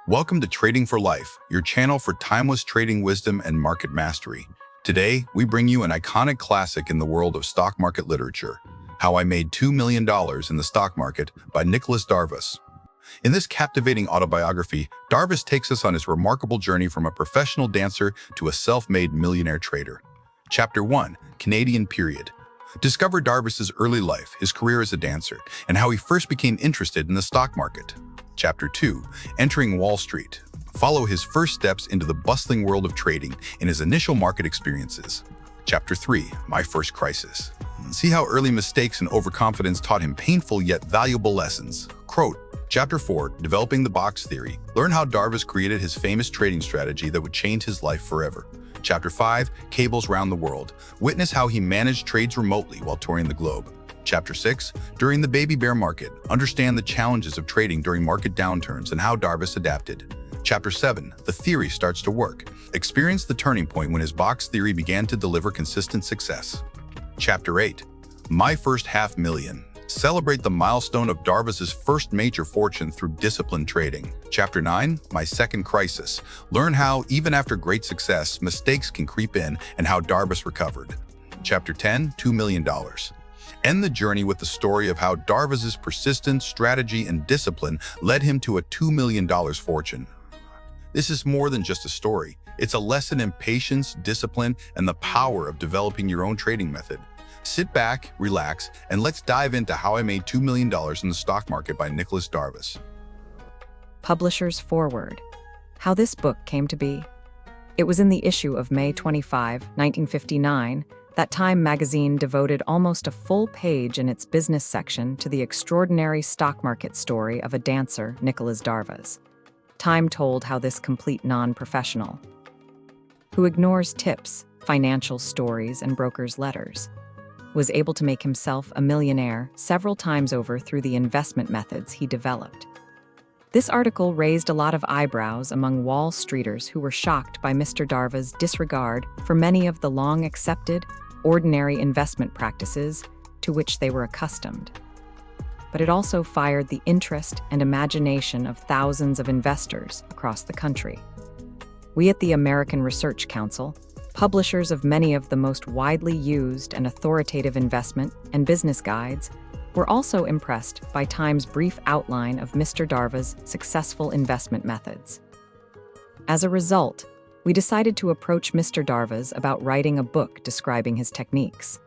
Welcome to Trading for Life, your channel for timeless trading wisdom and market mastery. Today, we bring you an iconic classic in the world of stock market literature, How I Made $2 Million in the Stock Market by Nicolas Darvas. In this captivating autobiography, Darvas takes us on his remarkable journey from a professional dancer to a self-made millionaire trader. Chapter 1, Canadian Period. Discover Darvas's early life, his career as a dancer, and how he first became interested in the stock market. Chapter 2, Entering Wall Street. Follow his first steps into the bustling world of trading and his initial market experiences. Chapter 3, My First Crisis. See how early mistakes and overconfidence taught him painful yet valuable lessons. Quote, Chapter 4, Developing the Box Theory. Learn how Darvas created his famous trading strategy that would change his life forever. Chapter 5, Cables Round the World. Witness how he managed trades remotely while touring the globe. Chapter 6, During the Baby Bear Market. Understand the challenges of trading during market downturns and how Darvas adapted. Chapter 7, The Theory Starts to Work. Experience the turning point when his box theory began to deliver consistent success. Chapter 8, My First $500,000. Celebrate the milestone of Darvas's first major fortune through disciplined trading. Chapter 9, My Second Crisis. Learn how, even after great success, mistakes can creep in and how Darvas recovered. Chapter 10, $2 million. End the journey with the story of how Darvas's persistence, strategy, and discipline led him to a $2 million fortune. This is more than just a story. It's a lesson in patience, discipline, and the power of developing your own trading method. Sit back, relax, and let's dive into How I Made $2 Million in the Stock Market by Nicolas Darvas. Publisher's Foreword. How this book came to be. It was in the issue of May 25, 1959, that Time magazine devoted almost a full page in its business section to the extraordinary stock market story of a dancer, Nicolas Darvas. Time told how this complete non-professional, who ignores tips, financial stories, and brokers' letters, was able to make himself a millionaire several times over through the investment methods he developed. This article raised a lot of eyebrows among Wall Streeters who were shocked by Mr. Darvas' disregard for many of the long-accepted, ordinary investment practices to which they were accustomed. But it also fired the interest and imagination of thousands of investors across the country. We at the American Research Council, publishers of many of the most widely used and authoritative investment and business guides, were also impressed by Time's brief outline of Mr. Darvas' successful investment methods. As a result, we decided to approach Mr. Darvas about writing a book describing his techniques.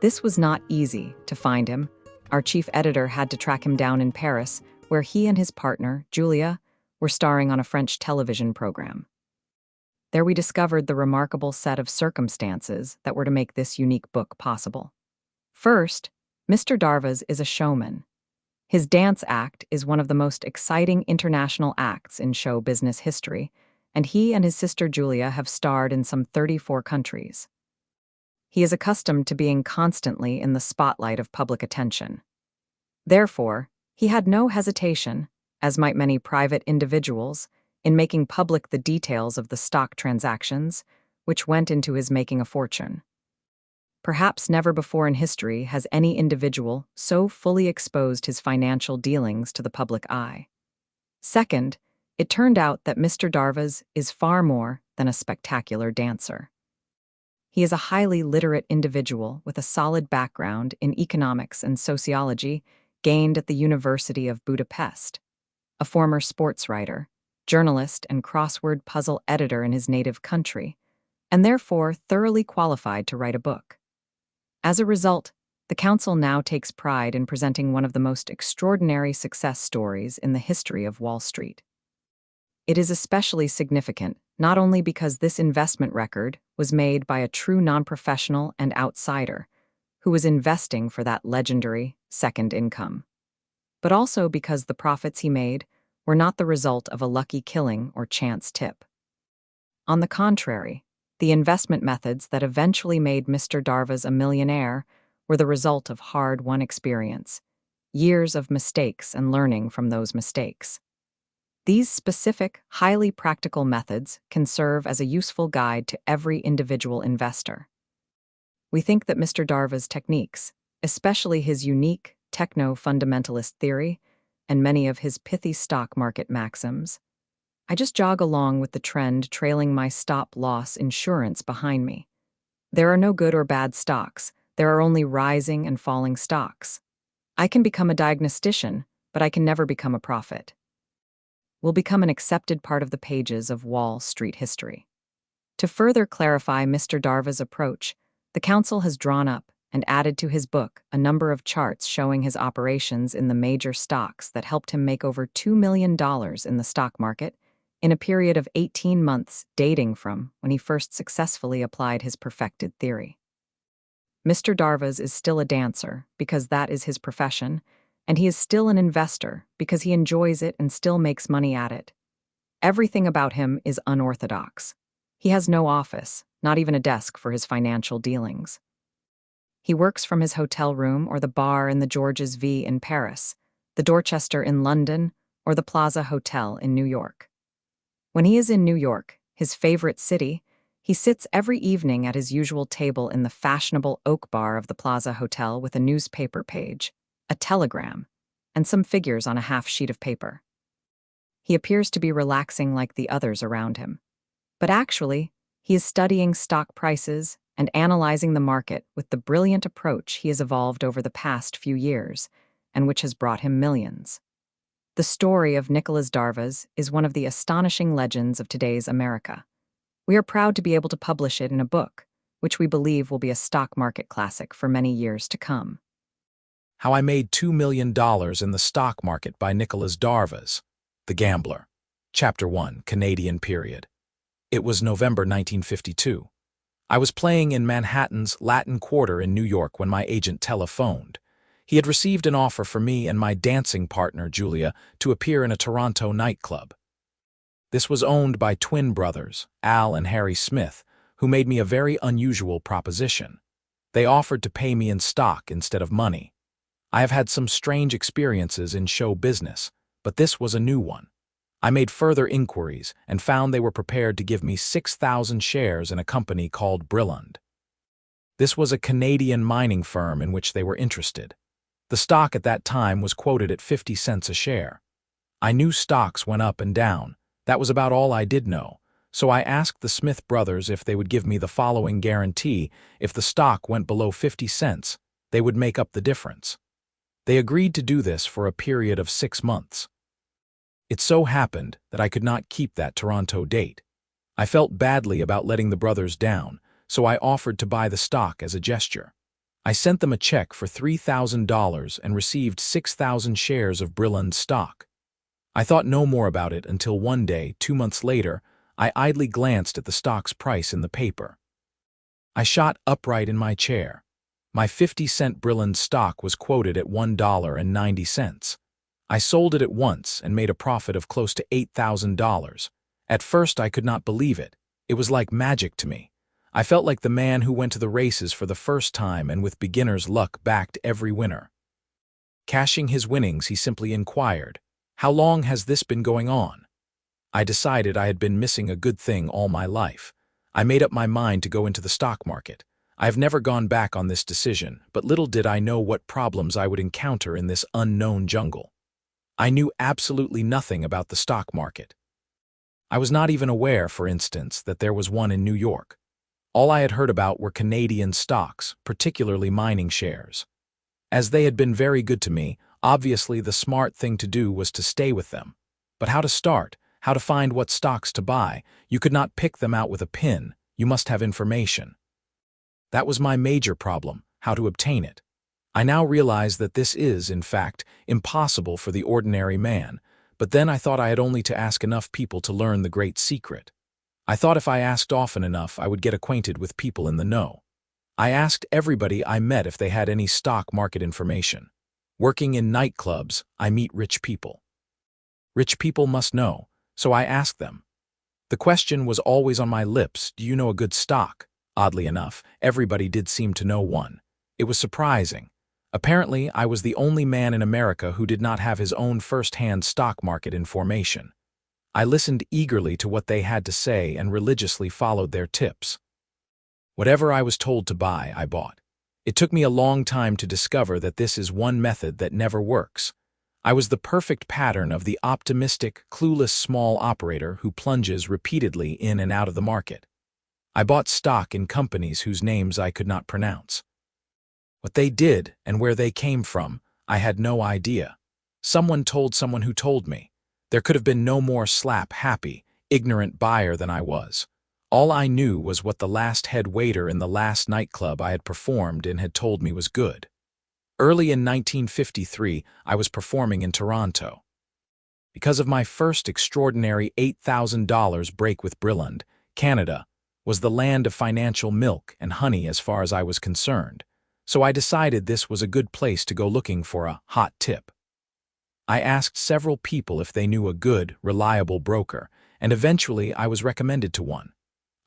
This was not easy to find him. Our chief editor had to track him down in Paris, where he and his partner, Julia, were starring on a French television program. There we discovered the remarkable set of circumstances that were to make this unique book possible. First, Mr. Darvas is a showman. His dance act is one of the most exciting international acts in show business history, and he and his sister Julia have starred in some 34 countries. He is accustomed to being constantly in the spotlight of public attention. Therefore, he had no hesitation, as might many private individuals, in making public the details of the stock transactions, which went into his making a fortune. Perhaps never before in history has any individual so fully exposed his financial dealings to the public eye. Second, it turned out that Mr. Darvas is far more than a spectacular dancer. He is a highly literate individual with a solid background in economics and sociology gained at the University of Budapest, a former sports writer, journalist, and crossword puzzle editor in his native country, and therefore thoroughly qualified to write a book. As a result, the Council now takes pride in presenting one of the most extraordinary success stories in the history of Wall Street. It is especially significant not only because this investment record was made by a true non-professional and outsider who was investing for that legendary second income, but also because the profits he made were not the result of a lucky killing or chance tip. On the contrary, the investment methods that eventually made Mr. Darvas a millionaire were the result of hard-won experience, years of mistakes and learning from those mistakes. These specific, highly practical methods can serve as a useful guide to every individual investor. We think that Mr. Darvas' techniques, especially his unique techno-fundamentalist theory, and many of his pithy stock market maxims, I just jog along with the trend, trailing my stop-loss insurance behind me. There are no good or bad stocks. There are only rising and falling stocks. I can become a diagnostician, but I can never become a prophet. Will become an accepted part of the pages of Wall Street history. To further clarify Mr. Darvas' approach, the council has drawn up and added to his book a number of charts showing his operations in the major stocks that helped him make over $2 million in the stock market in a period of 18 months dating from when he first successfully applied his perfected theory. Mr. Darvas is still a dancer because that is his profession, and he is still an investor because he enjoys it and still makes money at it. Everything about him is unorthodox. He has no office, not even a desk for his financial dealings. He works from his hotel room or the bar in the George's V in Paris, the Dorchester in London, or the Plaza Hotel in New York. When he is in New York, his favorite city, he sits every evening at his usual table in the fashionable oak bar of the Plaza Hotel with a newspaper page, a telegram, and some figures on a half sheet of paper. He appears to be relaxing like the others around him. But actually, he is studying stock prices and analyzing the market with the brilliant approach he has evolved over the past few years, and which has brought him millions. The story of Nicolas Darvas is one of the astonishing legends of today's America. We are proud to be able to publish it in a book, which we believe will be a stock market classic for many years to come. How I Made $2 Million in the Stock Market by Nicolas Darvas, The Gambler. Chapter 1, Canadian Period. It was November 1952. I was playing in Manhattan's Latin Quarter in New York when my agent telephoned. He had received an offer for me and my dancing partner, Julia, to appear in a Toronto nightclub. This was owned by twin brothers, Al and Harry Smith, who made me a very unusual proposition. They offered to pay me in stock instead of money. I have had some strange experiences in show business, but this was a new one. I made further inquiries and found they were prepared to give me 6,000 shares in a company called Brilland. This was a Canadian mining firm in which they were interested. The stock at that time was quoted at 50 cents a share. I knew stocks went up and down. That was about all I did know, so I asked the Smith brothers if they would give me the following guarantee: if the stock went below 50 cents, they would make up the difference. They agreed to do this for a period of 6 months. It so happened that I could not keep that Toronto date. I felt badly about letting the brothers down, so I offered to buy the stock as a gesture. I sent them a check for $3,000 and received 6,000 shares of Brilland stock. I thought no more about it until one day, 2 months later, I idly glanced at the stock's price in the paper. I shot upright in my chair. My 50-cent Brilland stock was quoted at $1.90. I sold it at once and made a profit of close to $8,000. At first I could not believe it. It was like magic to me. I felt like the man who went to the races for the first time and with beginner's luck backed every winner. Cashing his winnings, he simply inquired, "How long has this been going on?" I decided I had been missing a good thing all my life. I made up my mind to go into the stock market. I have never gone back on this decision, but little did I know what problems I would encounter in this unknown jungle. I knew absolutely nothing about the stock market. I was not even aware, for instance, that there was one in New York. All I had heard about were Canadian stocks, particularly mining shares. As they had been very good to me, obviously the smart thing to do was to stay with them. But how to start? How to find what stocks to buy? You could not pick them out with a pin. You must have information. That was my major problem, how to obtain it. I now realize that this is, in fact, impossible for the ordinary man, but then I thought I had only to ask enough people to learn the great secret. I thought if I asked often enough, I would get acquainted with people in the know. I asked everybody I met if they had any stock market information. Working in nightclubs, I meet rich people. Rich people must know, so I asked them. The question was always on my lips, "Do you know a good stock?" Oddly enough, everybody did seem to know one. It was surprising. Apparently, I was the only man in America who did not have his own first-hand stock market information. I listened eagerly to what they had to say and religiously followed their tips. Whatever I was told to buy, I bought. It took me a long time to discover that this is one method that never works. I was the perfect pattern of the optimistic, clueless small operator who plunges repeatedly in and out of the market. I bought stock in companies whose names I could not pronounce. What they did and where they came from, I had no idea. Someone told someone who told me. There could have been no more slap-happy, ignorant buyer than I was. All I knew was what the last head waiter in the last nightclub I had performed in had told me was good. Early in 1953, I was performing in Toronto. Because of my first extraordinary $8,000 break with Brilland, Canada was the land of financial milk and honey as far as I was concerned, so I decided this was a good place to go looking for a hot tip. I asked several people if they knew a good, reliable broker, and eventually I was recommended to one.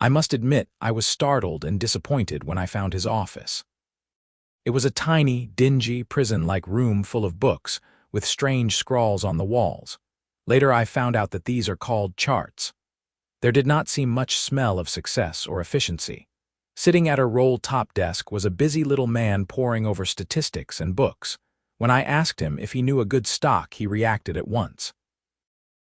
I must admit I was startled and disappointed when I found his office. It was a tiny, dingy, prison-like room full of books, with strange scrawls on the walls. Later I found out that these are called charts. There did not seem much smell of success or efficiency. Sitting at a roll-top desk was a busy little man poring over statistics and books. When I asked him if he knew a good stock, he reacted at once.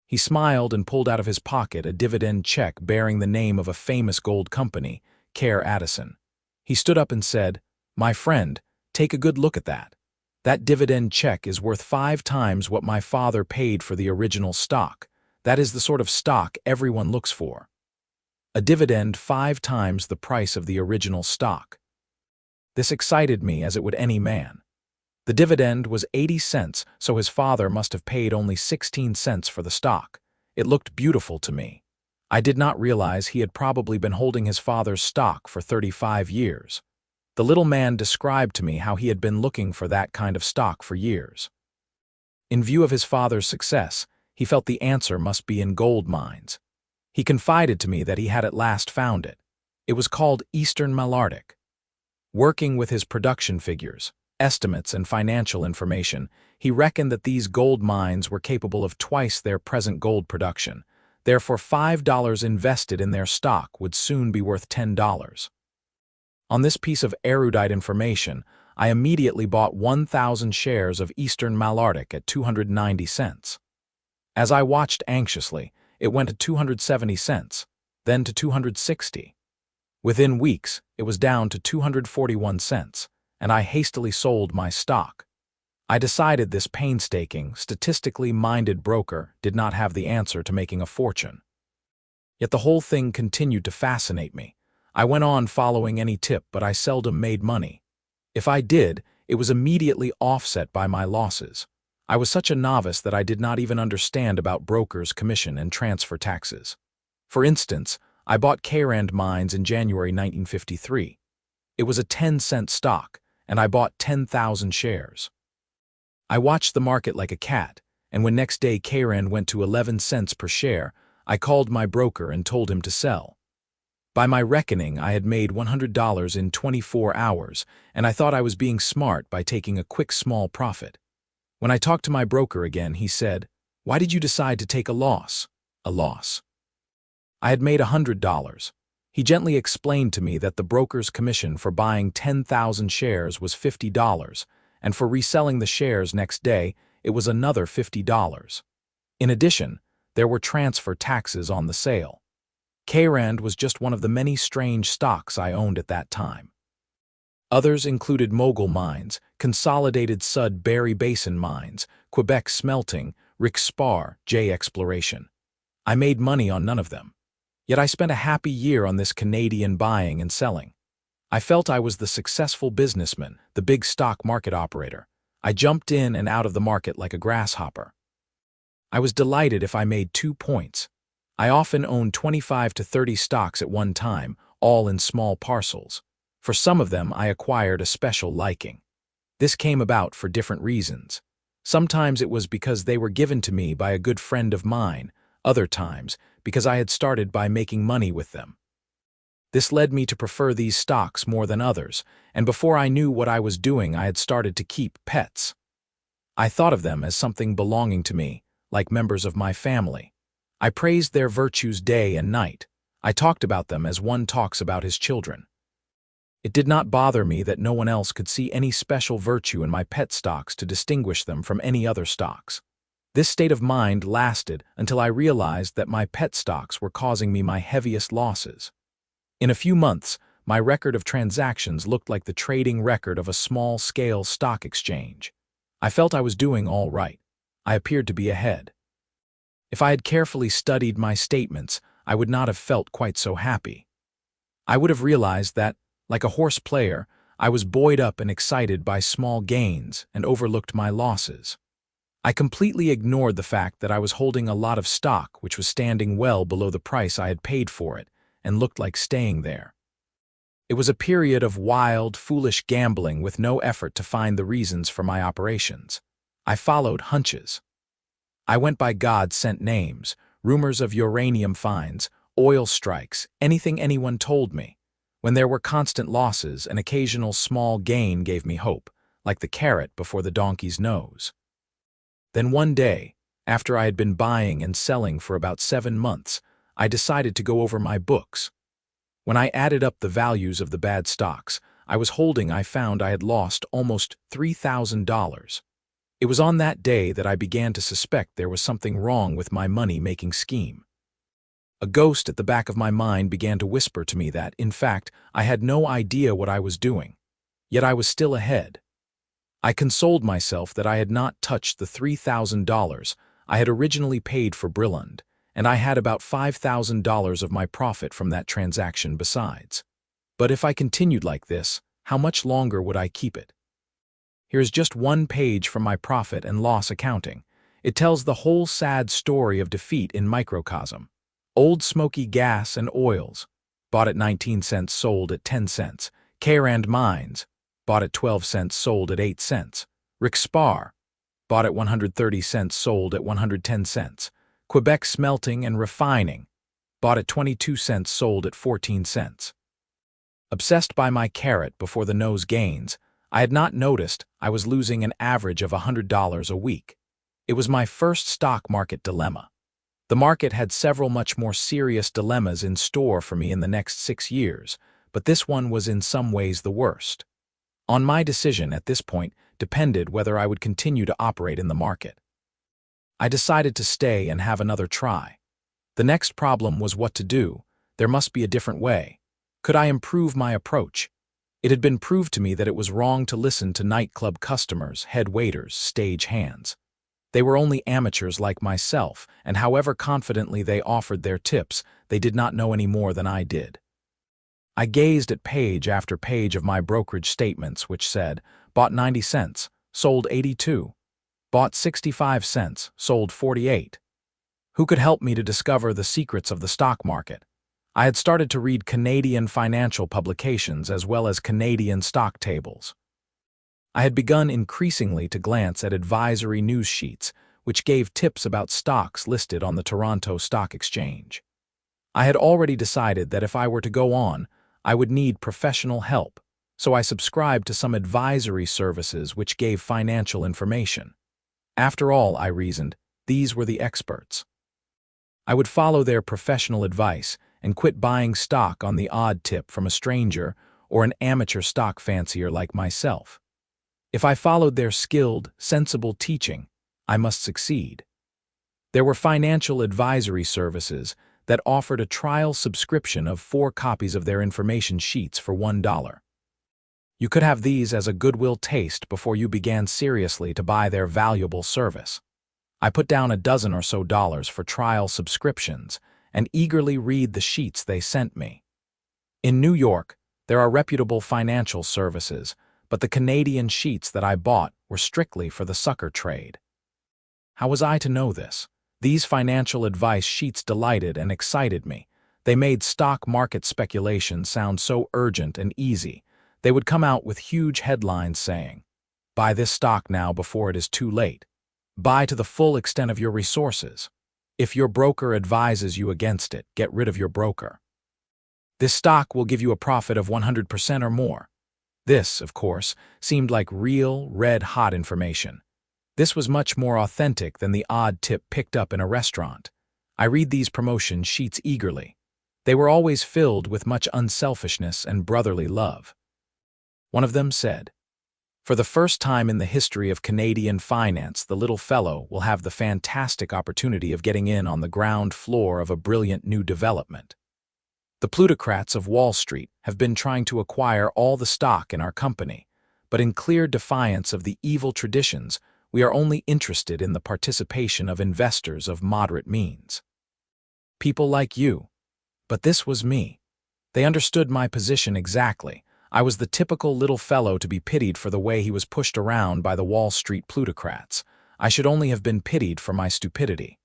He smiled and pulled out of his pocket a dividend check bearing the name of a famous gold company, Care Addison. He stood up and said, "My friend, take a good look at that. That dividend check is worth 5 times what my father paid for the original stock. That is the sort of stock everyone looks for. A dividend 5 times the price of the original stock." This excited me as it would any man. The dividend was 80 cents, so his father must have paid only 16 cents for the stock. It looked beautiful to me. I did not realize he had probably been holding his father's stock for 35 years. The little man described to me how he had been looking for that kind of stock for years. In view of his father's success, he felt the answer must be in gold mines. He confided to me that he had at last found it. It was called Eastern Malartic. Working with his production figures, estimates, and financial information, he reckoned that these gold mines were capable of twice their present gold production. Therefore, $5 invested in their stock would soon be worth $10. On this piece of erudite information, I immediately bought 1,000 shares of Eastern Malartic at 290 cents. As I watched anxiously, it went to 270 cents, then to 260. Within weeks, it was down to 241 cents, and I hastily sold my stock. I decided this painstaking, statistically minded broker did not have the answer to making a fortune. Yet the whole thing continued to fascinate me. I went on following any tip, but I seldom made money. If I did, it was immediately offset by my losses. I was such a novice that I did not even understand about brokers' commission and transfer taxes. For instance, I bought Carand Mines in January 1953. It was a 10-cent stock, and I bought 10,000 shares. I watched the market like a cat, and when next day Carand went to 11 cents per share, I called my broker and told him to sell. By my reckoning, I had made $100 in 24 hours, and I thought I was being smart by taking a quick small profit. When I talked to my broker again, he said, "Why did you decide to take a loss?" "A loss." I had made $100. He gently explained to me that the broker's commission for buying 10,000 shares was $50, and for reselling the shares next day, it was another $50. In addition, there were transfer taxes on the sale. Carand was just one of the many strange stocks I owned at that time. Others included Mogul Mines, Consolidated Sudbury Basin Mines, Quebec Smelting, Rick Spar, J Exploration. I made money on none of them. Yet I spent a happy year on this Canadian buying and selling. I felt I was the successful businessman, the big stock market operator. I jumped in and out of the market like a grasshopper. I was delighted if I made 2 points. I often owned 25 to 30 stocks at one time, all in small parcels. For some of them, I acquired a special liking. This came about for different reasons. Sometimes it was because they were given to me by a good friend of mine, other times because I had started by making money with them. This led me to prefer these stocks more than others, and before I knew what I was doing, I had started to keep pets. I thought of them as something belonging to me, like members of my family. I praised their virtues day and night. I talked about them as one talks about his children. It did not bother me that no one else could see any special virtue in my pet stocks to distinguish them from any other stocks. This state of mind lasted until I realized that my pet stocks were causing me my heaviest losses. In a few months, my record of transactions looked like the trading record of a small-scale stock exchange. I felt I was doing all right. I appeared to be ahead. If I had carefully studied my statements, I would not have felt quite so happy. I would have realized that, like a horse player, I was buoyed up and excited by small gains and overlooked my losses. I completely ignored the fact that I was holding a lot of stock which was standing well below the price I had paid for it and looked like staying there. It was a period of wild, foolish gambling with no effort to find the reasons for my operations. I followed hunches. I went by God-sent names, rumors of uranium finds, oil strikes, anything anyone told me. When there were constant losses, an occasional small gain gave me hope, like the carrot before the donkey's nose. Then one day, after I had been buying and selling for about 7 months, I decided to go over my books. When I added up the values of the bad stocks I was holding, I found I had lost almost $3,000. It was on that day that I began to suspect there was something wrong with my money-making scheme. A ghost at the back of my mind began to whisper to me that, in fact, I had no idea what I was doing, yet I was still ahead. I consoled myself that I had not touched the $3,000 I had originally paid for Brilland, and I had about $5,000 of my profit from that transaction besides. But if I continued like this, how much longer would I keep it? Here's just one page from my profit and loss accounting. It tells the whole sad story of defeat in microcosm. Old Smoky Gas and Oils, bought at 19 cents, sold at 10 cents. K-Rand Mines, bought at 12 cents, sold at 8 cents. Rick Spar, bought at 130 cents, sold at 110 cents. Quebec Smelting and Refining, bought at 22 cents, sold at 14 cents. Obsessed by my carrot before the nose gains, I had not noticed I was losing an average of $100 a week. It was my first stock market dilemma. The market had several much more serious dilemmas in store for me in the next 6 years, but this one was in some ways the worst. On my decision at this point depended whether I would continue to operate in the market. I decided to stay and have another try. The next problem was what to do. There must be a different way. Could I improve my approach? It had been proved to me that it was wrong to listen to nightclub customers, head waiters, stage hands. They were only amateurs like myself, and however confidently they offered their tips, they did not know any more than I did. I gazed at page after page of my brokerage statements which said, bought 90 cents, sold 82. Bought 65 cents, sold 48. Who could help me to discover the secrets of the stock market? I had started to read Canadian financial publications as well as Canadian stock tables. I had begun increasingly to glance at advisory news sheets, which gave tips about stocks listed on the Toronto Stock Exchange. I had already decided that if I were to go on, I would need professional help, so I subscribed to some advisory services which gave financial information. After all, I reasoned, these were the experts. I would follow their professional advice and quit buying stock on the odd tip from a stranger or an amateur stock fancier like myself. If I followed their skilled, sensible teaching, I must succeed. There were financial advisory services that offered a trial subscription of 4 copies of their information sheets for $1. You could have these as a goodwill taste before you began seriously to buy their valuable service. I put down a dozen or so dollars for trial subscriptions and eagerly read the sheets they sent me. In New York, there are reputable financial services, but the Canadian sheets that I bought were strictly for the sucker trade. How was I to know this? These financial advice sheets delighted and excited me. They made stock market speculation sound so urgent and easy. They would come out with huge headlines saying, "Buy this stock now before it is too late. Buy to the full extent of your resources. If your broker advises you against it, get rid of your broker. This stock will give you a profit of 100% or more." This, of course, seemed like real, red-hot information. This was much more authentic than the odd tip picked up in a restaurant. I read these promotion sheets eagerly. They were always filled with much unselfishness and brotherly love. One of them said, "For the first time in the history of Canadian finance, the little fellow will have the fantastic opportunity of getting in on the ground floor of a brilliant new development. The plutocrats of Wall Street have been trying to acquire all the stock in our company, but in clear defiance of the evil traditions, we are only interested in the participation of investors of moderate means. People like you." But this was me. They understood my position exactly. I was the typical little fellow to be pitied for the way he was pushed around by the Wall Street plutocrats. I should only have been pitied for my stupidity.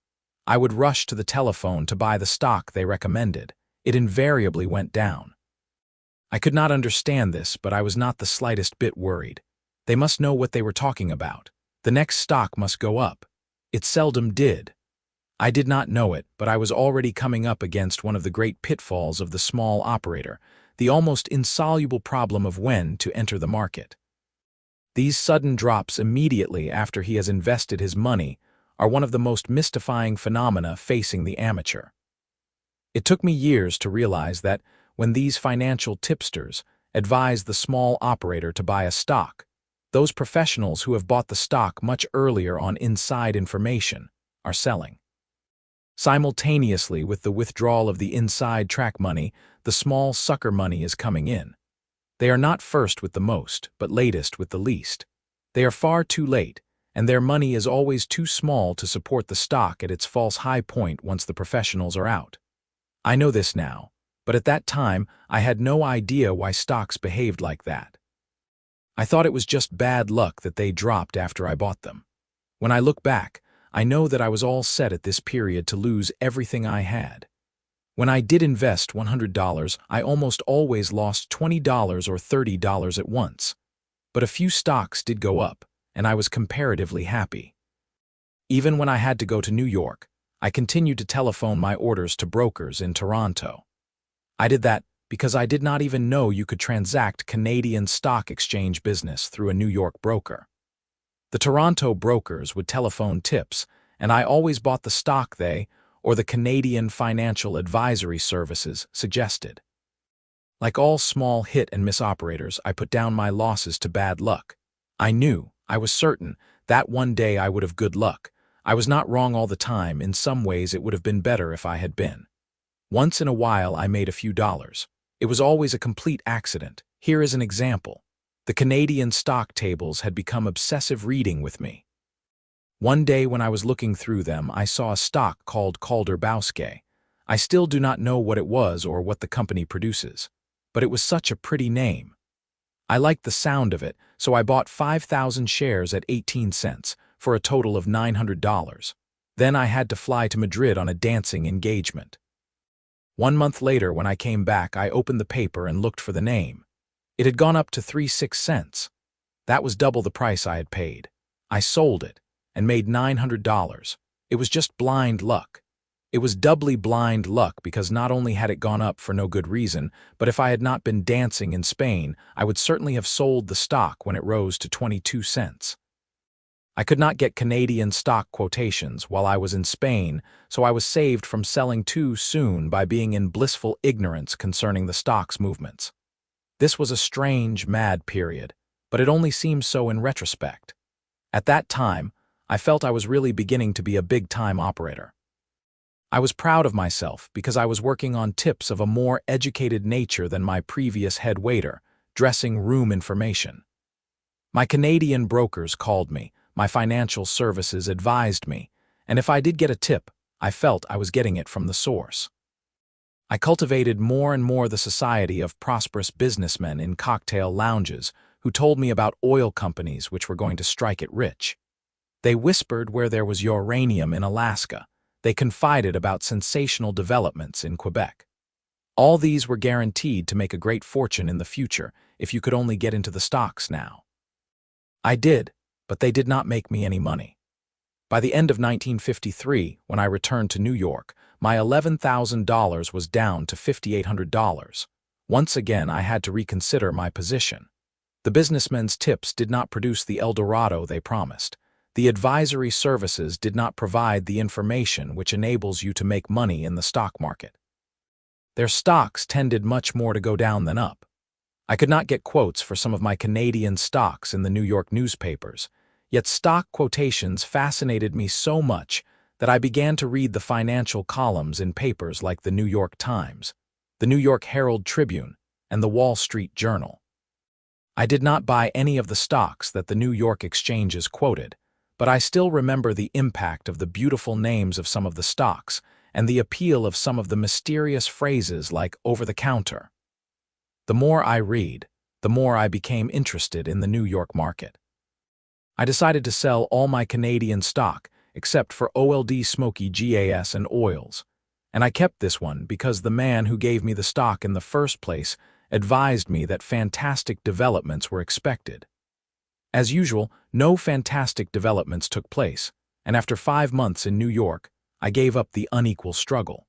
I would rush to the telephone to buy the stock they recommended. It invariably went down. I could not understand this, but I was not the slightest bit worried. They must know what they were talking about. The next stock must go up. It seldom did. I did not know it, but I was already coming up against one of the great pitfalls of the small operator, the almost insoluble problem of when to enter the market. These sudden drops immediately after he has invested his money are one of the most mystifying phenomena facing the amateur. It took me years to realize that when these financial tipsters advise the small operator to buy a stock, those professionals who have bought the stock much earlier on inside information are selling. Simultaneously with the withdrawal of the inside track money, the small sucker money is coming in. They are not first with the most, but latest with the least. They are far too late, and their money is always too small to support the stock at its false high point once the professionals are out. I know this now, but at that time I had no idea why stocks behaved like that. I thought it was just bad luck that they dropped after I bought them. When I look back, I know that I was all set at this period to lose everything I had. When I did invest $100, I almost always lost $20 or $30 at once. But a few stocks did go up, and I was comparatively happy. Even when I had to go to New York, I continued to telephone my orders to brokers in Toronto. I did that because I did not even know you could transact Canadian stock exchange business through a New York broker. The Toronto brokers would telephone tips, and I always bought the stock they, or the Canadian Financial Advisory Services, suggested. Like all small hit and miss operators, I put down my losses to bad luck. I was certain, that one day I would have good luck. I was not wrong all the time. In some ways it would have been better if I had been. Once in a while I made a few dollars. It was always a complete accident. Here is an example. The Canadian stock tables had become obsessive reading with me. One day when I was looking through them, I saw a stock called Calder-Bowske. I still do not know what it was or what the company produces, but it was such a pretty name. I liked the sound of it, so I bought 5,000 shares at 18 cents for a total of $900. Then I had to fly to Madrid on a dancing engagement. 1 month later, when I came back, I opened the paper and looked for the name. It had gone up to 36 cents. That was double the price I had paid. I sold it and made $900. It was just blind luck. It was doubly blind luck because not only had it gone up for no good reason, but if I had not been dancing in Spain, I would certainly have sold the stock when it rose to 22 cents. I could not get Canadian stock quotations while I was in Spain, so I was saved from selling too soon by being in blissful ignorance concerning the stock's movements. This was a strange, mad period, but it only seems so in retrospect. At that time, I felt I was really beginning to be a big-time operator. I was proud of myself because I was working on tips of a more educated nature than my previous head waiter, dressing room information. My Canadian brokers called me, my financial services advised me, and if I did get a tip, I felt I was getting it from the source. I cultivated more and more the society of prosperous businessmen in cocktail lounges who told me about oil companies which were going to strike it rich. They whispered where there was uranium in Alaska. They confided about sensational developments in Quebec. All these were guaranteed to make a great fortune in the future if you could only get into the stocks now. I did, but they did not make me any money. By the end of 1953, when I returned to New York, my $11,000 was down to $5,800. Once again, I had to reconsider my position. The businessmen's tips did not produce the El Dorado they promised. The advisory services did not provide the information which enables you to make money in the stock market. Their stocks tended much more to go down than up. I could not get quotes for some of my Canadian stocks in the New York newspapers, yet stock quotations fascinated me so much that I began to read the financial columns in papers like the New York Times, the New York Herald Tribune, and the Wall Street Journal. I did not buy any of the stocks that the New York exchanges quoted, but I still remember the impact of the beautiful names of some of the stocks and the appeal of some of the mysterious phrases like over-the-counter. The more I read, the more I became interested in the New York market. I decided to sell all my Canadian stock except for OLD Smoky GAS and Oils, and I kept this one because the man who gave me the stock in the first place advised me that fantastic developments were expected. As usual, no fantastic developments took place, and after 5 months in New York, I gave up the unequal struggle.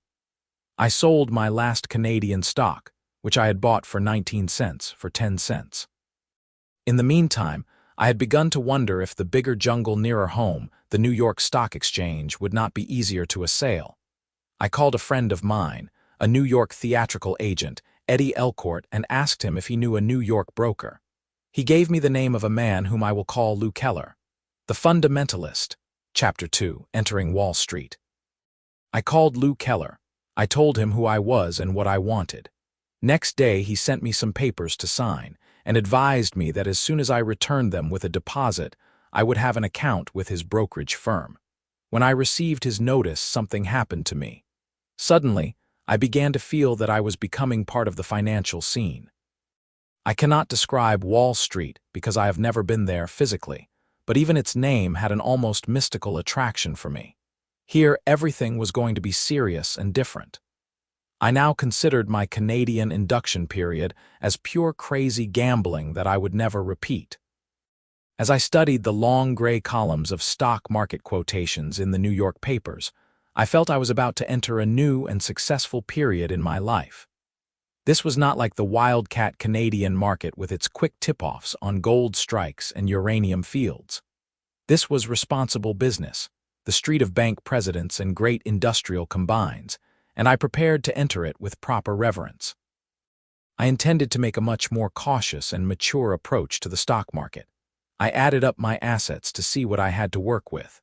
I sold my last Canadian stock, which I had bought for 19 cents, for 10 cents. In the meantime, I had begun to wonder if the bigger jungle nearer home, the New York Stock Exchange, would not be easier to assail. I called a friend of mine, a New York theatrical agent, Eddie Elcourt, and asked him if he knew a New York broker. He gave me the name of a man whom I will call Lou Keller. The Fundamentalist, Chapter 2, Entering Wall Street. I called Lou Keller. I told him who I was and what I wanted. Next day he sent me some papers to sign and advised me that as soon as I returned them with a deposit, I would have an account with his brokerage firm. When I received his notice, something happened to me. Suddenly, I began to feel that I was becoming part of the financial scene. I cannot describe Wall Street because I have never been there physically, but even its name had an almost mystical attraction for me. Here, everything was going to be serious and different. I now considered my Canadian induction period as pure crazy gambling that I would never repeat. As I studied the long gray columns of stock market quotations in the New York papers, I felt I was about to enter a new and successful period in my life. This was not like the wildcat Canadian market with its quick tip-offs on gold strikes and uranium fields. This was responsible business, the street of bank presidents and great industrial combines, and I prepared to enter it with proper reverence. I intended to make a much more cautious and mature approach to the stock market. I added up my assets to see what I had to work with.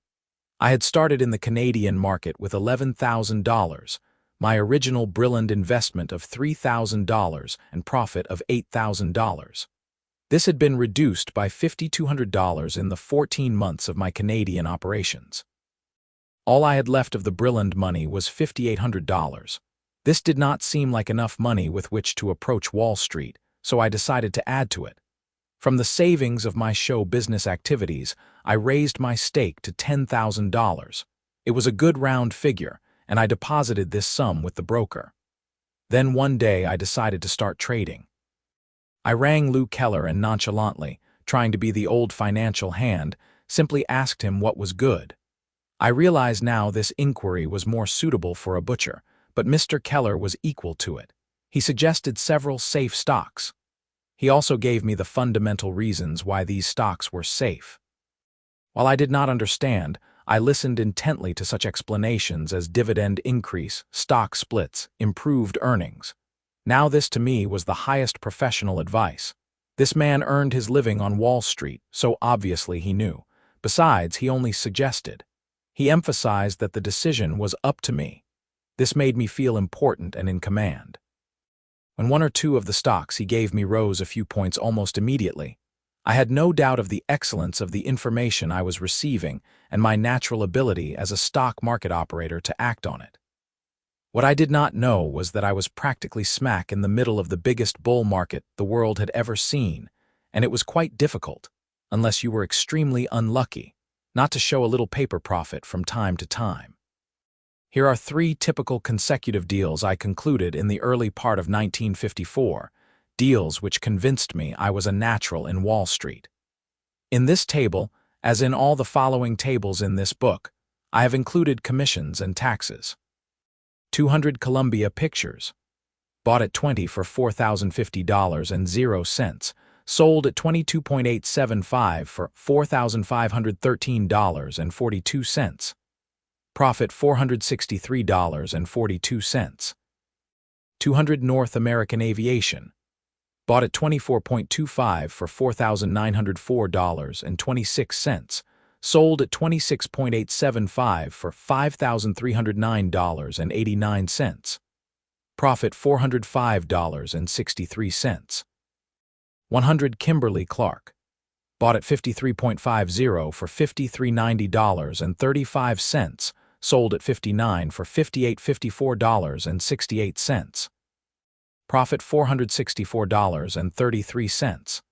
I had started in the Canadian market with $11,000, my original brilliant investment of $3,000 and profit of $8,000. This had been reduced by $5,200 in the 14 months of my Canadian operations. All I had left of the brilliant money was $5,800. This did not seem like enough money with which to approach Wall Street, so I decided to add to it. From the savings of my show business activities, I raised my stake to $10,000. It was a good round figure, and I deposited this sum with the broker. Then one day I decided to start trading. I rang Lou Keller and nonchalantly, trying to be the old financial hand, simply asked him what was good. I realize now this inquiry was more suitable for a butcher, but Mr. Keller was equal to it. He suggested several safe stocks. He also gave me the fundamental reasons why these stocks were safe. While I did not understand, I listened intently to such explanations as dividend increase, stock splits, improved earnings. Now this to me was the highest professional advice. This man earned his living on Wall Street, so obviously he knew. Besides, he only suggested. He emphasized that the decision was up to me. This made me feel important and in command. When one or two of the stocks he gave me rose a few points almost immediately, I had no doubt of the excellence of the information I was receiving and my natural ability as a stock market operator to act on it. What I did not know was that I was practically smack in the middle of the biggest bull market the world had ever seen, and it was quite difficult, unless you were extremely unlucky, not to show a little paper profit from time to time. Here are 3 typical consecutive deals I concluded in the early part of 1954, deals which convinced me I was a natural in Wall Street. In this table, as in all the following tables in this book, I have included commissions and taxes. 200 Columbia Pictures, bought at $20 for $4,050.00, sold at $22.875 for $4,513.42. Profit $463.42. 200 North American Aviation, Bought at 24.25 for $4,904.26. Sold at 26.875 for $5,309.89. Profit $405.63. 100 Kimberly-Clark. Bought at 53.50 for $53.90.35. Sold at 59 for $58.54.68. Profit $464.33.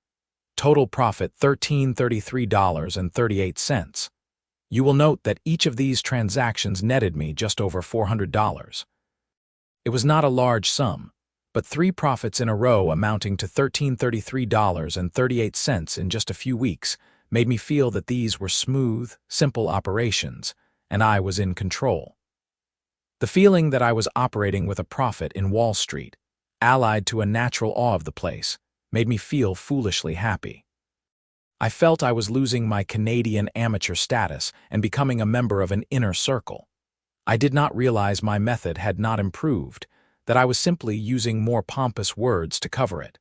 Total profit $1333.38. You will note that each of these transactions netted me just over $400. It was not a large sum, but 3 profits in a row amounting to $1333.38 in just a few weeks made me feel that these were smooth, simple operations, and I was in control. The feeling that I was operating with a profit in Wall Street, allied to a natural awe of the place, made me feel foolishly happy. I felt I was losing my Canadian amateur status and becoming a member of an inner circle. I did not realize my method had not improved, that I was simply using more pompous words to cover it.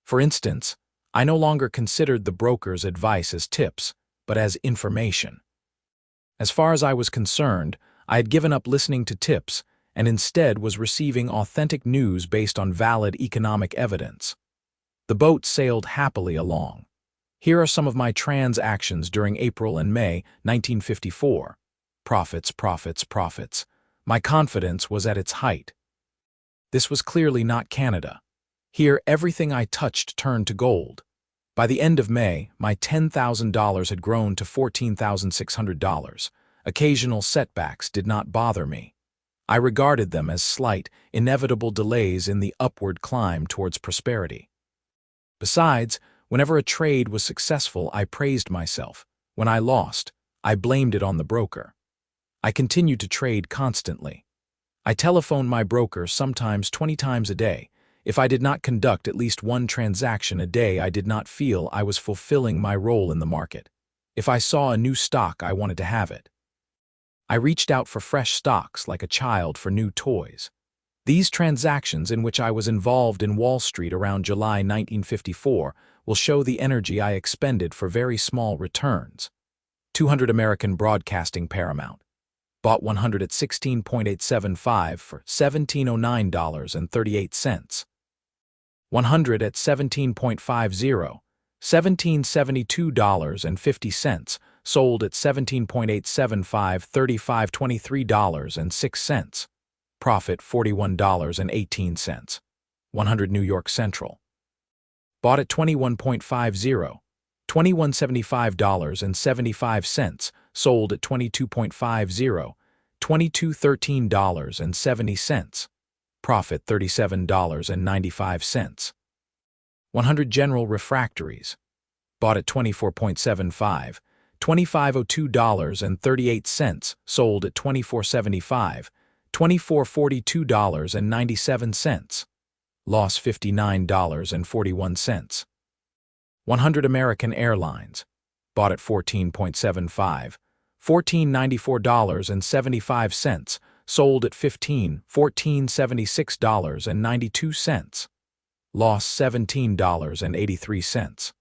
For instance, I no longer considered the broker's advice as tips, but as information. As far as I was concerned, I had given up listening to tips and instead was receiving authentic news based on valid economic evidence. The boat sailed happily along. Here are some of my transactions during April and May 1954. Profits, profits, profits. My confidence was at its height. This was clearly not Canada. Here, everything I touched turned to gold. By the end of May, my $10,000 had grown to $14,600. Occasional setbacks did not bother me. I regarded them as slight, inevitable delays in the upward climb towards prosperity. Besides, whenever a trade was successful, I praised myself. When I lost, I blamed it on the broker. I continued to trade constantly. I telephoned my broker sometimes 20 times a day. If I did not conduct at least one transaction a day, I did not feel I was fulfilling my role in the market. If I saw a new stock, I wanted to have it. I reached out for fresh stocks like a child for new toys. These transactions in which I was involved in Wall Street around July 1954 will show the energy I expended for very small returns. 200 American Broadcasting Paramount. Bought 100 at 16.875 for $1709.38. 100 at 17.50, $1772.50. Sold at 17.875, $3523.06. Profit $41.18. 100 New York Central. Bought at 21.50, $2175.75. Sold at 22.50, $2213.70. Profit $37.95. 100 General Refractories. Bought at 24.75, $2502.38. Sold at $24.75, $2442.97. Loss $59.41. 100 American Airlines. Bought at 14.75, $1494.75. Sold at $1476.92. Loss $17.83.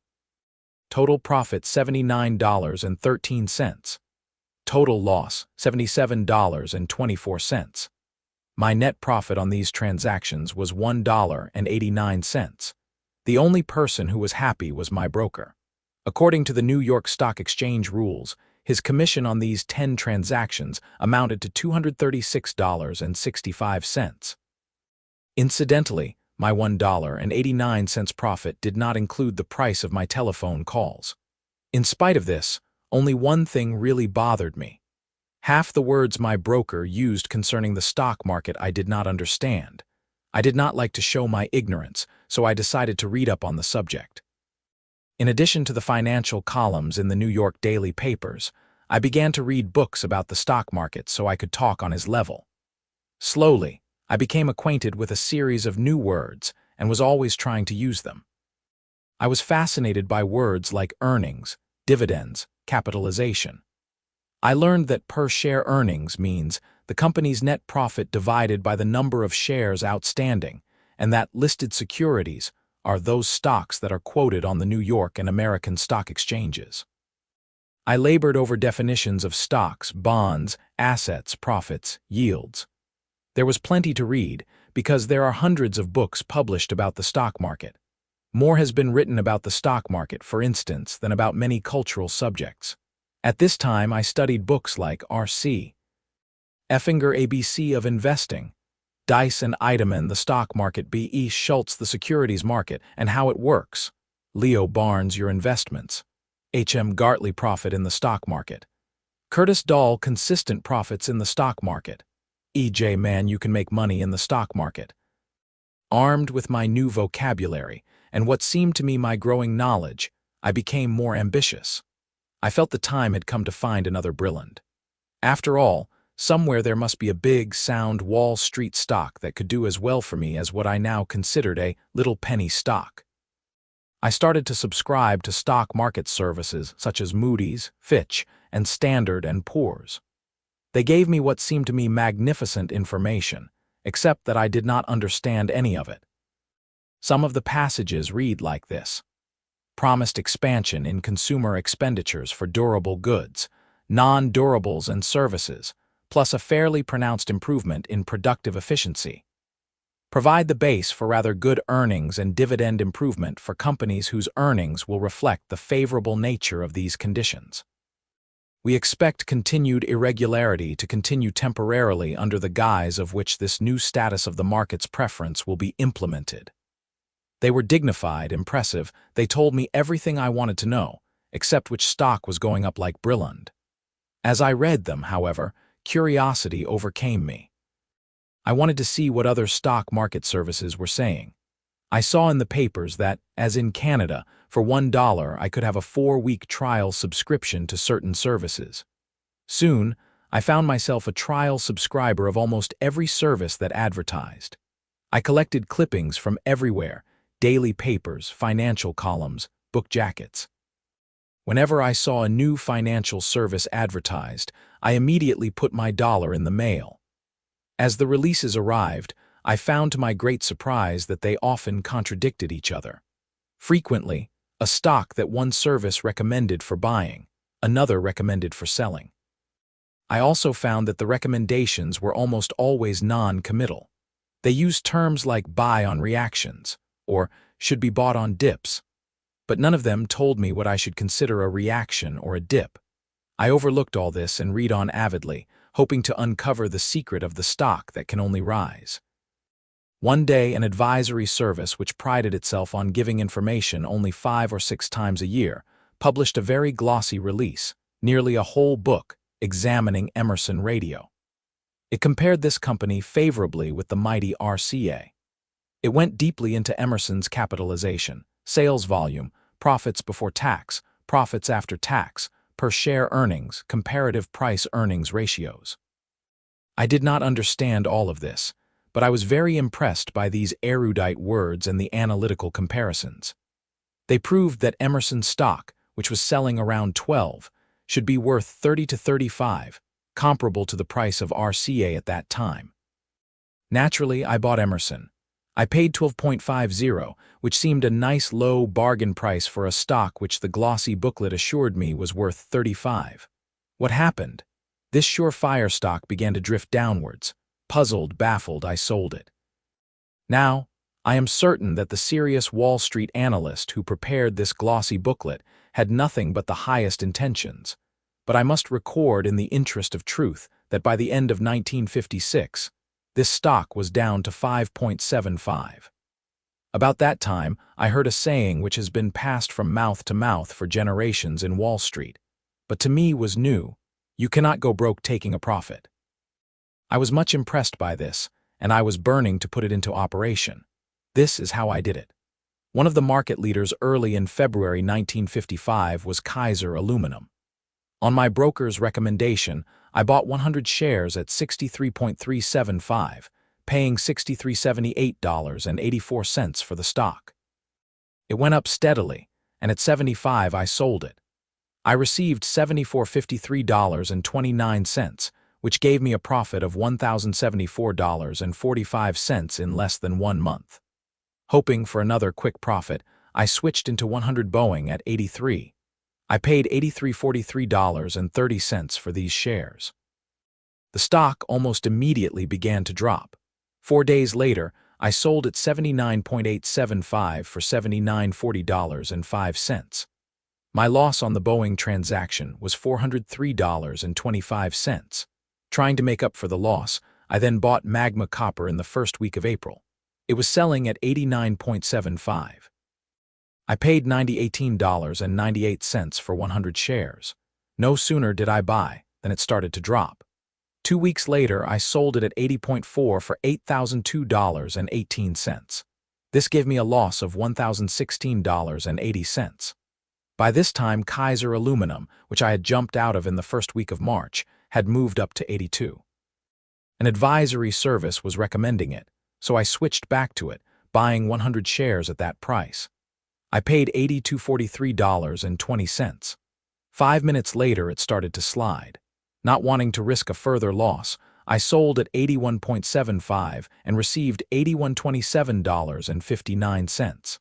Total profit $79.13. Total loss $77.24. My net profit on these transactions was $1.89. The only person who was happy was my broker. According to the New York Stock Exchange rules, his commission on these 10 transactions amounted to $236.65. Incidentally, my $1.89 profit did not include the price of my telephone calls. In spite of this, only one thing really bothered me. Half the words my broker used concerning the stock market I did not understand. I did not like to show my ignorance, so I decided to read up on the subject. In addition to the financial columns in the New York daily papers, I began to read books about the stock market so I could talk on his level. Slowly, I became acquainted with a series of new words and was always trying to use them. I was fascinated by words like earnings, dividends, capitalization. I learned that per-share earnings means the company's net profit divided by the number of shares outstanding, and that listed securities are those stocks that are quoted on the New York and American stock exchanges. I labored over definitions of stocks, bonds, assets, profits, yields. There was plenty to read, because there are hundreds of books published about the stock market. More has been written about the stock market, for instance, than about many cultural subjects. At this time, I studied books like R.C. Effinger, ABC of Investing, Dice and Eidemann, The Stock Market, B.E. Schultz, The Securities Market and How It Works, Leo Barnes, Your Investments, H.M. Gartley, Profit in the Stock Market, Curtis Dahl, Consistent Profits in the Stock Market, E.J. Mann, You Can Make Money in the Stock Market. Armed with my new vocabulary and what seemed to me my growing knowledge, I became more ambitious. I felt the time had come to find another Brilland. After all, somewhere there must be a big, sound Wall Street stock that could do as well for me as what I now considered a little penny stock. I started to subscribe to stock market services such as Moody's, Fitch, and Standard & Poor's. They gave me what seemed to me magnificent information, except that I did not understand any of it. Some of the passages read like this: promised expansion in consumer expenditures for durable goods, non-durables and services, plus a fairly pronounced improvement in productive efficiency. Provide the base for rather good earnings and dividend improvement for companies whose earnings will reflect the favorable nature of these conditions. We expect continued irregularity to continue temporarily under the guise of which this new status of the market's preference will be implemented. They were dignified, impressive. They told me everything I wanted to know, except which stock was going up like Brilland. As I read them, however, curiosity overcame me. I wanted to see what other stock market services were saying. I saw in the papers that, as in Canada, for $1 I could have a 4-week trial subscription to certain services. Soon, I found myself a trial subscriber of almost every service that advertised. I collected clippings from everywhere: daily papers, financial columns, book jackets. Whenever I saw a new financial service advertised, I immediately put my dollar in the mail. As the releases arrived, I found to my great surprise that they often contradicted each other. Frequently, a stock that one service recommended for buying, another recommended for selling. I also found that the recommendations were almost always non-committal. They used terms like buy on reactions, or should be bought on dips, but none of them told me what I should consider a reaction or a dip. I overlooked all this and read on avidly, hoping to uncover the secret of the stock that can only rise. One day, an advisory service which prided itself on giving information only 5 or 6 times a year published a very glossy release, nearly a whole book, examining Emerson Radio. It compared this company favorably with the mighty RCA. It went deeply into Emerson's capitalization, sales volume, profits before tax, profits after tax, per share earnings, comparative price-earnings ratios. I did not understand all of this, but I was very impressed by these erudite words and the analytical comparisons. They proved that Emerson stock, which was selling around 12, should be worth 30 to 35, comparable to the price of RCA at that time. Naturally, I bought Emerson. I paid $12.50, which seemed a nice low bargain price for a stock which the glossy booklet assured me was worth 35. What happened? This surefire stock began to drift downwards. Puzzled, baffled, I sold it. Now, I am certain that the serious Wall Street analyst who prepared this glossy booklet had nothing but the highest intentions, but I must record in the interest of truth that by the end of 1956, this stock was down to 5.75. About that time, I heard a saying which has been passed from mouth to mouth for generations in Wall Street, but to me was new: you cannot go broke taking a profit. I was much impressed by this, and I was burning to put it into operation. This is how I did it. One of the market leaders early in February 1955 was Kaiser Aluminum. On my broker's recommendation, I bought 100 shares at $63.375, paying $63.78.84 for the stock. It went up steadily, and at 75 I sold it. I received $74.53.29, which gave me a profit of $1,074.45 in less than 1 month. Hoping for another quick profit, I switched into 100 Boeing at 83. I paid $83.43 for these shares. The stock almost immediately began to drop. 4 days later, I sold at 79.875 for $79.40.05. My loss on the Boeing transaction was $403.25. Trying to make up for the loss, I then bought Magma Copper in the first week of April. It was selling at 89.75. I paid $98.98 for 100 shares. No sooner did I buy than it started to drop. 2 weeks later, I sold it at 80.4 for $8,002.18. This gave me a loss of $1,016.80. By this time, Kaiser Aluminum, which I had jumped out of in the first week of March, had moved up to 82. An advisory service was recommending it, so I switched back to it, buying 100 shares at that price. I paid $82.43.20. 5 minutes later, it started to slide. Not wanting to risk a further loss, I sold at 81.75 and received $81.27.59.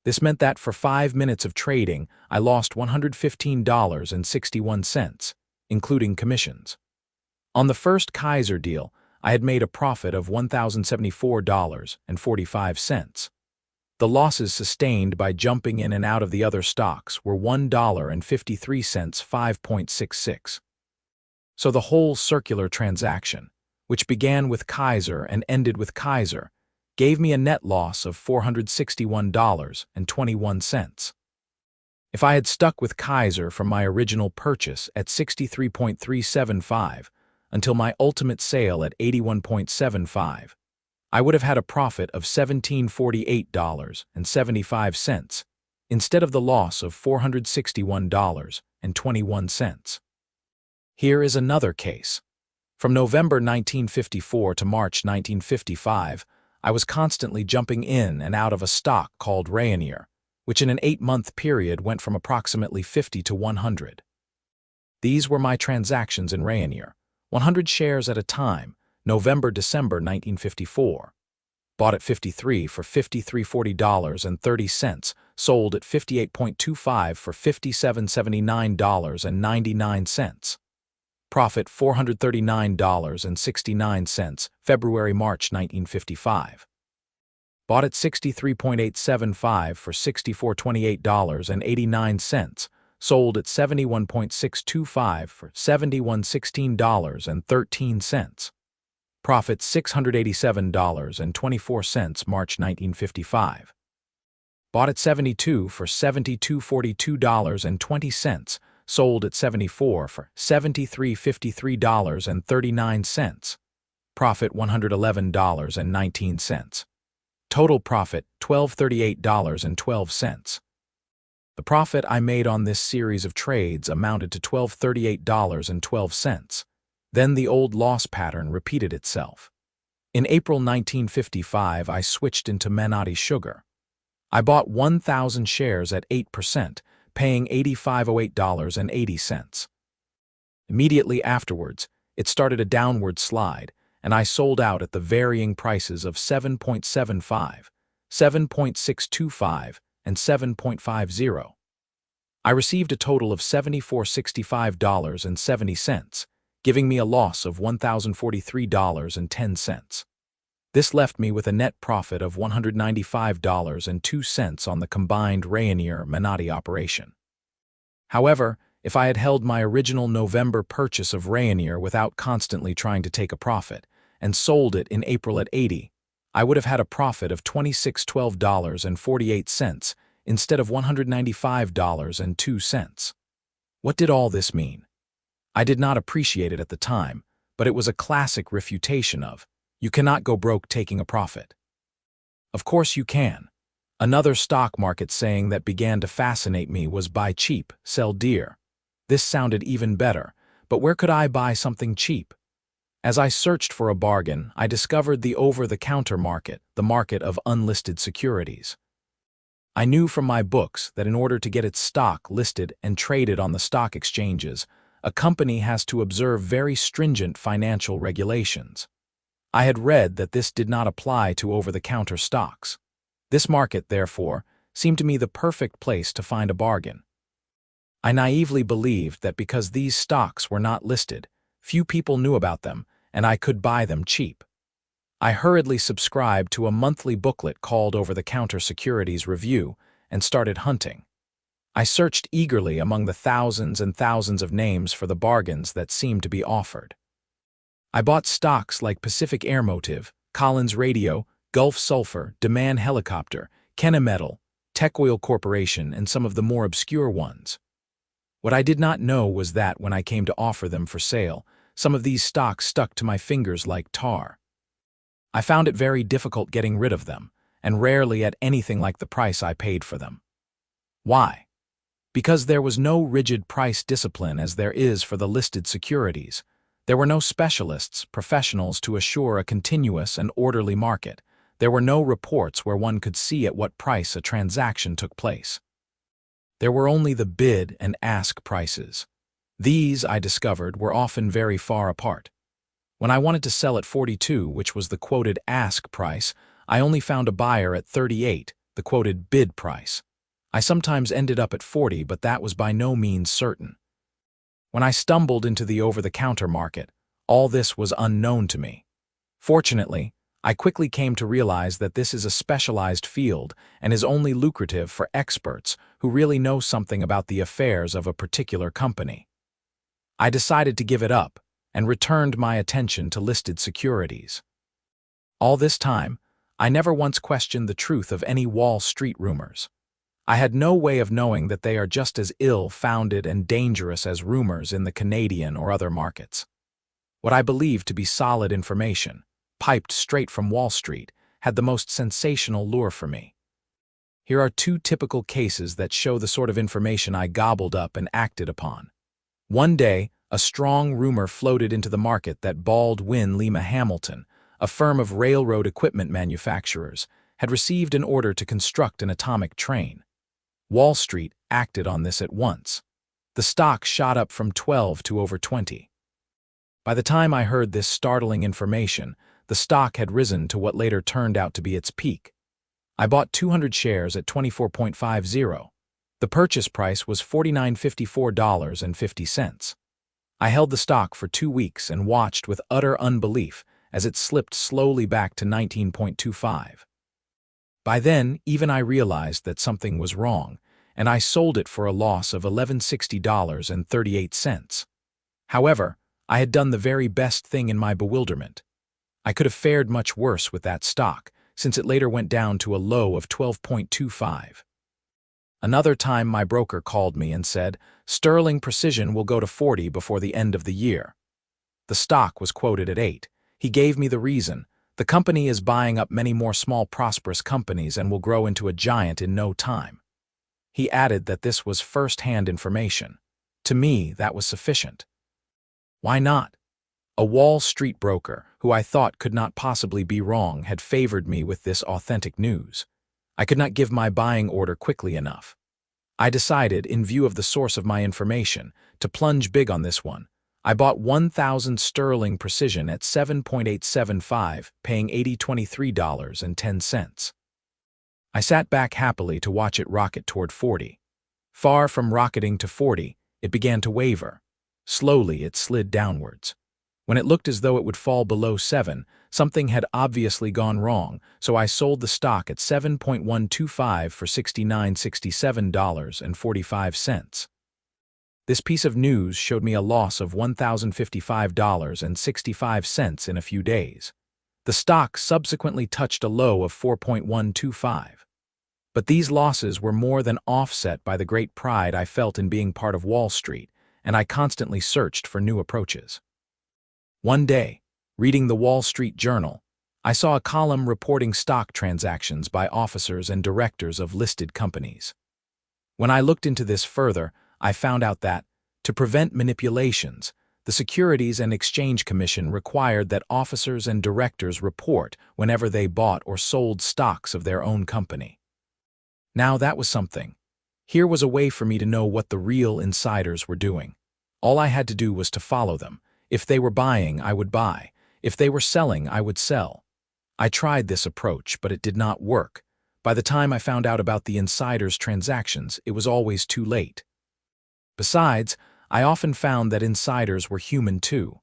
This meant that for 5 minutes of trading, I lost $115.61, including commissions. On the first Kaiser deal, I had made a profit of $1,074.45. The losses sustained by jumping in and out of the other stocks were $1.53, 5.66. So the whole circular transaction, which began with Kaiser and ended with Kaiser, gave me a net loss of $461.21. If I had stuck with Kaiser from my original purchase at 63.375 until my ultimate sale at 81.75, I would have had a profit of $1748.75 instead of the loss of $461.21. Here is another case. From November 1954 to March 1955, I was constantly jumping in and out of a stock called Rayonier, which in an 8-month period went from approximately 50 to 100. These were my transactions in Rayonier, 100 shares at a time, November-December 1954. Bought at 53 for $53.40.30, sold at 58.25 for $57.79.99. Profit $439.69, February-March 1955. Bought at 63.875 for $64.28.89, sold at 71.625 for $71.16.13. Profit $687.24, March 1955. Bought at 72 for $72.42.20, sold at 74 for $73.53.39. Profit $111.19. Total profit $1238.12. The profit I made on this series of trades amounted to $1238.12. Then the old loss pattern repeated itself. In April 1955, I switched into Menotti Sugar. I bought 1,000 shares at 8%, paying $85.08.80. Immediately afterwards, it started a downward slide, and I sold out at the varying prices of 7.75, 7.625, and 7.50. I received a total of $74.65.70, giving me a loss of $1,043.10. This left me with a net profit of $195.02 on the combined Rayonier-Menotti operation. However, if I had held my original November purchase of Rayonier without constantly trying to take a profit, and sold it in April at 80, I would have had a profit of $2612.48 instead of $195.02. What did all this mean? I did not appreciate it at the time, but it was a classic refutation of, you cannot go broke taking a profit. Of course you can. Another stock market saying that began to fascinate me was buy cheap, sell dear. This sounded even better, but where could I buy something cheap? As I searched for a bargain, I discovered the over-the-counter market, the market of unlisted securities. I knew from my books that in order to get its stock listed and traded on the stock exchanges, a company has to observe very stringent financial regulations. I had read that this did not apply to over-the-counter stocks. This market, therefore, seemed to me the perfect place to find a bargain. I naively believed that because these stocks were not listed, few people knew about them, and I could buy them cheap. I hurriedly subscribed to a monthly booklet called Over-the-Counter Securities Review and started hunting. I searched eagerly among the thousands and thousands of names for the bargains that seemed to be offered. I bought stocks like Pacific Airmotive, Collins Radio, Gulf Sulphur, Demand Helicopter, Kennametal, Techoil Corporation, and some of the more obscure ones. What I did not know was that when I came to offer them for sale, some of these stocks stuck to my fingers like tar. I found it very difficult getting rid of them, and rarely at anything like the price I paid for them. Why? Because there was no rigid price discipline as there is for the listed securities. There were no specialists, professionals to assure a continuous and orderly market. There were no reports where one could see at what price a transaction took place. There were only the bid and ask prices. These, I discovered, were often very far apart. When I wanted to sell at 42, which was the quoted ask price, I only found a buyer at 38, the quoted bid price. I sometimes ended up at 40, but that was by no means certain. When I stumbled into the over-the-counter market, all this was unknown to me. Fortunately, I quickly came to realize that this is a specialized field and is only lucrative for experts who really know something about the affairs of a particular company. I decided to give it up and returned my attention to listed securities. All this time, I never once questioned the truth of any Wall Street rumors. I had no way of knowing that they are just as ill-founded and dangerous as rumors in the Canadian or other markets. What I believed to be solid information, piped straight from Wall Street, had the most sensational lure for me. Here are two typical cases that show the sort of information I gobbled up and acted upon. One day, a strong rumor floated into the market that Baldwin Lima Hamilton, a firm of railroad equipment manufacturers, had received an order to construct an atomic train. Wall Street acted on this at once. The stock shot up from 12 to over 20. By the time I heard this startling information, the stock had risen to what later turned out to be its peak. I bought 200 shares at 24.50. The purchase price was $49.54.50. I held the stock for 2 weeks and watched with utter unbelief as it slipped slowly back to 19.25. By then, even I realized that something was wrong, and I sold it for a loss of $1160.38. However, I had done the very best thing in my bewilderment. I could have fared much worse with that stock, since it later went down to a low of 12.25. Another time my broker called me and said, "Sterling Precision will go to 40 before the end of the year." The stock was quoted at 8. He gave me the reason. The company is buying up many more small prosperous companies and will grow into a giant in no time. He added that this was first-hand information. To me, that was sufficient. Why not? A Wall Street broker, who I thought could not possibly be wrong, had favored me with this authentic news. I could not give my buying order quickly enough. I decided, in view of the source of my information, to plunge big on this one. I bought 1,000 sterling Precision at 7.875, paying $80.23.10. I sat back happily to watch it rocket toward 40. Far from rocketing to 40, it began to waver. Slowly, it slid downwards. When it looked as though it would fall below 7, something had obviously gone wrong, so I sold the stock at 7.125 for $69.67.45. This piece of news showed me a loss of $1,055.65 in a few days. The stock subsequently touched a low of 4.125. But these losses were more than offset by the great pride I felt in being part of Wall Street, and I constantly searched for new approaches. One day, reading the Wall Street Journal, I saw a column reporting stock transactions by officers and directors of listed companies. When I looked into this further, I found out that, to prevent manipulations, the Securities and Exchange Commission required that officers and directors report whenever they bought or sold stocks of their own company. Now that was something. Here was a way for me to know what the real insiders were doing. All I had to do was to follow them. If they were buying, I would buy. If they were selling, I would sell. I tried this approach, but it did not work. By the time I found out about the insiders' transactions, it was always too late. Besides, I often found that insiders were human too.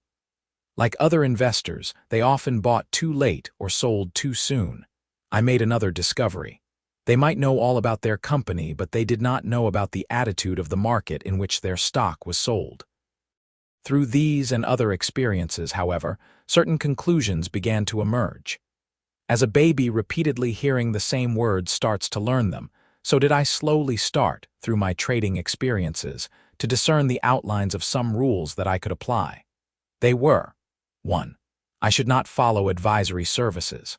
Like other investors, they often bought too late or sold too soon. I made another discovery. They might know all about their company, but they did not know about the attitude of the market in which their stock was sold. Through these and other experiences, however, certain conclusions began to emerge. As a baby repeatedly hearing the same words starts to learn them, so did I slowly start, through my trading experiences, to discern the outlines of some rules that I could apply. They were: 1. I should not follow advisory services.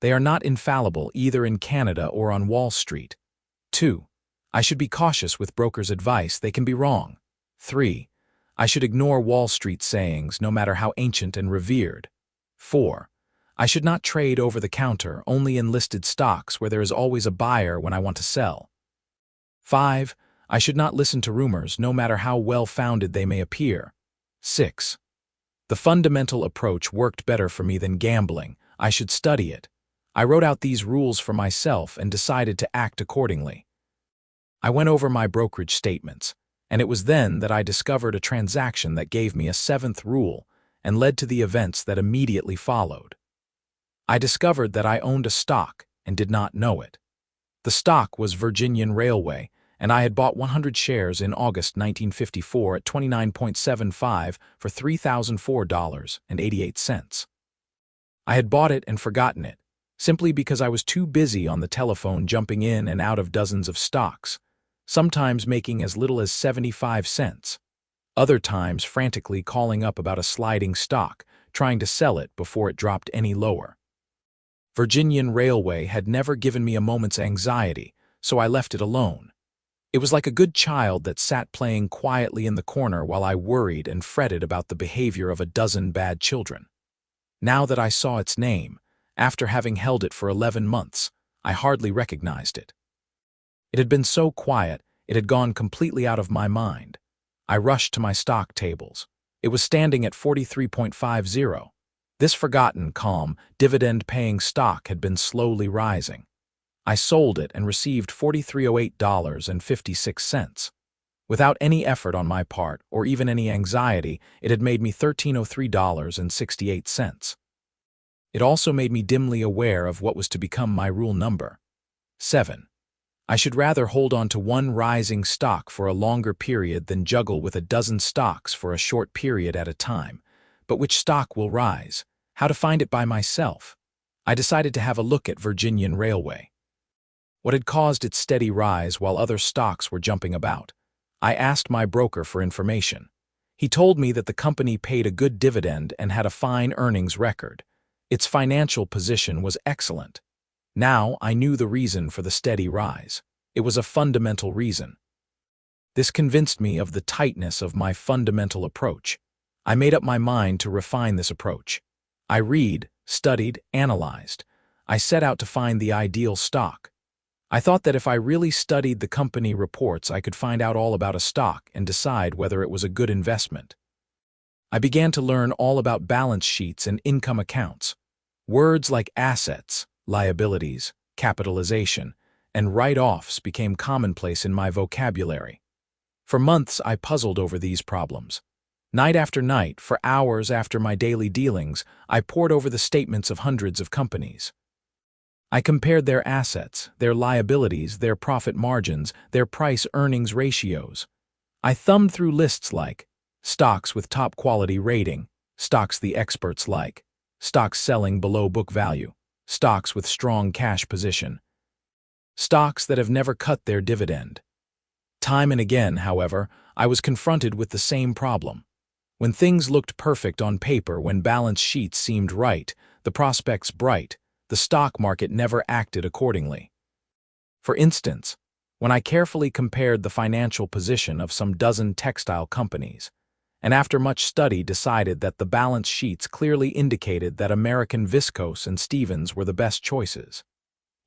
They are not infallible either in Canada or on Wall Street. 2. I should be cautious with brokers' advice, they can be wrong. 3. I should ignore Wall Street sayings, no matter how ancient and revered. 4. I should not trade over the counter, only in listed stocks where there is always a buyer when I want to sell. 5. I should not listen to rumors, no matter how well-founded they may appear. 6. The fundamental approach worked better for me than gambling. I should study it. I wrote out these rules for myself and decided to act accordingly. I went over my brokerage statements, and it was then that I discovered a transaction that gave me a seventh rule and led to the events that immediately followed. I discovered that I owned a stock and did not know it. The stock was Virginian Railway, and I had bought 100 shares in August 1954 at $29.75 for $3,004.88. I had bought it and forgotten it, simply because I was too busy on the telephone jumping in and out of dozens of stocks, sometimes making as little as 75 cents, other times frantically calling up about a sliding stock, trying to sell it before it dropped any lower. Virginian Railway had never given me a moment's anxiety, so I left it alone. It was like a good child that sat playing quietly in the corner while I worried and fretted about the behavior of a dozen bad children. Now that I saw its name, after having held it for 11 months, I hardly recognized it. It had been so quiet, it had gone completely out of my mind. I rushed to my stock tables. It was standing at 43.50. This forgotten, calm, dividend-paying stock had been slowly rising. I sold it and received $43.08.56. Without any effort on my part, or even any anxiety, it had made me $1303.68. It also made me dimly aware of what was to become my rule number 7. I should rather hold on to one rising stock for a longer period than juggle with a dozen stocks for a short period at a time. But which stock will rise? How to find it by myself? I decided to have a look at Virginian Railway. What had caused its steady rise while other stocks were jumping about? I asked my broker for information. He told me that the company paid a good dividend and had a fine earnings record. Its financial position was excellent. Now I knew the reason for the steady rise. It was a fundamental reason. This convinced me of the tightness of my fundamental approach. I made up my mind to refine this approach. I read, studied, analyzed. I set out to find the ideal stock. I thought that if I really studied the company reports, I could find out all about a stock and decide whether it was a good investment. I began to learn all about balance sheets and income accounts. Words like assets, liabilities, capitalization, and write-offs became commonplace in my vocabulary. For months, I puzzled over these problems. Night after night, for hours after my daily dealings, I pored over the statements of hundreds of companies. I compared their assets, their liabilities, their profit margins, their price-earnings ratios. I thumbed through lists like stocks with top-quality rating, stocks the experts like, stocks selling below book value, stocks with strong cash position, stocks that have never cut their dividend. Time and again, however, I was confronted with the same problem. When things looked perfect on paper, when balance sheets seemed right, the prospects bright, the stock market never acted accordingly. For instance, when I carefully compared the financial position of some dozen textile companies, and after much study decided that the balance sheets clearly indicated that American Viscose and Stevens were the best choices.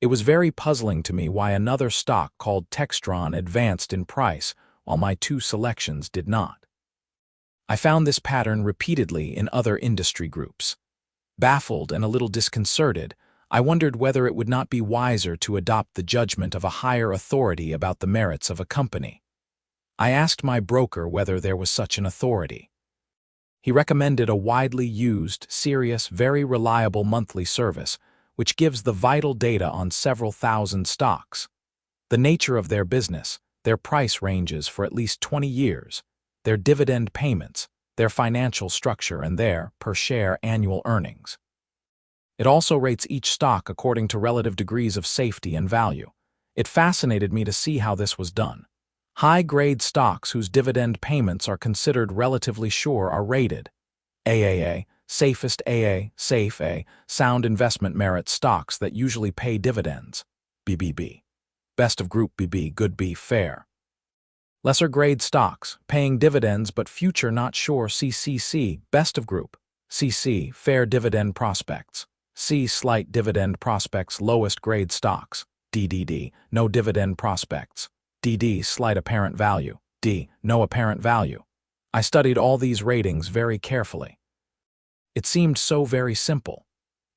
It was very puzzling to me why another stock called Textron advanced in price while my two selections did not. I found this pattern repeatedly in other industry groups. Baffled and a little disconcerted, I wondered whether it would not be wiser to adopt the judgment of a higher authority about the merits of a company. I asked my broker whether there was such an authority. He recommended a widely used, serious, very reliable monthly service, which gives the vital data on several thousand stocks. The nature of their business, their price ranges for at least 20 years, their dividend payments, their financial structure, and their, per share, annual earnings. It also rates each stock according to relative degrees of safety and value. It fascinated me to see how this was done. High-grade stocks whose dividend payments are considered relatively sure are rated AAA, safest AA, safe A, sound investment merit stocks that usually pay dividends, BBB. Best of Group BB, good B, fair. Lesser grade stocks, paying dividends but future not sure, CCC, best of group. CC, fair dividend prospects. C, slight dividend prospects, lowest grade stocks. DDD, no dividend prospects. DD, slight apparent value. D, no apparent value. I studied all these ratings very carefully. It seemed so very simple.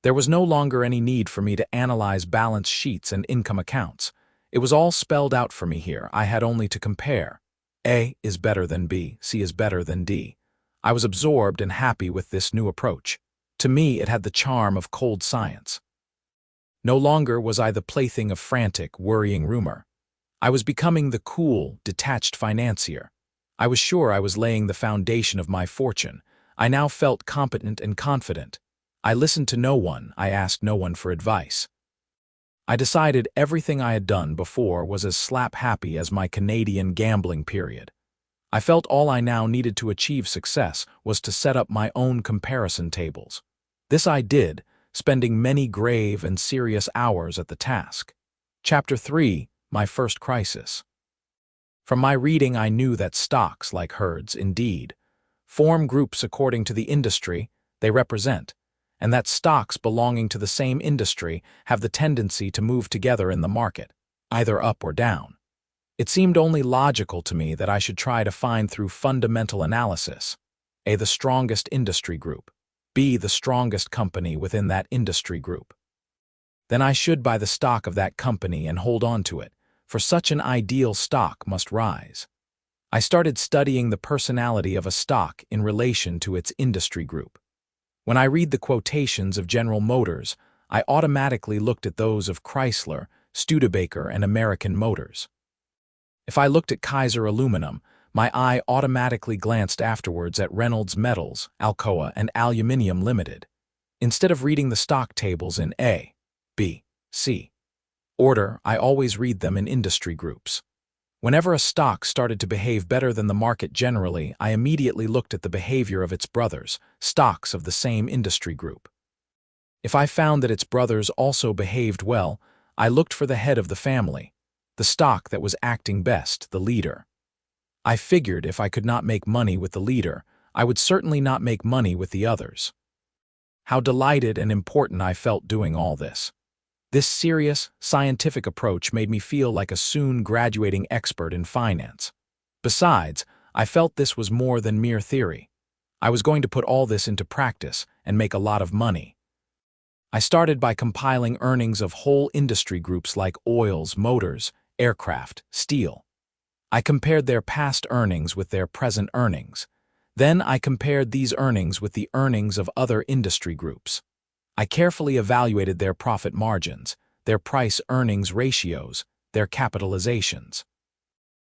There was no longer any need for me to analyze balance sheets and income accounts. It was all spelled out for me here. I had only to compare. A is better than B, C is better than D. I was absorbed and happy with this new approach. To me, it had the charm of cold science. No longer was I the plaything of frantic, worrying rumor. I was becoming the cool, detached financier. I was sure I was laying the foundation of my fortune. I now felt competent and confident. I listened to no one. I asked no one for advice. I decided everything I had done before was as slap-happy as my Canadian gambling period. I felt all I now needed to achieve success was to set up my own comparison tables. This I did, spending many grave and serious hours at the task. Chapter 3, My First Crisis. From my reading, I knew that stocks, like herds, indeed, form groups according to the industry they represent, and that stocks belonging to the same industry have the tendency to move together in the market, either up or down. It seemed only logical to me that I should try to find through fundamental analysis A, the strongest industry group, B, the strongest company within that industry group. Then I should buy the stock of that company and hold on to it, for such an ideal stock must rise. I started studying the personality of a stock in relation to its industry group. When I read the quotations of General Motors, I automatically looked at those of Chrysler, Studebaker, and American Motors. If I looked at Kaiser Aluminum, my eye automatically glanced afterwards at Reynolds Metals, Alcoa, and Aluminium Limited, instead of reading the stock tables in A, B, C order. I always read them in industry groups. Whenever a stock started to behave better than the market generally, I immediately looked at the behavior of its brothers, stocks of the same industry group. If I found that its brothers also behaved well, I looked for the head of the family, the stock that was acting best, the leader. I figured if I could not make money with the leader, I would certainly not make money with the others. How delighted and important I felt doing all this. This serious, scientific approach made me feel like a soon graduating expert in finance. Besides, I felt this was more than mere theory. I was going to put all this into practice and make a lot of money. I started by compiling earnings of whole industry groups like oils, motors, aircraft, steel. I compared their past earnings with their present earnings. Then I compared these earnings with the earnings of other industry groups. I carefully evaluated their profit margins, their price-earnings ratios, their capitalizations.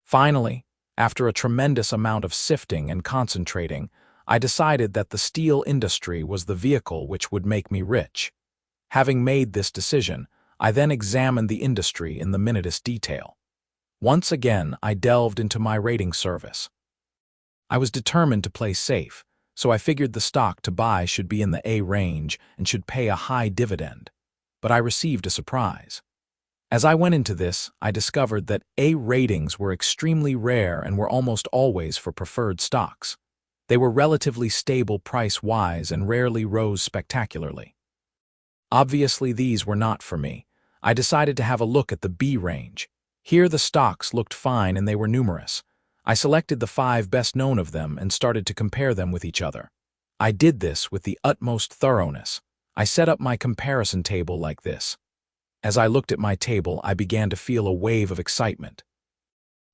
Finally, after a tremendous amount of sifting and concentrating, I decided that the steel industry was the vehicle which would make me rich. Having made this decision, I then examined the industry in the minutest detail. Once again, I delved into my rating service. I was determined to play safe, so I figured the stock to buy should be in the A range and should pay a high dividend. But I received a surprise. As I went into this, I discovered that A ratings were extremely rare and were almost always for preferred stocks. They were relatively stable price-wise and rarely rose spectacularly. Obviously, these were not for me. I decided to have a look at the B range. Here the stocks looked fine and they were numerous. I selected the 5 best known of them and started to compare them with each other. I did this with the utmost thoroughness. I set up my comparison table like this. As I looked at my table, I began to feel a wave of excitement.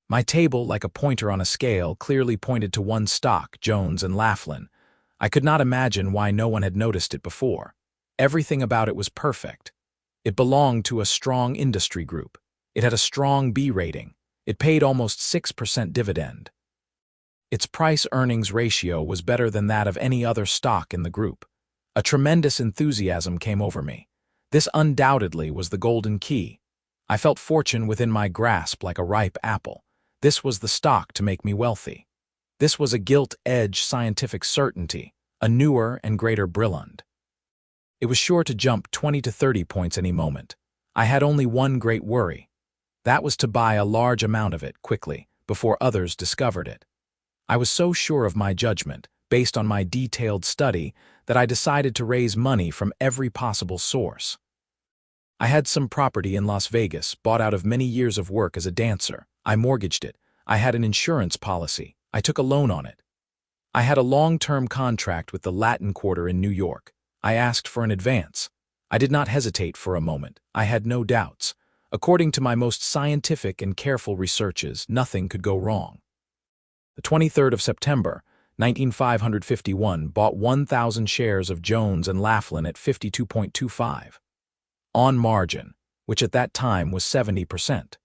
My table, like a pointer on a scale, clearly pointed to one stock, Jones and Laughlin. I could not imagine why no one had noticed it before. Everything about it was perfect. It belonged to a strong industry group. It had a strong B rating. It paid almost 6% dividend. Its price-earnings ratio was better than that of any other stock in the group. A tremendous enthusiasm came over me. This undoubtedly was the golden key. I felt fortune within my grasp like a ripe apple. This was the stock to make me wealthy. This was a gilt-edged scientific certainty, a newer and greater brilliant. It was sure to jump 20 to 30 points any moment. I had only one great worry. That was to buy a large amount of it quickly, before others discovered it. I was so sure of my judgment, based on my detailed study, that I decided to raise money from every possible source. I had some property in Las Vegas, bought out of many years of work as a dancer. I mortgaged it. I had an insurance policy. I took a loan on it. I had a long-term contract with the Latin Quarter in New York. I asked for an advance. I did not hesitate for a moment. I had no doubts. According to my most scientific and careful researches, nothing could go wrong. The 23rd of September, 19551, bought 1,000 shares of Jones and Laughlin at 52.25. On margin, which at that time was 70%.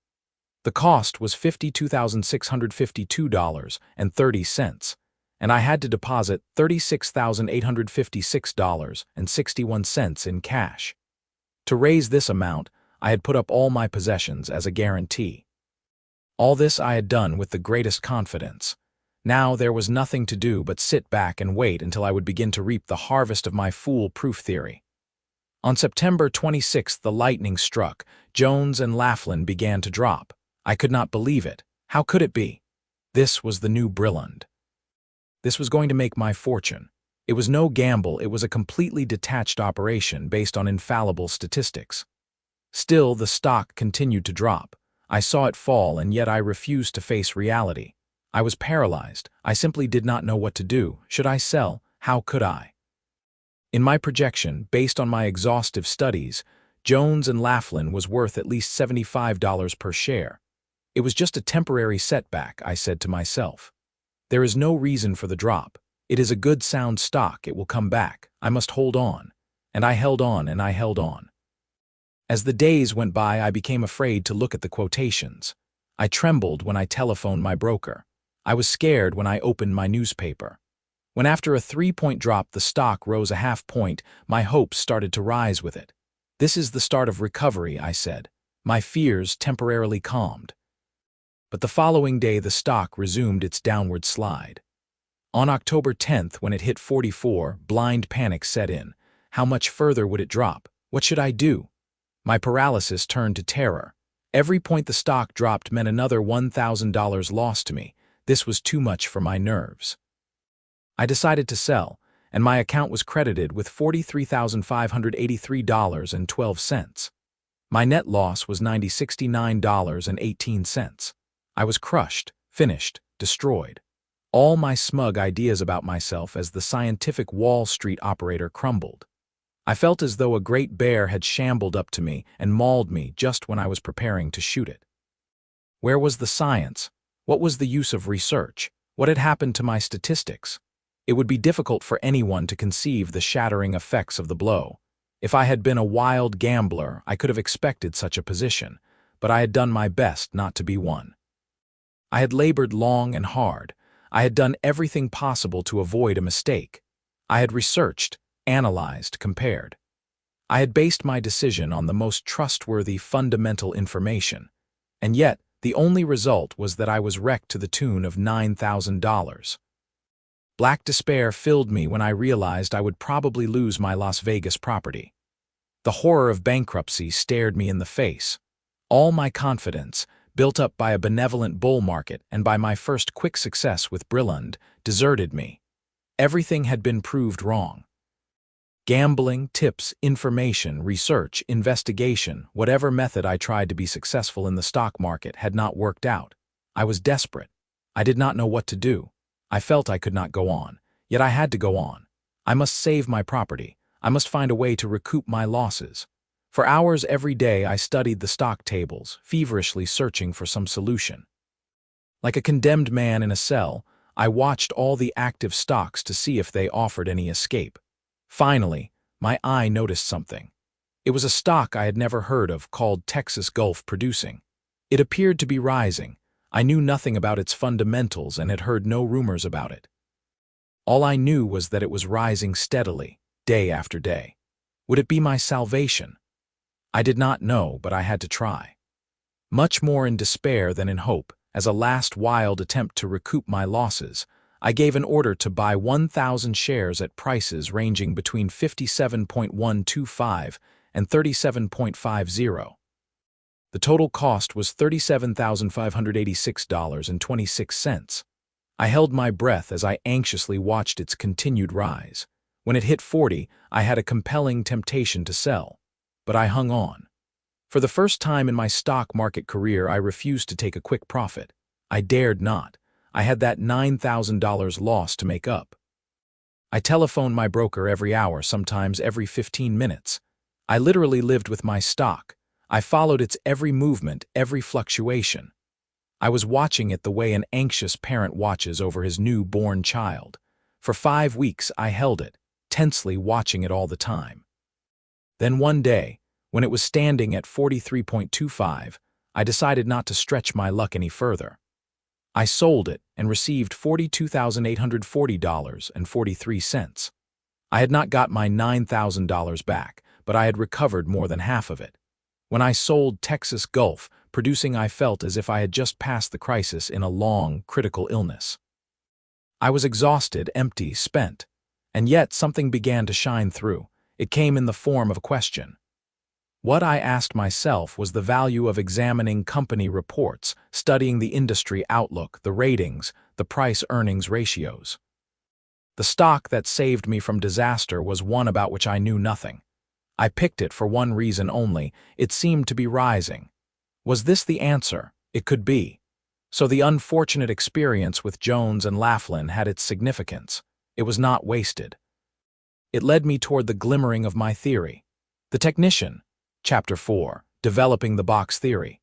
The cost was $52,652.30, and I had to deposit $36,856.61 in cash. To raise this amount, I had put up all my possessions as a guarantee. All this I had done with the greatest confidence. Now there was nothing to do but sit back and wait until I would begin to reap the harvest of my fool-proof theory. On September 26th, the lightning struck. Jones and Laughlin began to drop. I could not believe it. How could it be? This was the new brilliant. This was going to make my fortune. It was no gamble, it was a completely detached operation based on infallible statistics. Still, the stock continued to drop. I saw it fall, and yet I refused to face reality. I was paralyzed. I simply did not know what to do. Should I sell? How could I? In my projection, based on my exhaustive studies, Jones and Laughlin was worth at least $75 per share. It was just a temporary setback, I said to myself. There is no reason for the drop. It is a good sound stock. It will come back. I must hold on. And I held on and I held on. As the days went by, I became afraid to look at the quotations. I trembled when I telephoned my broker. I was scared when I opened my newspaper. When after a 3-point drop the stock rose a half point, my hopes started to rise with it. This is the start of recovery, I said. My fears temporarily calmed. But the following day the stock resumed its downward slide. On October 10th, when it hit 44, blind panic set in. How much further would it drop? What should I do? My paralysis turned to terror. Every point the stock dropped meant another $1,000 lost to me. This was too much for my nerves. I decided to sell, and my account was credited with $43,583.12. My net loss was $69.18. I was crushed, finished, destroyed. All my smug ideas about myself as the scientific Wall Street operator crumbled. I felt as though a great bear had shambled up to me and mauled me just when I was preparing to shoot it. Where was the science? What was the use of research? What had happened to my statistics? It would be difficult for anyone to conceive the shattering effects of the blow. If I had been a wild gambler, I could have expected such a position, but I had done my best not to be one. I had labored long and hard. I had done everything possible to avoid a mistake. I had researched, analyzed, compared. I had based my decision on the most trustworthy fundamental information, and yet the only result was that I was wrecked to the tune of $9,000. Black despair filled me when I realized I would probably lose my Las Vegas property. The horror of bankruptcy stared me in the face. All my confidence, built up by a benevolent bull market and by my first quick success with Brilland, deserted me. Everything had been proved wrong. Gambling, tips, information, research, investigation, whatever method I tried to be successful in the stock market had not worked out. I was desperate. I did not know what to do. I felt I could not go on, yet I had to go on. I must save my property. I must find a way to recoup my losses. For hours every day I studied the stock tables, feverishly searching for some solution. Like a condemned man in a cell, I watched all the active stocks to see if they offered any escape. Finally, my eye noticed something. It was a stock I had never heard of called Texas Gulf Producing. It appeared to be rising. I knew nothing about its fundamentals and had heard no rumors about it. All I knew was that it was rising steadily, day after day. Would it be my salvation? I did not know, but I had to try. Much more in despair than in hope, as a last wild attempt to recoup my losses, I gave an order to buy 1,000 shares at prices ranging between 57.125 and 37.50. The total cost was $37,586.26. I held my breath as I anxiously watched its continued rise. When it hit 40, I had a compelling temptation to sell, but I hung on. For the first time in my stock market career, I refused to take a quick profit. I dared not. I had that $9,000 loss to make up. I telephoned my broker every hour, sometimes every 15 minutes. I literally lived with my stock. I followed its every movement, every fluctuation. I was watching it the way an anxious parent watches over his newborn child. For 5 weeks I held it, tensely watching it all the time. Then one day, when it was standing at 43.25, I decided not to stretch my luck any further. I sold it and received $42,840.43. I had not got my $9,000 back, but I had recovered more than half of it. When I sold Texas Gulf Producing, I felt as if I had just passed the crisis in a long, critical illness. I was exhausted, empty, spent. And yet something began to shine through. It came in the form of a question. What I asked myself was the value of examining company reports, studying the industry outlook, the ratings, the price-earnings ratios. The stock that saved me from disaster was one about which I knew nothing. I picked it for one reason only: it seemed to be rising. Was this the answer? It could be. So the unfortunate experience with Jones and Laughlin had its significance. It was not wasted. It led me toward the glimmering of my theory. The Technician, Chapter 4, Developing the Box Theory.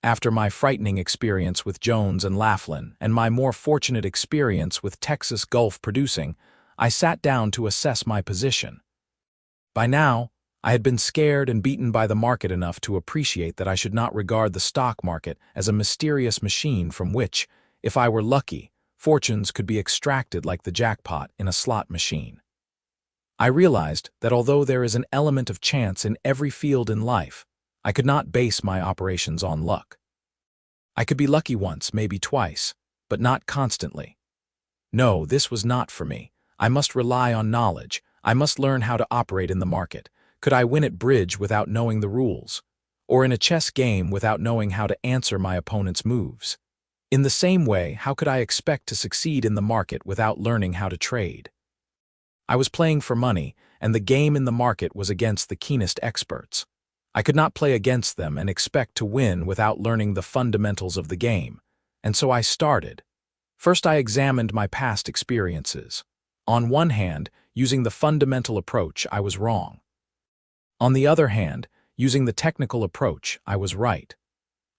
After my frightening experience with Jones and Laughlin and my more fortunate experience with Texas Gulf Producing, I sat down to assess my position. By now, I had been scared and beaten by the market enough to appreciate that I should not regard the stock market as a mysterious machine from which, if I were lucky, fortunes could be extracted like the jackpot in a slot machine. I realized that although there is an element of chance in every field in life, I could not base my operations on luck. I could be lucky once, maybe twice, but not constantly. No, this was not for me. I must rely on knowledge. I must learn how to operate in the market. Could I win at bridge without knowing the rules? Or in a chess game without knowing how to answer my opponent's moves? In the same way, how could I expect to succeed in the market without learning how to trade? I was playing for money, and the game in the market was against the keenest experts. I could not play against them and expect to win without learning the fundamentals of the game, and so I started. First, I examined my past experiences. On one hand, using the fundamental approach, I was wrong. On the other hand, using the technical approach, I was right.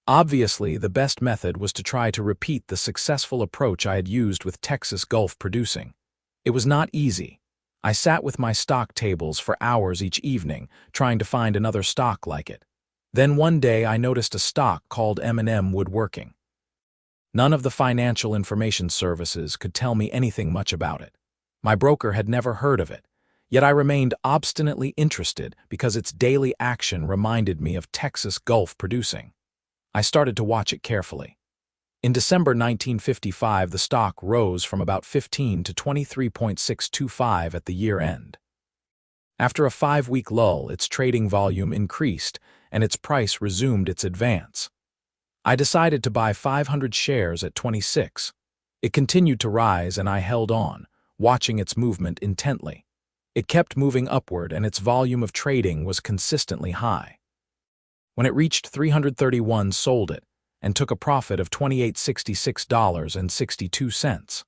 Obviously, the best method was to try to repeat the successful approach I had used with Texas Gulf Producing. It was not easy. I sat with my stock tables for hours each evening, trying to find another stock like it. Then one day I noticed a stock called M&M Woodworking. None of the financial information services could tell me anything much about it. My broker had never heard of it. Yet I remained obstinately interested because its daily action reminded me of Texas Gulf Producing. I started to watch it carefully. In December 1955, the stock rose from about 15 to 23.625 at the year end. After a 5-week lull, its trading volume increased and its price resumed its advance. I decided to buy 500 shares at 26. It continued to rise and I held on, watching its movement intently. It kept moving upward and its volume of trading was consistently high. When it reached 331, sold it and took a profit of $2866.62.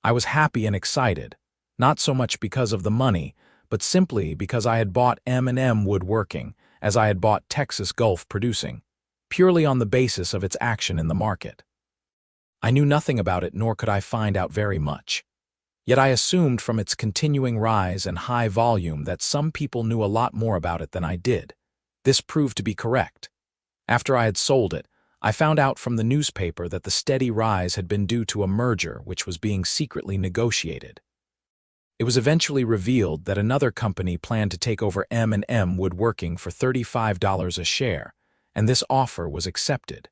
I was happy and excited, not so much because of the money, but simply because I had bought M&M Woodworking, as I had bought Texas Gulf Producing, purely on the basis of its action in the market. I knew nothing about it, nor could I find out very much. Yet I assumed from its continuing rise and high volume that some people knew a lot more about it than I did. This proved to be correct. After I had sold it, I found out from the newspaper that the steady rise had been due to a merger which was being secretly negotiated. It was eventually revealed that another company planned to take over M&M Woodworking for $35 a share, and this offer was accepted.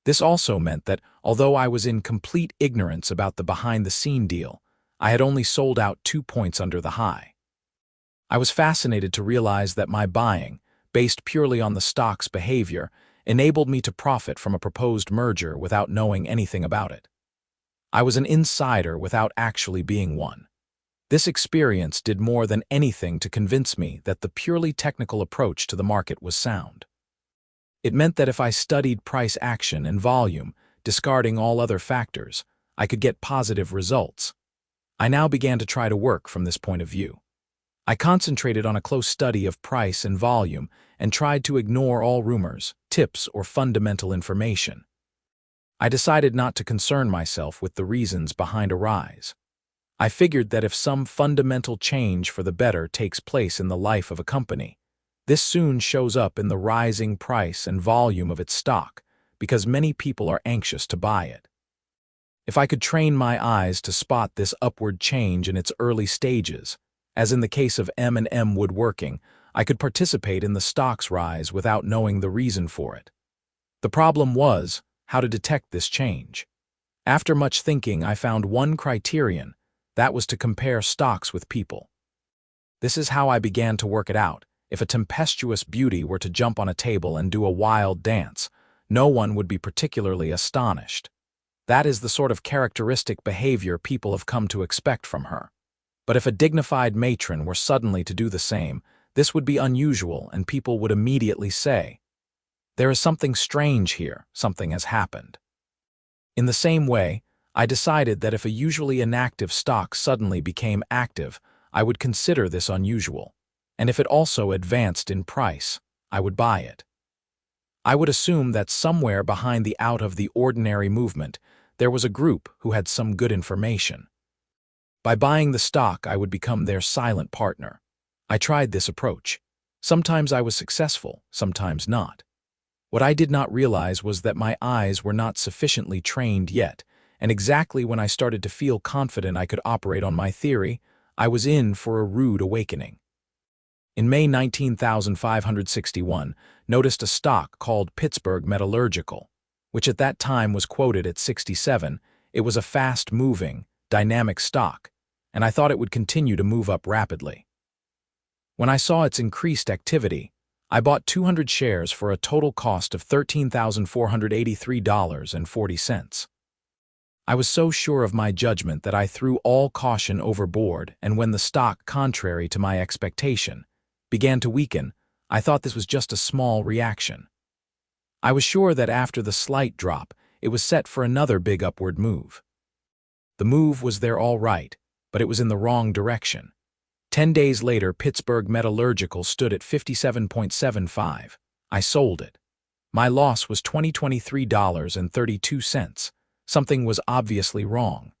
This also meant that, although I was in complete ignorance about the behind-the-scene deal, I had only sold out 2 points under the high. I was fascinated to realize that my buying, based purely on the stock's behavior, enabled me to profit from a proposed merger without knowing anything about it. I was an insider without actually being one. This experience did more than anything to convince me that the purely technical approach to the market was sound. It meant that if I studied price action and volume, discarding all other factors, I could get positive results. I now began to try to work from this point of view. I concentrated on a close study of price and volume and tried to ignore all rumors, tips, or fundamental information. I decided not to concern myself with the reasons behind a rise. I figured that if some fundamental change for the better takes place in the life of a company, this soon shows up in the rising price and volume of its stock, because many people are anxious to buy it. If I could train my eyes to spot this upward change in its early stages, as in the case of M&M Woodworking, I could participate in the stock's rise without knowing the reason for it. The problem was how to detect this change. After much thinking, I found one criterion: that was to compare stocks with people. This is how I began to work it out. If a tempestuous beauty were to jump on a table and do a wild dance, no one would be particularly astonished. That is the sort of characteristic behavior people have come to expect from her. But if a dignified matron were suddenly to do the same, this would be unusual, and people would immediately say, "There is something strange here, something has happened." In the same way, I decided that if a usually inactive stock suddenly became active, I would consider this unusual, and if it also advanced in price, I would buy it. I would assume that somewhere behind the out-of-the-ordinary movement, there was a group who had some good information. By buying the stock, I would become their silent partner. I tried this approach. Sometimes I was successful, sometimes not. What I did not realize was that my eyes were not sufficiently trained yet, and exactly when I started to feel confident I could operate on my theory, I was in for a rude awakening. In May 19,561, noticed a stock called Pittsburgh Metallurgical, which at that time was quoted at 67. It was a fast-moving, dynamic stock, and I thought it would continue to move up rapidly. When I saw its increased activity, I bought 200 shares for a total cost of $13,483.40. I was so sure of my judgment that I threw all caution overboard, and when the stock, contrary to my expectation, began to weaken, I thought this was just a small reaction. I was sure that after the slight drop, it was set for another big upward move. The move was there all right, but it was in the wrong direction. 10 days later, Pittsburgh Metallurgical stood at 57.75. I sold it. My loss was $23.32. Something was obviously wrong.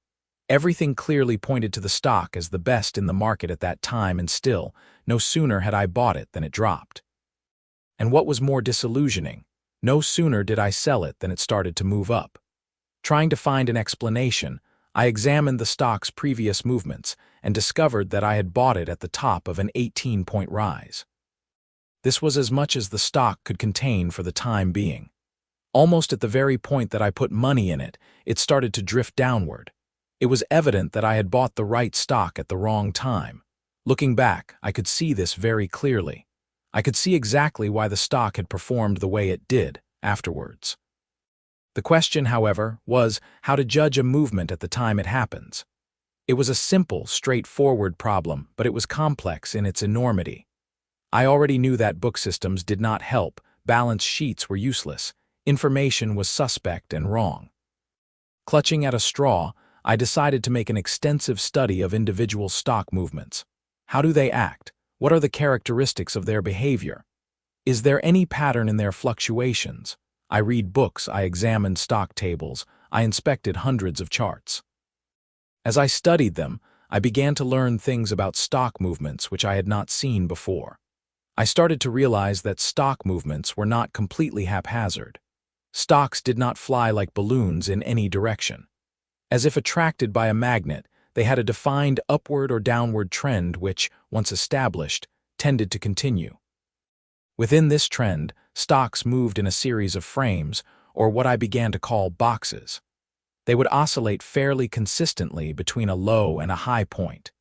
Everything clearly pointed to the stock as the best in the market at that time, and still, no sooner had I bought it than it dropped. And what was more disillusioning, no sooner did I sell it than it started to move up. Trying to find an explanation, I examined the stock's previous movements and discovered that I had bought it at the top of an 18-point rise. This was as much as the stock could contain for the time being. Almost at the very point that I put money in it, it started to drift downward. It was evident that I had bought the right stock at the wrong time. Looking back, I could see this very clearly. I could see exactly why the stock had performed the way it did afterwards. The question, however, was how to judge a movement at the time it happens. It was a simple, straightforward problem, but it was complex in its enormity. I already knew that book systems did not help, balance sheets were useless, information was suspect and wrong. Clutching at a straw, I decided to make an extensive study of individual stock movements. How do they act? What are the characteristics of their behavior? Is there any pattern in their fluctuations? I read books, I examined stock tables, I inspected hundreds of charts. As I studied them, I began to learn things about stock movements which I had not seen before. I started to realize that stock movements were not completely haphazard. Stocks did not fly like balloons in any direction. As if attracted by a magnet, they had a defined upward or downward trend which, once established, tended to continue. Within this trend, stocks moved in a series of frames, or what I began to call boxes. They would oscillate fairly consistently between a low and a high point.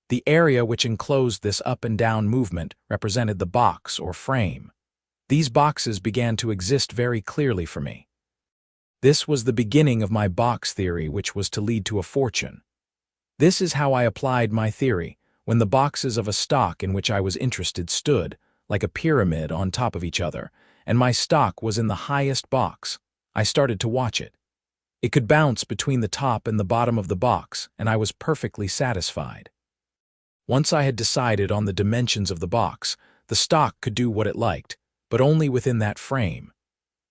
The area which enclosed this up and down movement represented the box or frame. These boxes began to exist very clearly for me. This was the beginning of my box theory, which was to lead to a fortune. This is how I applied my theory when the boxes of a stock in which I was interested stood, like a pyramid on top of each other, and my stock was in the highest box. I started to watch it. It could bounce between the top and the bottom of the box, and I was perfectly satisfied. Once I had decided on the dimensions of the box, the stock could do what it liked, but only within that frame.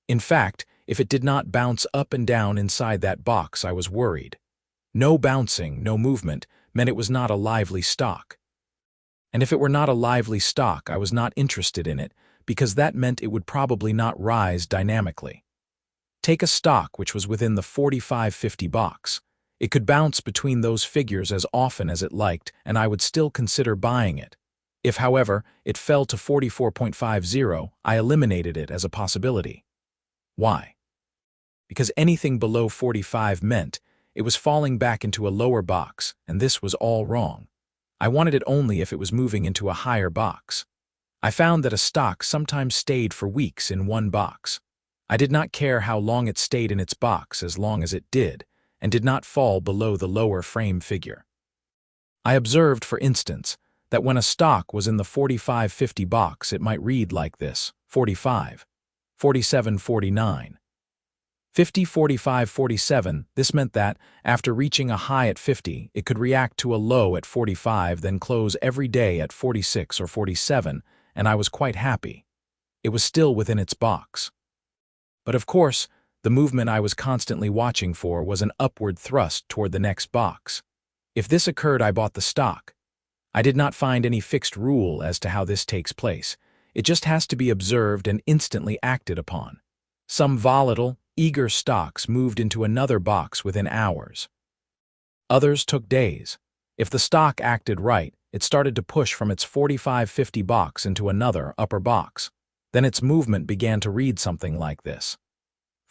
In fact, if it did not bounce up and down inside that box, I was worried. No bouncing, no movement, meant it was not a lively stock. And if it were not a lively stock, I was not interested in it, because that meant it would probably not rise dynamically. Take a stock which was within the 45-50 box. It could bounce between those figures as often as it liked, and I would still consider buying it. If, however, it fell to 44.50, I eliminated it as a possibility. Why? Because anything below 45 meant it was falling back into a lower box, and this was all wrong. I wanted it only if it was moving into a higher box. I found that a stock sometimes stayed for weeks in one box. I did not care how long it stayed in its box as long as it did, and did not fall below the lower frame figure. I observed, for instance, that when a stock was in the 45-50 box, it might read like this: 45, 47, 49. 50, 45, 47, this meant that, after reaching a high at 50, it could react to a low at 45, then close every day at 46 or 47, and I was quite happy. It was still within its box. But of course, the movement I was constantly watching for was an upward thrust toward the next box. If this occurred, I bought the stock. I did not find any fixed rule as to how this takes place. It just has to be observed and instantly acted upon. Some volatile, eager stocks moved into another box within hours. Others took days. If the stock acted right, it started to push from its 45-50 box into another upper box. Then its movement began to read something like this: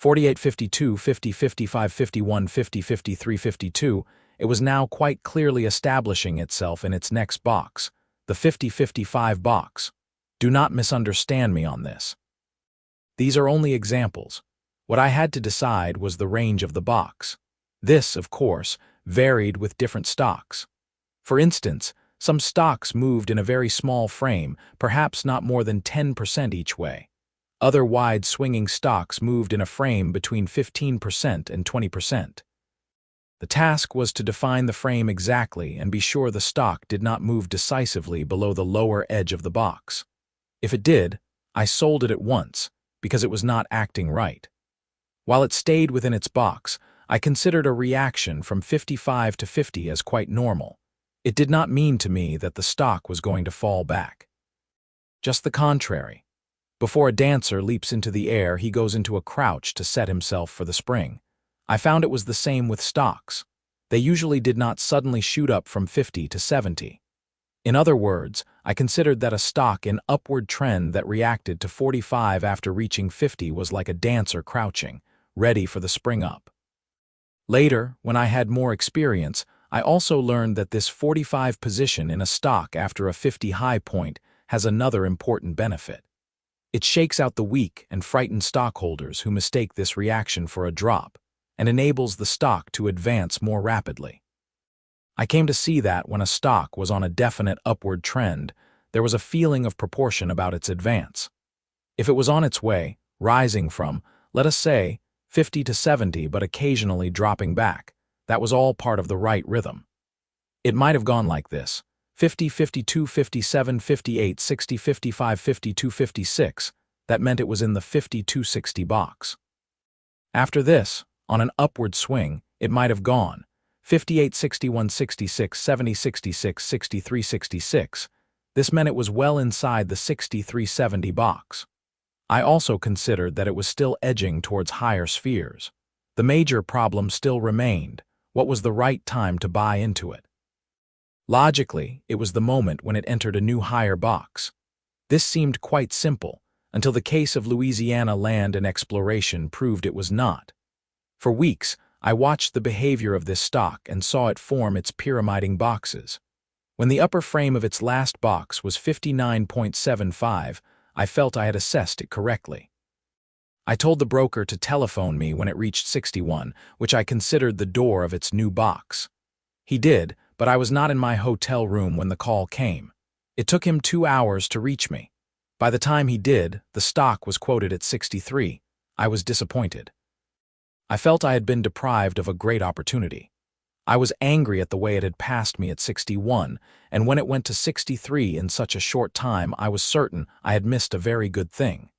48-52, 50-55, 51-50, 53-52. It was now quite clearly establishing itself in its next box, the 50-55 box. Do not misunderstand me on this. These are only examples. What I had to decide was the range of the box. This, of course, varied with different stocks. For instance, some stocks moved in a very small frame, perhaps not more than 10% each way. Other wide swinging stocks moved in a frame between 15% and 20%. The task was to define the frame exactly and be sure the stock did not move decisively below the lower edge of the box. If it did, I sold it at once, because it was not acting right. While it stayed within its box, I considered a reaction from 55 to 50 as quite normal. It did not mean to me that the stock was going to fall back. Just the contrary. Before a dancer leaps into the air, he goes into a crouch to set himself for the spring. I found it was the same with stocks. They usually did not suddenly shoot up from 50 to 70. In other words, I considered that a stock in upward trend that reacted to 45 after reaching 50 was like a dancer crouching, ready for the spring up. Later, when I had more experience, I also learned that this 45 position in a stock after a 50 high point has another important benefit. It shakes out the weak and frightened stockholders who mistake this reaction for a drop, and enables the stock to advance more rapidly. I came to see that when a stock was on a definite upward trend, there was a feeling of proportion about its advance. If it was on its way, rising from, let us say, 50 to 70 but occasionally dropping back, that was all part of the right rhythm. It might have gone like this: 50, 52, 57, 58, 60, 55, 52, 56. That meant it was in the 5260 box. After this, on an upward swing, it might have gone 58, 61, 66, 70, 66, 63, 66. This meant it was well inside the 6370 box. I also considered that it was still edging towards higher spheres. The major problem still remained: what was the right time to buy into it? Logically, it was the moment when it entered a new higher box. This seemed quite simple, until the case of Louisiana Land and Exploration proved it was not. For weeks, I watched the behavior of this stock and saw it form its pyramiding boxes. When the upper frame of its last box was 59.75, I felt I had assessed it correctly. I told the broker to telephone me when it reached 61, which I considered the door of its new box. He did, but I was not in my hotel room when the call came. It took him 2 hours to reach me. By the time he did, the stock was quoted at 63. I was disappointed. I felt I had been deprived of a great opportunity. I was angry at the way it had passed me at 61, and when it went to 63 in such a short time, I was certain I had missed a very good thing.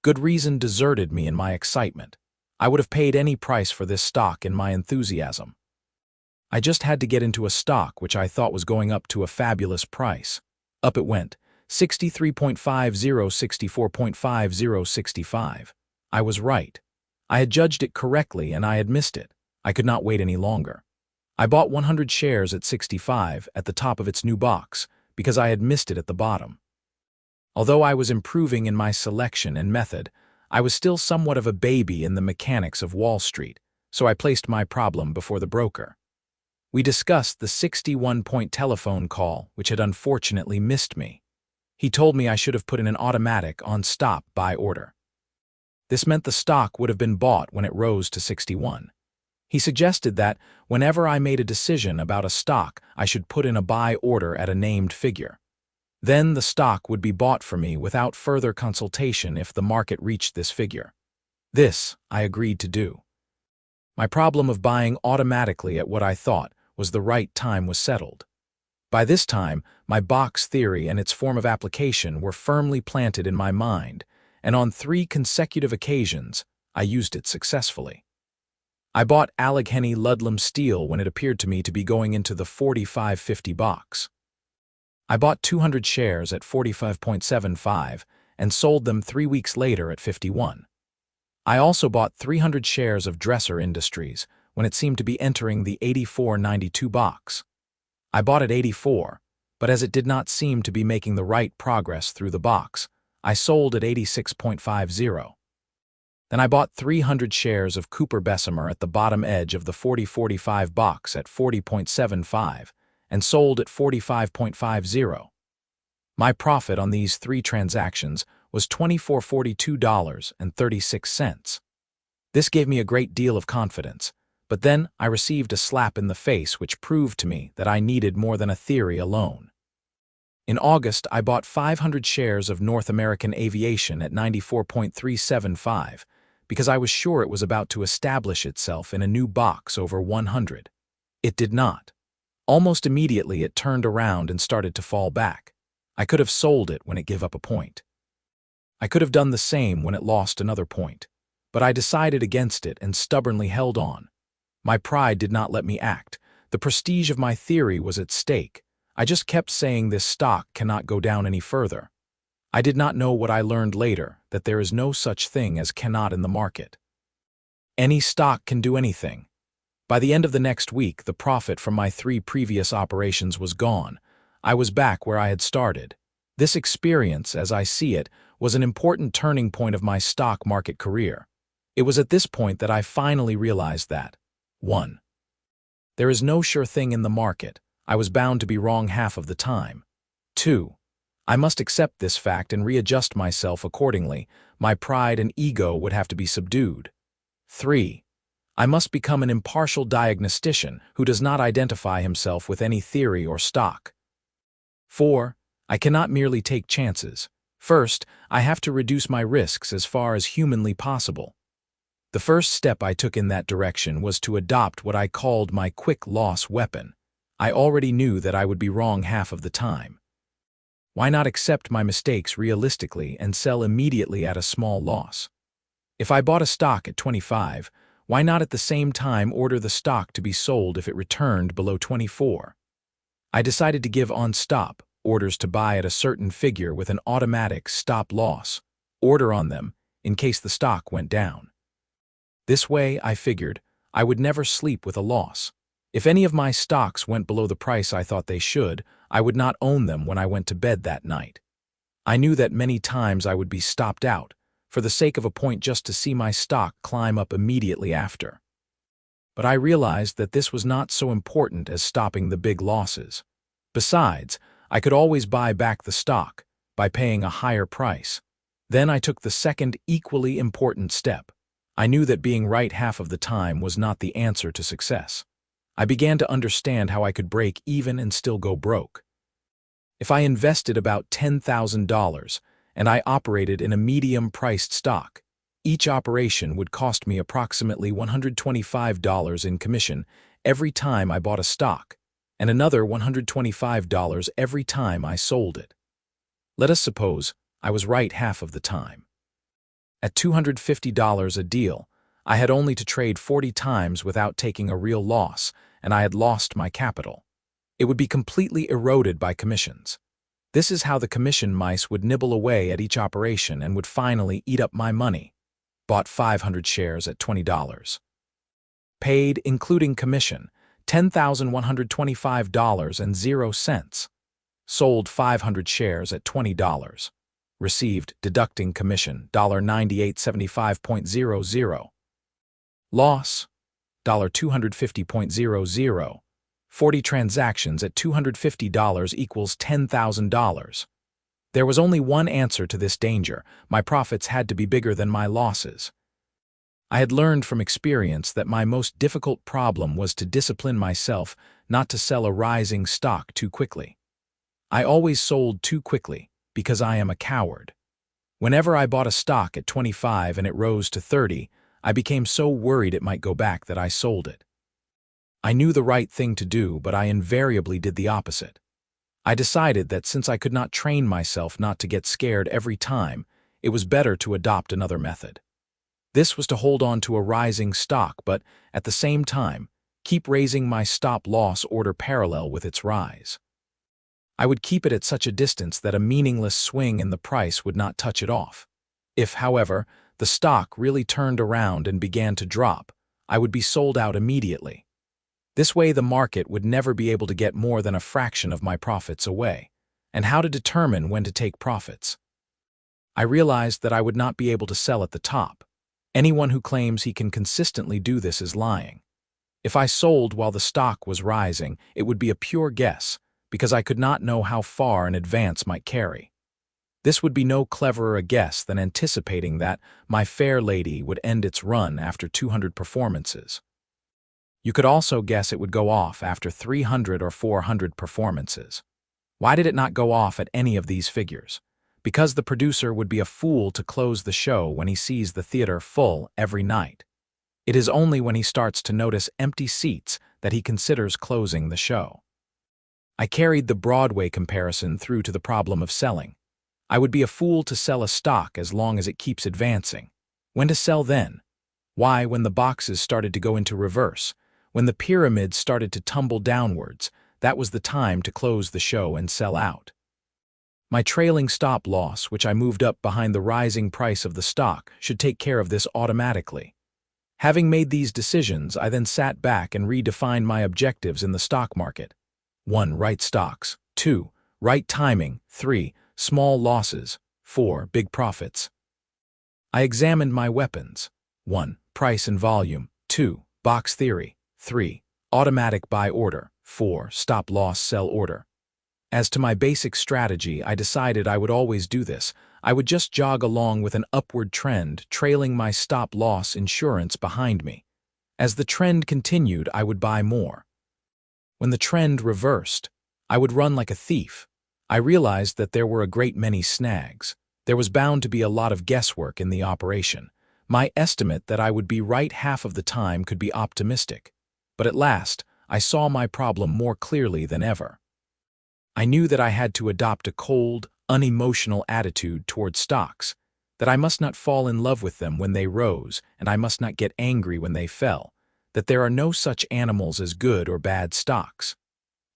Good reason deserted me in my excitement. I would have paid any price for this stock in my enthusiasm. I just had to get into a stock which I thought was going up to a fabulous price. Up it went, 63.50, 64.50, 65. I was right. I had judged it correctly and I had missed it. I could not wait any longer. I bought 100 shares at 65 at the top of its new box because I had missed it at the bottom. Although I was improving in my selection and method, I was still somewhat of a baby in the mechanics of Wall Street, so I placed my problem before the broker. We discussed the 61-point telephone call, which had unfortunately missed me. He told me I should have put in an automatic on-stop buy order. This meant the stock would have been bought when it rose to 61. He suggested that, whenever I made a decision about a stock, I should put in a buy order at a named figure. Then the stock would be bought for me without further consultation if the market reached this figure. This I agreed to do. My problem of buying automatically at what I thought was the right time was settled. By this time, my box theory and its form of application were firmly planted in my mind, and on 3 consecutive occasions, I used it successfully. I bought Allegheny Ludlam Steel when it appeared to me to be going into the 45.50 box. I bought 200 shares at 45.75 and sold them 3 weeks later at 51. I also bought 300 shares of Dresser Industries when it seemed to be entering the 84.92 box. I bought at 84, but as it did not seem to be making the right progress through the box, I sold at 86.50. Then I bought 300 shares of Cooper Bessemer at the bottom edge of the 40.45 box at 40.75 and sold at 45.50. My profit on these 3 transactions was $24.42.36. This gave me a great deal of confidence, but then I received a slap in the face which proved to me that I needed more than a theory alone. In August, I bought 500 shares of North American Aviation at 94.375 because I was sure it was about to establish itself in a new box over 100. It did not. Almost immediately it turned around and started to fall back. I could have sold it when it gave up a point. I could have done the same when it lost another point, but I decided against it and stubbornly held on. My pride did not let me act. The prestige of my theory was at stake. I just kept saying this stock cannot go down any further. I did not know what I learned later, that there is no such thing as cannot in the market. Any stock can do anything. By the end of the next week, the profit from my 3 previous operations was gone. I was back where I had started. This experience, as I see it, was an important turning point of my stock market career. It was at this point that I finally realized that 1. There is no sure thing in the market. I was bound to be wrong half of the time. 2. I must accept this fact and readjust myself accordingly. My pride and ego would have to be subdued. 3. I must become an impartial diagnostician who does not identify himself with any theory or stock. 4. I cannot merely take chances. First, I have to reduce my risks as far as humanly possible. The first step I took in that direction was to adopt what I called my quick loss weapon. I already knew that I would be wrong half of the time. Why not accept my mistakes realistically and sell immediately at a small loss? If I bought a stock at 25, why not at the same time order the stock to be sold if it returned below 24? I decided to give on-stop orders to buy at a certain figure with an automatic stop-loss order on them in case the stock went down. This way, I figured, I would never sleep with a loss. If any of my stocks went below the price I thought they should, I would not own them when I went to bed that night. I knew that many times I would be stopped out, for the sake of a point just to see my stock climb up immediately after. But I realized that this was not so important as stopping the big losses. Besides, I could always buy back the stock by paying a higher price. Then I took the second equally important step. I knew that being right half of the time was not the answer to success. I began to understand how I could break even and still go broke. If I invested about $10,000 and I operated in a medium-priced stock, each operation would cost me approximately $125 in commission every time I bought a stock, and another $125 every time I sold it. Let us suppose I was right half of the time. At $250 a deal, I had only to trade 40 times without taking a real loss, and I had lost my capital. It would be completely eroded by commissions. This is how the commission mice would nibble away at each operation and would finally eat up my money. Bought 500 shares at $20. Paid, including commission, $10,125.00. Sold 500 shares at $20. Received, deducting commission, $98.75.00. Loss, $250.00. 40 transactions at $250 equals $10,000. There was only one answer to this danger. My profits had to be bigger than my losses. I had learned from experience that my most difficult problem was to discipline myself not to sell a rising stock too quickly. I always sold too quickly because I am a coward. Whenever I bought a stock at 25 and it rose to 30, I became so worried it might go back that I sold it. I knew the right thing to do, but I invariably did the opposite. I decided that since I could not train myself not to get scared every time, it was better to adopt another method. This was to hold on to a rising stock, but at the same time, keep raising my stop-loss order parallel with its rise. I would keep it at such a distance that a meaningless swing in the price would not touch it off. If, however, the stock really turned around and began to drop, I would be sold out immediately. This way the market would never be able to get more than a fraction of my profits away. And how to determine when to take profits? I realized that I would not be able to sell at the top. Anyone who claims he can consistently do this is lying. If I sold while the stock was rising, it would be a pure guess, because I could not know how far an advance might carry. This would be no cleverer a guess than anticipating that my fair lady would end its run after 200 performances. You could also guess it would go off after 300 or 400 performances. Why did it not go off at any of these figures? Because the producer would be a fool to close the show when he sees the theater full every night. It is only when he starts to notice empty seats that he considers closing the show. I carried the Broadway comparison through to the problem of selling. I would be a fool to sell a stock as long as it keeps advancing. When to sell then? Why, when the boxes started to go into reverse, when the pyramid started to tumble downwards, that was the time to close the show and sell out. My trailing stop loss, which I moved up behind the rising price of the stock, should take care of this automatically. Having made these decisions, I then sat back and redefined my objectives in the stock market. 1. Right stocks. 2. Right timing. 3. Small losses. 4. Big profits. I examined my weapons. 1. Price and volume. 2. Box theory. 3. Automatic buy order. 4. Stop-loss sell order. As to my basic strategy, I decided I would always do this. I would just jog along with an upward trend, trailing my stop-loss insurance behind me. As the trend continued, I would buy more. When the trend reversed, I would run like a thief. I realized that there were a great many snags. There was bound to be a lot of guesswork in the operation. My estimate that I would be right half of the time could be optimistic. But at last, I saw my problem more clearly than ever. I knew that I had to adopt a cold, unemotional attitude toward stocks, that I must not fall in love with them when they rose, and I must not get angry when they fell, that there are no such animals as good or bad stocks.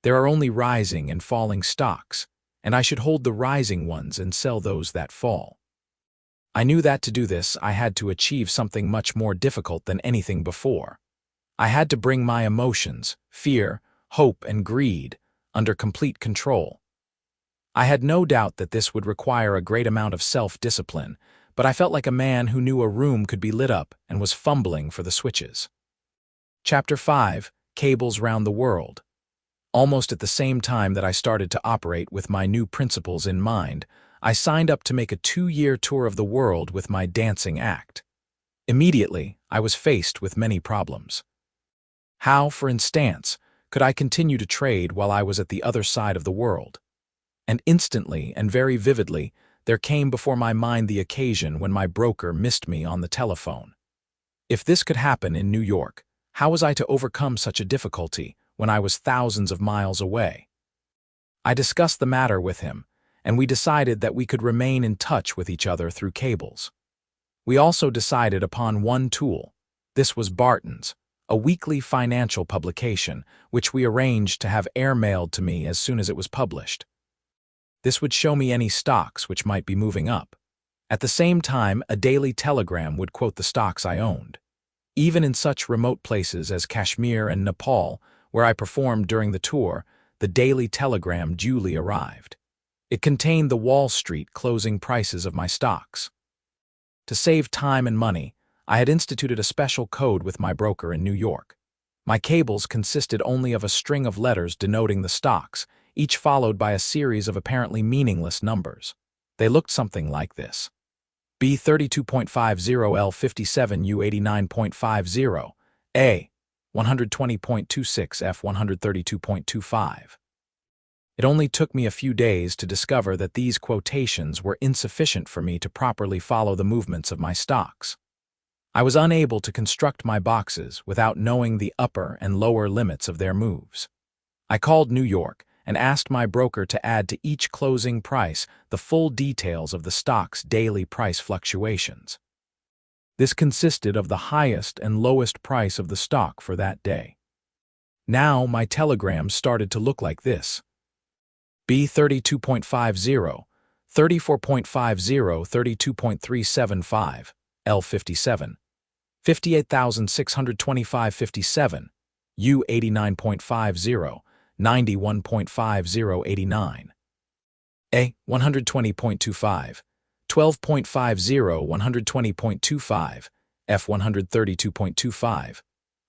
There are only rising and falling stocks, and I should hold the rising ones and sell those that fall. I knew that to do this, I had to achieve something much more difficult than anything before. I had to bring my emotions, fear, hope, and greed, under complete control. I had no doubt that this would require a great amount of self-discipline, but I felt like a man who knew a room could be lit up and was fumbling for the switches. Chapter 5: Cables Round the World. Almost at the same time that I started to operate with my new principles in mind, I signed up to make a 2-year tour of the world with my dancing act. Immediately, I was faced with many problems. How, for instance, could I continue to trade while I was at the other side of the world? And instantly and very vividly, there came before my mind the occasion when my broker missed me on the telephone. If this could happen in New York, how was I to overcome such a difficulty when I was thousands of miles away? I discussed the matter with him, and we decided that we could remain in touch with each other through cables. We also decided upon one tool. This was Barton's, a weekly financial publication, which we arranged to have airmailed to me as soon as it was published. This would show me any stocks which might be moving up. At the same time, a daily telegram would quote the stocks I owned. Even in such remote places as Kashmir and Nepal, where I performed during the tour, the daily telegram duly arrived. It contained the Wall Street closing prices of my stocks. To save time and money, I had instituted a special code with my broker in New York. My cables consisted only of a string of letters denoting the stocks, each followed by a series of apparently meaningless numbers. They looked something like this: B32.50, L57, U89.50, A 120.26, F 132.25. It only took me a few days to discover that these quotations were insufficient for me to properly follow the movements of my stocks. I was unable to construct my boxes without knowing the upper and lower limits of their moves. I called New York and asked my broker to add to each closing price the full details of the stock's daily price fluctuations. This consisted of the highest and lowest price of the stock for that day. Now my telegrams started to look like this: B32.50, 34.50, 32.375, L57, 58,625.57, U89.50, 91.50, 89. A 120.25, 12.50, 120.25, F 132.25,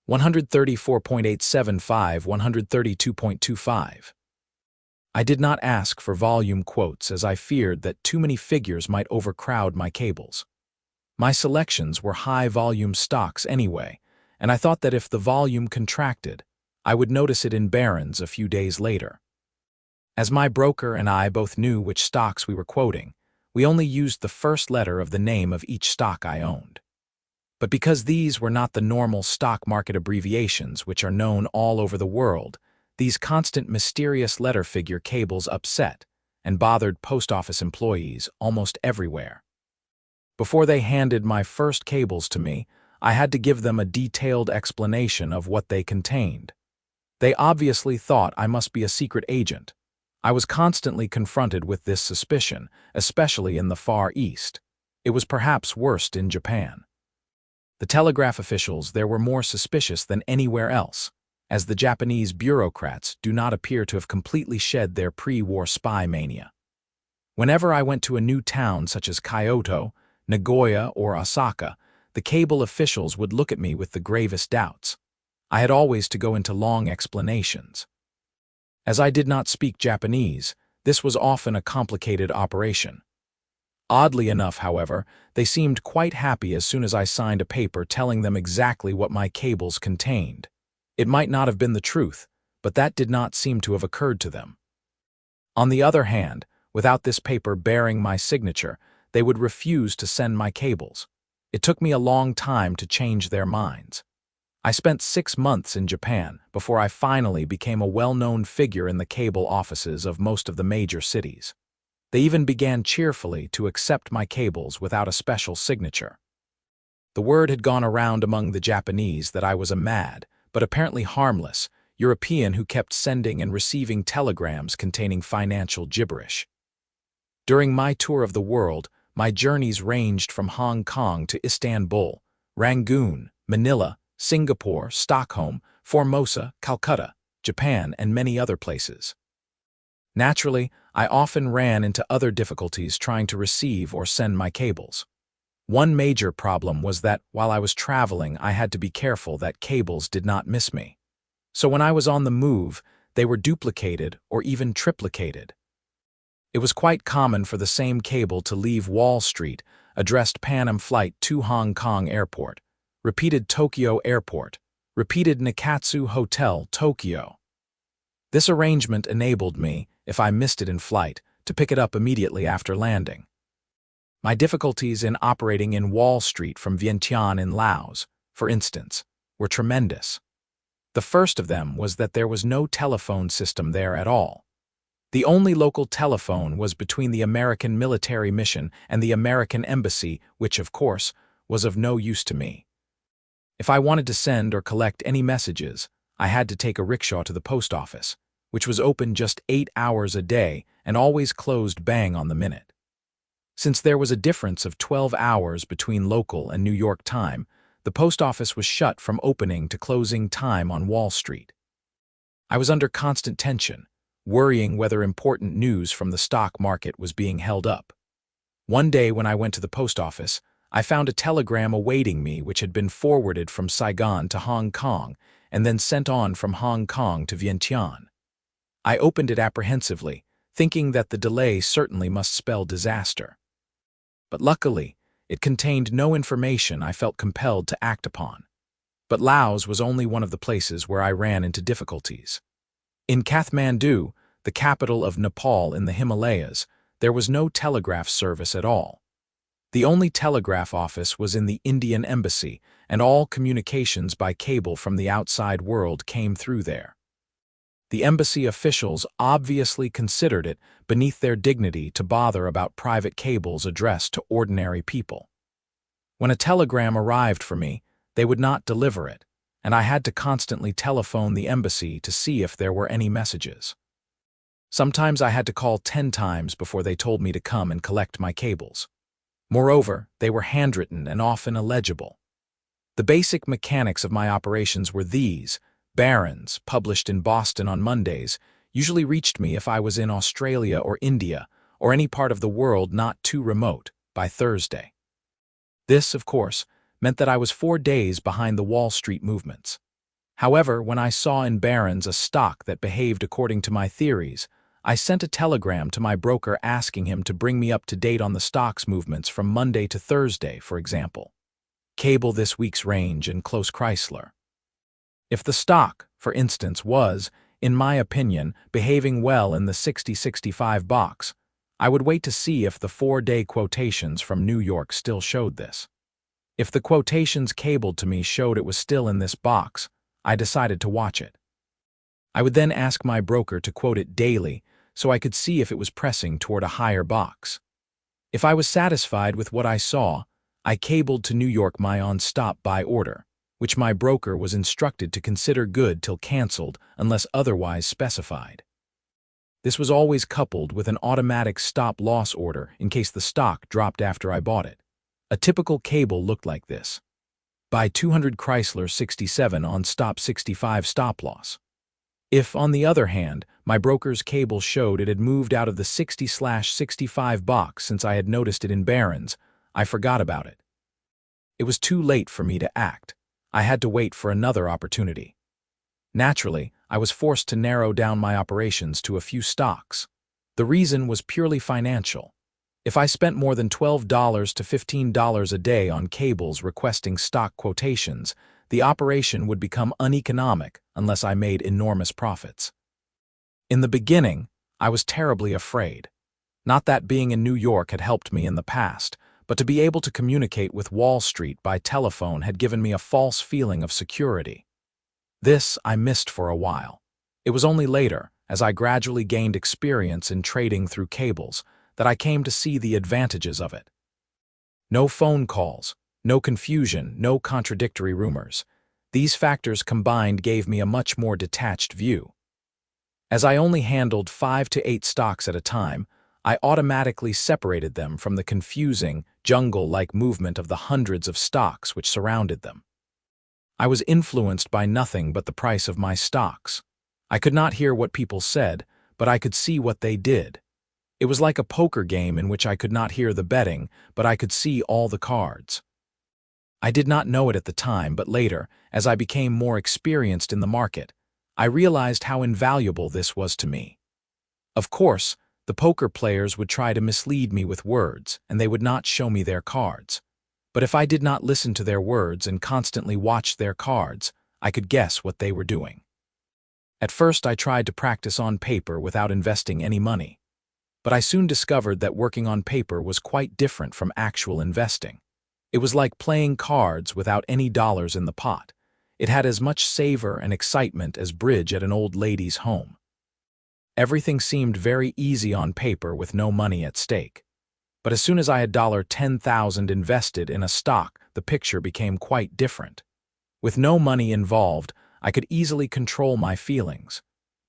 134.875, 132.25. I did not ask for volume quotes as I feared that too many figures might overcrowd my cables. My selections were high-volume stocks anyway, and I thought that if the volume contracted, I would notice it in barons a few days later. As my broker and I both knew which stocks we were quoting, we only used the first letter of the name of each stock I owned. But because these were not the normal stock market abbreviations which are known all over the world, these constant mysterious letter figure cables upset and bothered post office employees almost everywhere. Before they handed my first cables to me, I had to give them a detailed explanation of what they contained. They obviously thought I must be a secret agent. I was constantly confronted with this suspicion, especially in the Far East. It was perhaps worst in Japan. The telegraph officials there were more suspicious than anywhere else, as the Japanese bureaucrats do not appear to have completely shed their pre-war spy mania. Whenever I went to a new town such as Kyoto, Nagoya, or Osaka, the cable officials would look at me with the gravest doubts. I had always to go into long explanations. As I did not speak Japanese, this was often a complicated operation. Oddly enough, however, they seemed quite happy as soon as I signed a paper telling them exactly what my cables contained. It might not have been the truth, but that did not seem to have occurred to them. On the other hand, without this paper bearing my signature, they would refuse to send my cables. It took me a long time to change their minds. I spent 6 months in Japan before I finally became a well-known figure in the cable offices of most of the major cities. They even began cheerfully to accept my cables without a special signature. The word had gone around among the Japanese that I was a mad, but apparently harmless, European who kept sending and receiving telegrams containing financial gibberish. During my tour of the world, my journeys ranged from Hong Kong to Istanbul, Rangoon, Manila, Singapore, Stockholm, Formosa, Calcutta, Japan, and many other places. Naturally, I often ran into other difficulties trying to receive or send my cables. One major problem was that while I was traveling, I had to be careful that cables did not miss me. So when I was on the move, they were duplicated or even triplicated. It was quite common for the same cable to leave Wall Street, addressed Pan Am Flight to Hong Kong Airport, repeated Tokyo Airport, repeated Nikatsu Hotel, Tokyo. This arrangement enabled me, if I missed it in flight, to pick it up immediately after landing. My difficulties in operating in Wall Street from Vientiane in Laos, for instance, were tremendous. The first of them was that there was no telephone system there at all. The only local telephone was between the American military mission and the American embassy, which, of course, was of no use to me. If I wanted to send or collect any messages, I had to take a rickshaw to the post office, which was open just 8 hours a day and always closed bang on the minute. Since there was a difference of 12 hours between local and New York time, the post office was shut from opening to closing time on Wall Street. I was under constant tension, worrying whether important news from the stock market was being held up. One day when I went to the post office, I found a telegram awaiting me which had been forwarded from Saigon to Hong Kong and then sent on from Hong Kong to Vientiane. I opened it apprehensively, thinking that the delay certainly must spell disaster. But luckily, it contained no information I felt compelled to act upon. But Laos was only one of the places where I ran into difficulties. In Kathmandu, the capital of Nepal in the Himalayas, there was no telegraph service at all. The only telegraph office was in the Indian embassy, and all communications by cable from the outside world came through there. The embassy officials obviously considered it beneath their dignity to bother about private cables addressed to ordinary people. When a telegram arrived for me, they would not deliver it, and I had to constantly telephone the embassy to see if there were any messages. Sometimes I had to call 10 times before they told me to come and collect my cables. Moreover, they were handwritten and often illegible. The basic mechanics of my operations were these. Barron's, published in Boston on Mondays, usually reached me if I was in Australia or India, or any part of the world not too remote, by Thursday. This, of course, meant that I was 4 days behind the Wall Street movements. However, when I saw in Barron's a stock that behaved according to my theories, I sent a telegram to my broker asking him to bring me up to date on the stock's movements from Monday to Thursday, for example. Cable this week's range and close Chrysler. If the stock, for instance, was, in my opinion, behaving well in the 60-65 box, I would wait to see if the 4-day quotations from New York still showed this. If the quotations cabled to me showed it was still in this box, I decided to watch it. I would then ask my broker to quote it daily so I could see if it was pressing toward a higher box. If I was satisfied with what I saw, I cabled to New York my on-stop buy order, which my broker was instructed to consider good till canceled unless otherwise specified. This was always coupled with an automatic stop-loss order in case the stock dropped after I bought it. A typical cable looked like this. Buy 200 Chrysler 67 on stop 65 stop-loss. If, on the other hand, my broker's cable showed it had moved out of the 60/65 box since I had noticed it in Barron's, I forgot about it. It was too late for me to act. I had to wait for another opportunity. Naturally, I was forced to narrow down my operations to a few stocks. The reason was purely financial. If I spent more than $12 to $15 a day on cables requesting stock quotations, the operation would become uneconomic unless I made enormous profits. In the beginning, I was terribly afraid. Not that being in New York had helped me in the past, but to be able to communicate with Wall Street by telephone had given me a false feeling of security. This I missed for a while. It was only later, as I gradually gained experience in trading through cables, that I came to see the advantages of it. No phone calls, no confusion, no contradictory rumors. These factors combined gave me a much more detached view. As I only handled 5 to 8 stocks at a time, I automatically separated them from the confusing, jungle-like movement of the hundreds of stocks which surrounded them. I was influenced by nothing but the price of my stocks. I could not hear what people said, but I could see what they did. It was like a poker game in which I could not hear the betting, but I could see all the cards. I did not know it at the time, but later, as I became more experienced in the market, I realized how invaluable this was to me. Of course, the poker players would try to mislead me with words, and they would not show me their cards. But if I did not listen to their words and constantly watched their cards, I could guess what they were doing. At first, I tried to practice on paper without investing any money. But I soon discovered that working on paper was quite different from actual investing. It was like playing cards without any dollars in the pot. It had as much savor and excitement as bridge at an old lady's home. Everything seemed very easy on paper with no money at stake. But as soon as I had $10,000 invested in a stock, the picture became quite different. With no money involved, I could easily control my feelings.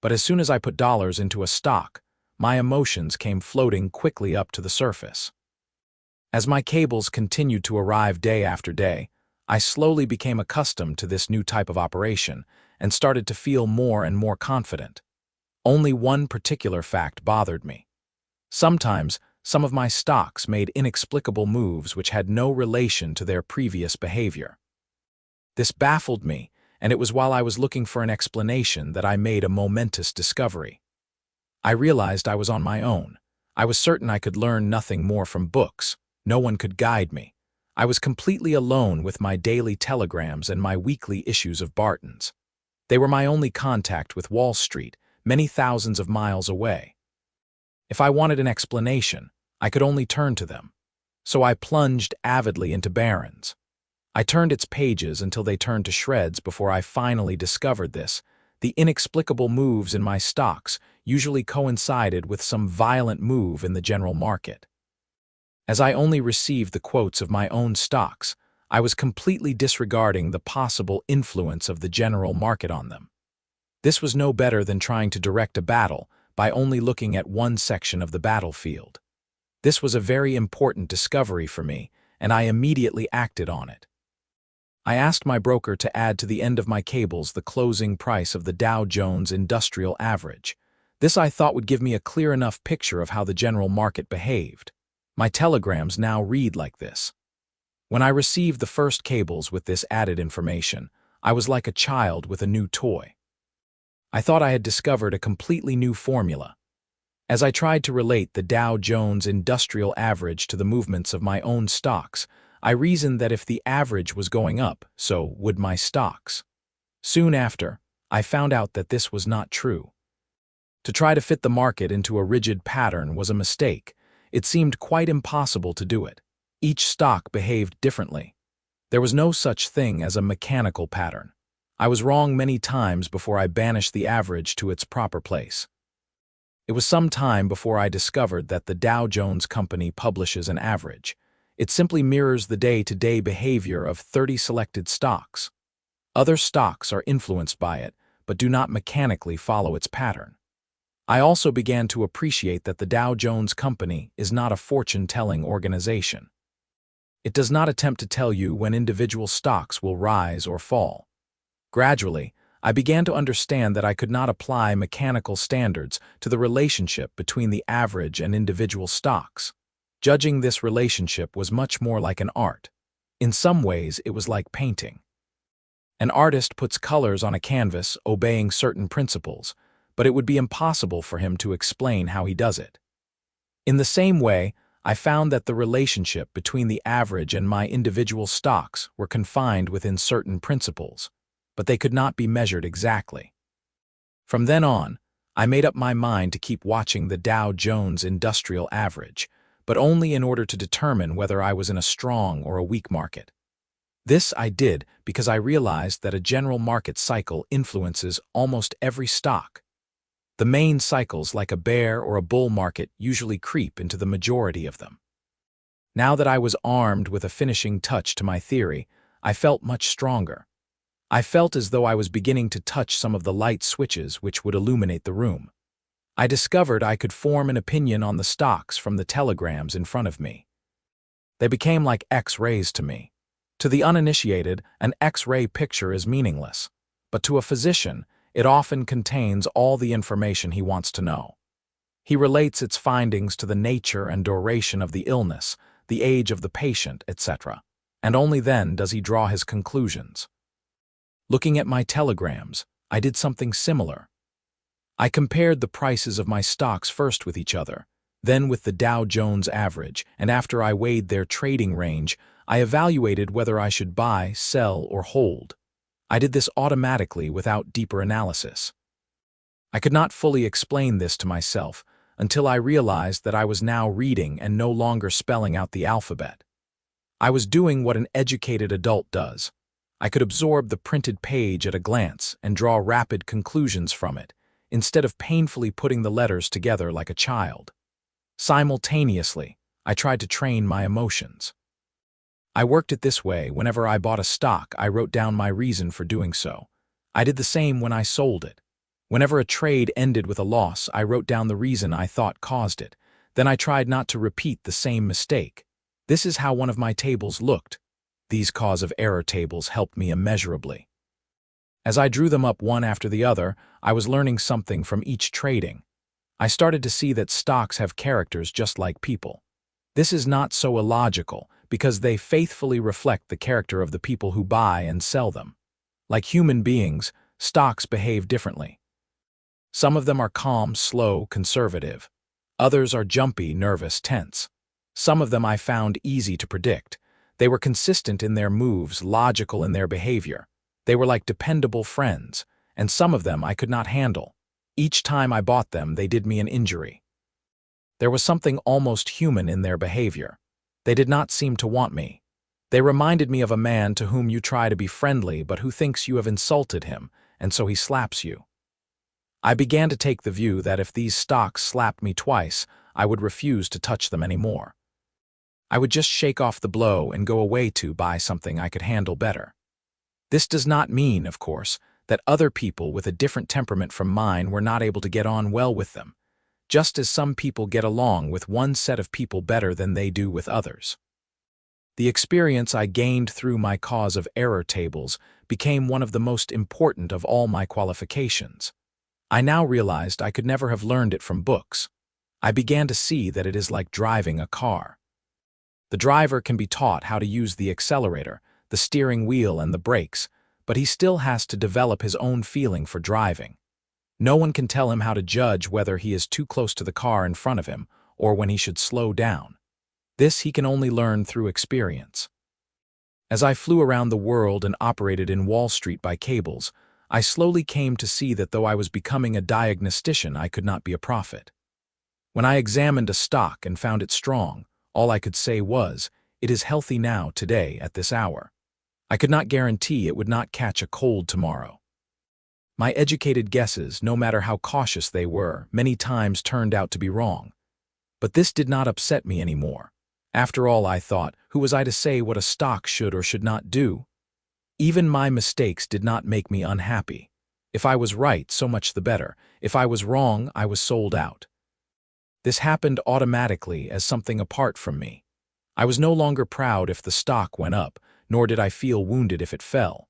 But as soon as I put dollars into a stock, my emotions came floating quickly up to the surface. As my cables continued to arrive day after day, I slowly became accustomed to this new type of operation and started to feel more and more confident. Only one particular fact bothered me. Sometimes, some of my stocks made inexplicable moves which had no relation to their previous behavior. This baffled me, and it was while I was looking for an explanation that I made a momentous discovery. I realized I was on my own. I was certain I could learn nothing more from books. No one could guide me. I was completely alone with my daily telegrams and my weekly issues of Barton's. They were my only contact with Wall Street, many thousands of miles away. If I wanted an explanation, I could only turn to them. So I plunged avidly into Barron's. I turned its pages until they turned to shreds before I finally discovered this. The inexplicable moves in my stocks usually coincided with some violent move in the general market. As I only received the quotes of my own stocks, I was completely disregarding the possible influence of the general market on them. This was no better than trying to direct a battle by only looking at one section of the battlefield. This was a very important discovery for me, and I immediately acted on it. I asked my broker to add to the end of my cables the closing price of the Dow Jones Industrial Average. This I thought would give me a clear enough picture of how the general market behaved. My telegrams now read like this. When I received the first cables with this added information, I was like a child with a new toy. I thought I had discovered a completely new formula. As I tried to relate the Dow Jones Industrial Average to the movements of my own stocks, I reasoned that if the average was going up, so would my stocks. Soon after, I found out that this was not true. To try to fit the market into a rigid pattern was a mistake. It seemed quite impossible to do it. Each stock behaved differently. There was no such thing as a mechanical pattern. I was wrong many times before I banished the average to its proper place. It was some time before I discovered that the Dow Jones Company publishes an average. It simply mirrors the day-to-day behavior of 30 selected stocks. Other stocks are influenced by it, but do not mechanically follow its pattern. I also began to appreciate that the Dow Jones Company is not a fortune-telling organization. It does not attempt to tell you when individual stocks will rise or fall. Gradually, I began to understand that I could not apply mechanical standards to the relationship between the average and individual stocks. Judging this relationship was much more like an art. In some ways, it was like painting. An artist puts colors on a canvas obeying certain principles, but it would be impossible for him to explain how he does it. In the same way, I found that the relationship between the average and my individual stocks were confined within certain principles, but they could not be measured exactly. From then on, I made up my mind to keep watching the Dow Jones Industrial Average, but only in order to determine whether I was in a strong or a weak market. This I did because I realized that a general market cycle influences almost every stock. The main cycles, like a bear or a bull market, usually creep into the majority of them. Now that I was armed with a finishing touch to my theory, I felt much stronger. I felt as though I was beginning to touch some of the light switches which would illuminate the room. I discovered I could form an opinion on the stocks from the telegrams in front of me. They became like X-rays to me. To the uninitiated, an X-ray picture is meaningless, but to a physician, it often contains all the information he wants to know. He relates its findings to the nature and duration of the illness, the age of the patient, etc., and only then does he draw his conclusions. Looking at my telegrams, I did something similar. I compared the prices of my stocks first with each other, then with the Dow Jones average, and after I weighed their trading range, I evaluated whether I should buy, sell, or hold. I did this automatically without deeper analysis. I could not fully explain this to myself until I realized that I was now reading and no longer spelling out the alphabet. I was doing what an educated adult does. I could absorb the printed page at a glance and draw rapid conclusions from it, instead of painfully putting the letters together like a child. Simultaneously, I tried to train my emotions. I worked it this way: whenever I bought a stock, I wrote down my reason for doing so. I did the same when I sold it. Whenever a trade ended with a loss, I wrote down the reason I thought caused it. Then I tried not to repeat the same mistake. This is how one of my tables looked. These cause of error tables helped me immeasurably. As I drew them up one after the other, I was learning something from each trading. I started to see that stocks have characters just like people. This is not so illogical because they faithfully reflect the character of the people who buy and sell them. Like human beings, stocks behave differently. Some of them are calm, slow, conservative. Others are jumpy, nervous, tense. Some of them I found easy to predict. They were consistent in their moves, logical in their behavior. They were like dependable friends, and some of them I could not handle. Each time I bought them, they did me an injury. There was something almost human in their behavior. They did not seem to want me. They reminded me of a man to whom you try to be friendly but who thinks you have insulted him, and so he slaps you. I began to take the view that if these stocks slapped me twice, I would refuse to touch them anymore. I would just shake off the blow and go away to buy something I could handle better. This does not mean, of course, that other people with a different temperament from mine were not able to get on well with them, just as some people get along with one set of people better than they do with others. The experience I gained through my cause of error tables became one of the most important of all my qualifications. I now realized I could never have learned it from books. I began to see that it is like driving a car. The driver can be taught how to use the accelerator, the steering wheel, and the brakes, but he still has to develop his own feeling for driving. No one can tell him how to judge whether he is too close to the car in front of him or when he should slow down. This he can only learn through experience. As I flew around the world and operated in Wall Street by cables, I slowly came to see that though I was becoming a diagnostician, I could not be a prophet. When I examined a stock and found it strong, all I could say was, "It is healthy now, today, at this hour." I could not guarantee it would not catch a cold tomorrow. My educated guesses, no matter how cautious they were, many times turned out to be wrong. But this did not upset me anymore. After all, I thought, who was I to say what a stock should or should not do? Even my mistakes did not make me unhappy. If I was right, so much the better. If I was wrong, I was sold out. This happened automatically as something apart from me. I was no longer proud if the stock went up, nor did I feel wounded if it fell.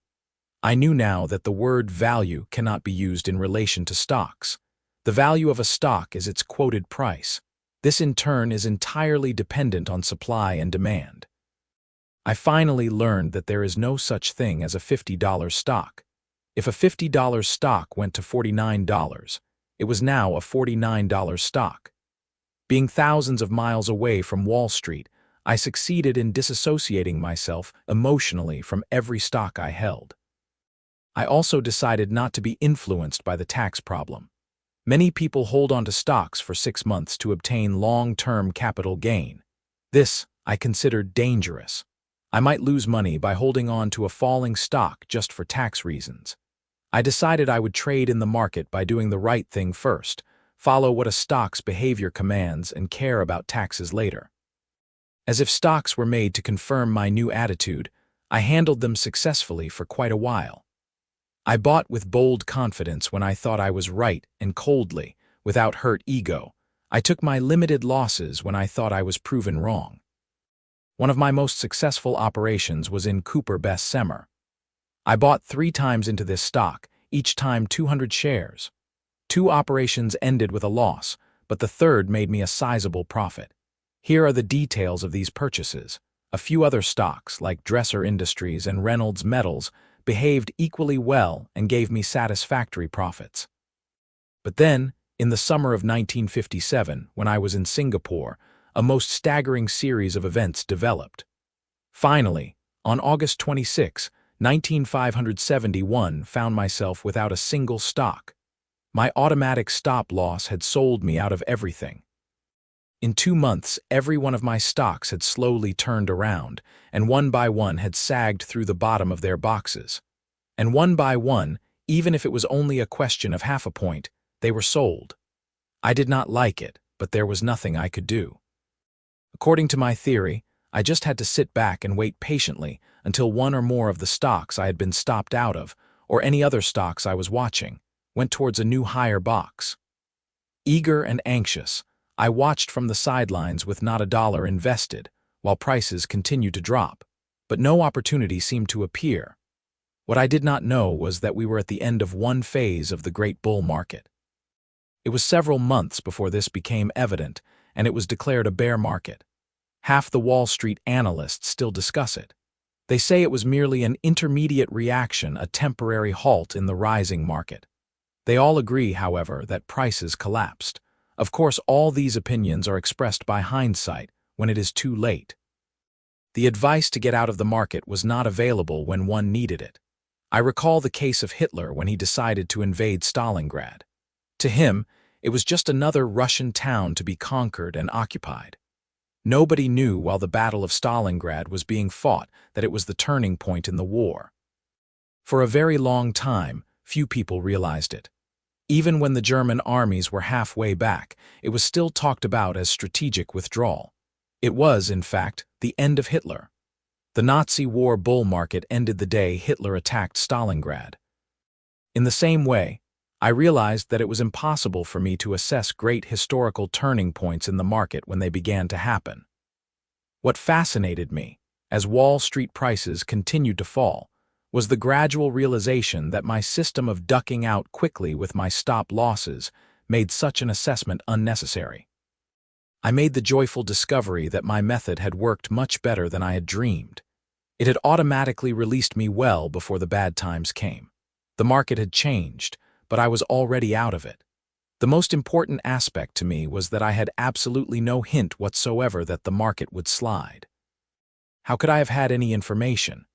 I knew now that the word value cannot be used in relation to stocks. The value of a stock is its quoted price. This in turn is entirely dependent on supply and demand. I finally learned that there is no such thing as a $50 stock. If a $50 stock went to $49, it was now a $49 stock. Being thousands of miles away from Wall Street, I succeeded in disassociating myself emotionally from every stock I held. I also decided not to be influenced by the tax problem. Many people hold on to stocks for 6 months to obtain long-term capital gain. This I considered dangerous. I might lose money by holding on to a falling stock just for tax reasons. I decided I would trade in the market by doing the right thing first, follow what a stock's behavior commands, and care about taxes later. As if stocks were made to confirm my new attitude, I handled them successfully for quite a while. I bought with bold confidence when I thought I was right and coldly, without hurt ego. I took my limited losses when I thought I was proven wrong. One of my most successful operations was in Cooper Bessemer. I bought 3 times into this stock, each time 200 shares. 2 operations ended with a loss, but the third made me a sizable profit. Here are the details of these purchases. A few other stocks, like Dresser Industries and Reynolds Metals, behaved equally well and gave me satisfactory profits. But then, in the summer of 1957, when I was in Singapore, a most staggering series of events developed. Finally, on August 26, 1971, found myself without a single stock. My automatic stop-loss had sold me out of everything. In 2 months, every one of my stocks had slowly turned around, and one by one had sagged through the bottom of their boxes. And one by one, even if it was only a question of half a point, they were sold. I did not like it, but there was nothing I could do. According to my theory, I just had to sit back and wait patiently until one or more of the stocks I had been stopped out of, or any other stocks I was watching, went towards a new higher box. Eager and anxious, I watched from the sidelines with not a dollar invested, while prices continued to drop, but no opportunity seemed to appear. What I did not know was that we were at the end of one phase of the great bull market. It was several months before this became evident, and it was declared a bear market. Half the Wall Street analysts still discuss it. They say it was merely an intermediate reaction, a temporary halt in the rising market. They all agree, however, that prices collapsed. Of course, all these opinions are expressed by hindsight, when it is too late. The advice to get out of the market was not available when one needed it. I recall the case of Hitler when he decided to invade Stalingrad. To him, it was just another Russian town to be conquered and occupied. Nobody knew while the Battle of Stalingrad was being fought that it was the turning point in the war. For a very long time, few people realized it. Even when the German armies were halfway back, it was still talked about as strategic withdrawal. It was, in fact, the end of Hitler. The Nazi war bull market ended the day Hitler attacked Stalingrad. In the same way, I realized that it was impossible for me to assess great historical turning points in the market when they began to happen. What fascinated me, as Wall Street prices continued to fall, was the gradual realization that my system of ducking out quickly with my stop losses made such an assessment unnecessary. I made the joyful discovery that my method had worked much better than I had dreamed. It had automatically released me well before the bad times came. The market had changed, but I was already out of it. The most important aspect to me was that I had absolutely no hint whatsoever that the market would slide. How could I have had any information?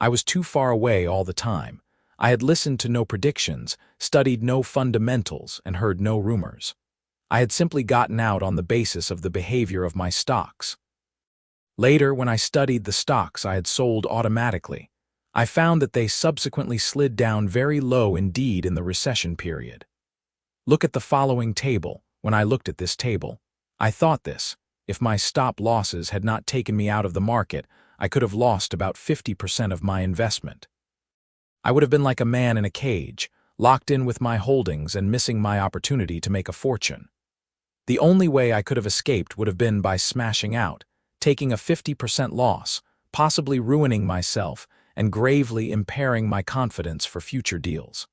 I was too far away all the time. I had listened to no predictions, studied no fundamentals, and heard no rumors. I had simply gotten out on the basis of the behavior of my stocks. Later, when I studied the stocks I had sold automatically, I found that they subsequently slid down very low indeed in the recession period. Look at the following table. When I looked at this table, I thought this: if my stop losses had not taken me out of the market, I could have lost about 50% of my investment. I would have been like a man in a cage, locked in with my holdings and missing my opportunity to make a fortune. The only way I could have escaped would have been by smashing out, taking a 50% loss, possibly ruining myself, and gravely impairing my confidence for future deals.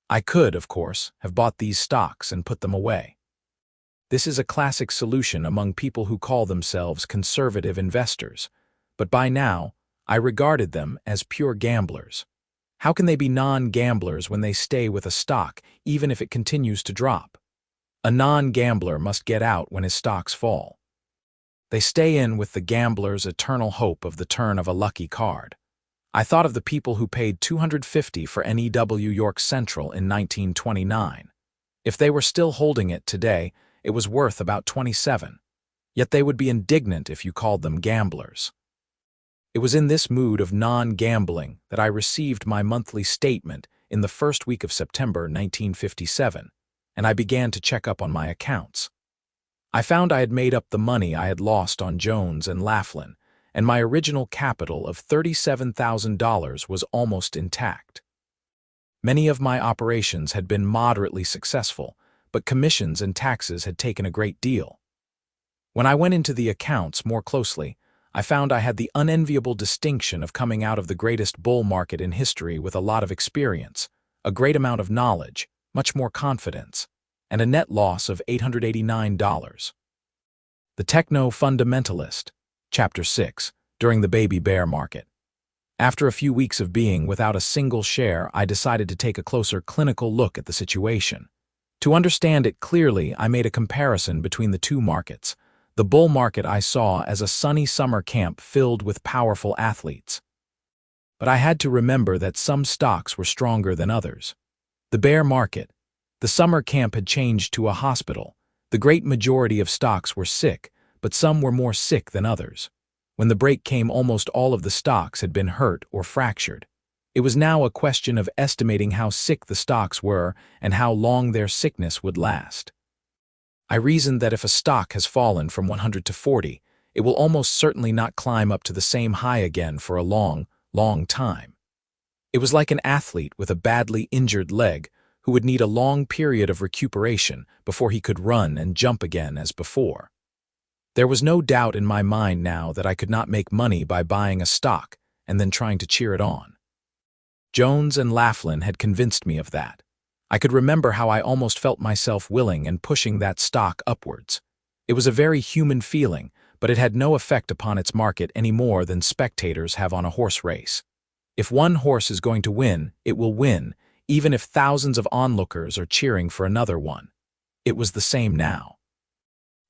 I could, of course, have bought these stocks and put them away. This is a classic solution among people who call themselves conservative investors, but by now, I regarded them as pure gamblers. How can they be non-gamblers when they stay with a stock, even if it continues to drop? A non-gambler must get out when his stocks fall. They stay in with the gambler's eternal hope of the turn of a lucky card. I thought of the people who paid $250 for NEW York Central in 1929. If they were still holding it today, it was worth about $27. Yet they would be indignant if you called them gamblers. It was in this mood of non-gambling that I received my monthly statement in the first week of September 1957, and I began to check up on my accounts. I found I had made up the money I had lost on Jones and Laughlin, and my original capital of $37,000 was almost intact. Many of my operations had been moderately successful, but commissions and taxes had taken a great deal. When I went into the accounts more closely, I found I had the unenviable distinction of coming out of the greatest bull market in history with a lot of experience, a great amount of knowledge, much more confidence, and a net loss of $889. The Techno-Fundamentalist, Chapter 6, during the baby bear market. After a few weeks of being without a single share, I decided to take a closer clinical look at the situation. To understand it clearly, I made a comparison between the two markets. The bull market I saw as a sunny summer camp filled with powerful athletes. But I had to remember that some stocks were stronger than others. The bear market. The summer camp had changed to a hospital. The great majority of stocks were sick, but some were more sick than others. When the break came, almost all of the stocks had been hurt or fractured. It was now a question of estimating how sick the stocks were and how long their sickness would last. I reasoned that if a stock has fallen from 100 to 40, it will almost certainly not climb up to the same high again for a long, long time. It was like an athlete with a badly injured leg who would need a long period of recuperation before he could run and jump again as before. There was no doubt in my mind now that I could not make money by buying a stock and then trying to cheer it on. Jones and Laughlin had convinced me of that. I could remember how I almost felt myself willing and pushing that stock upwards. It was a very human feeling, but it had no effect upon its market any more than spectators have on a horse race. If one horse is going to win, it will win, even if thousands of onlookers are cheering for another one. It was the same now.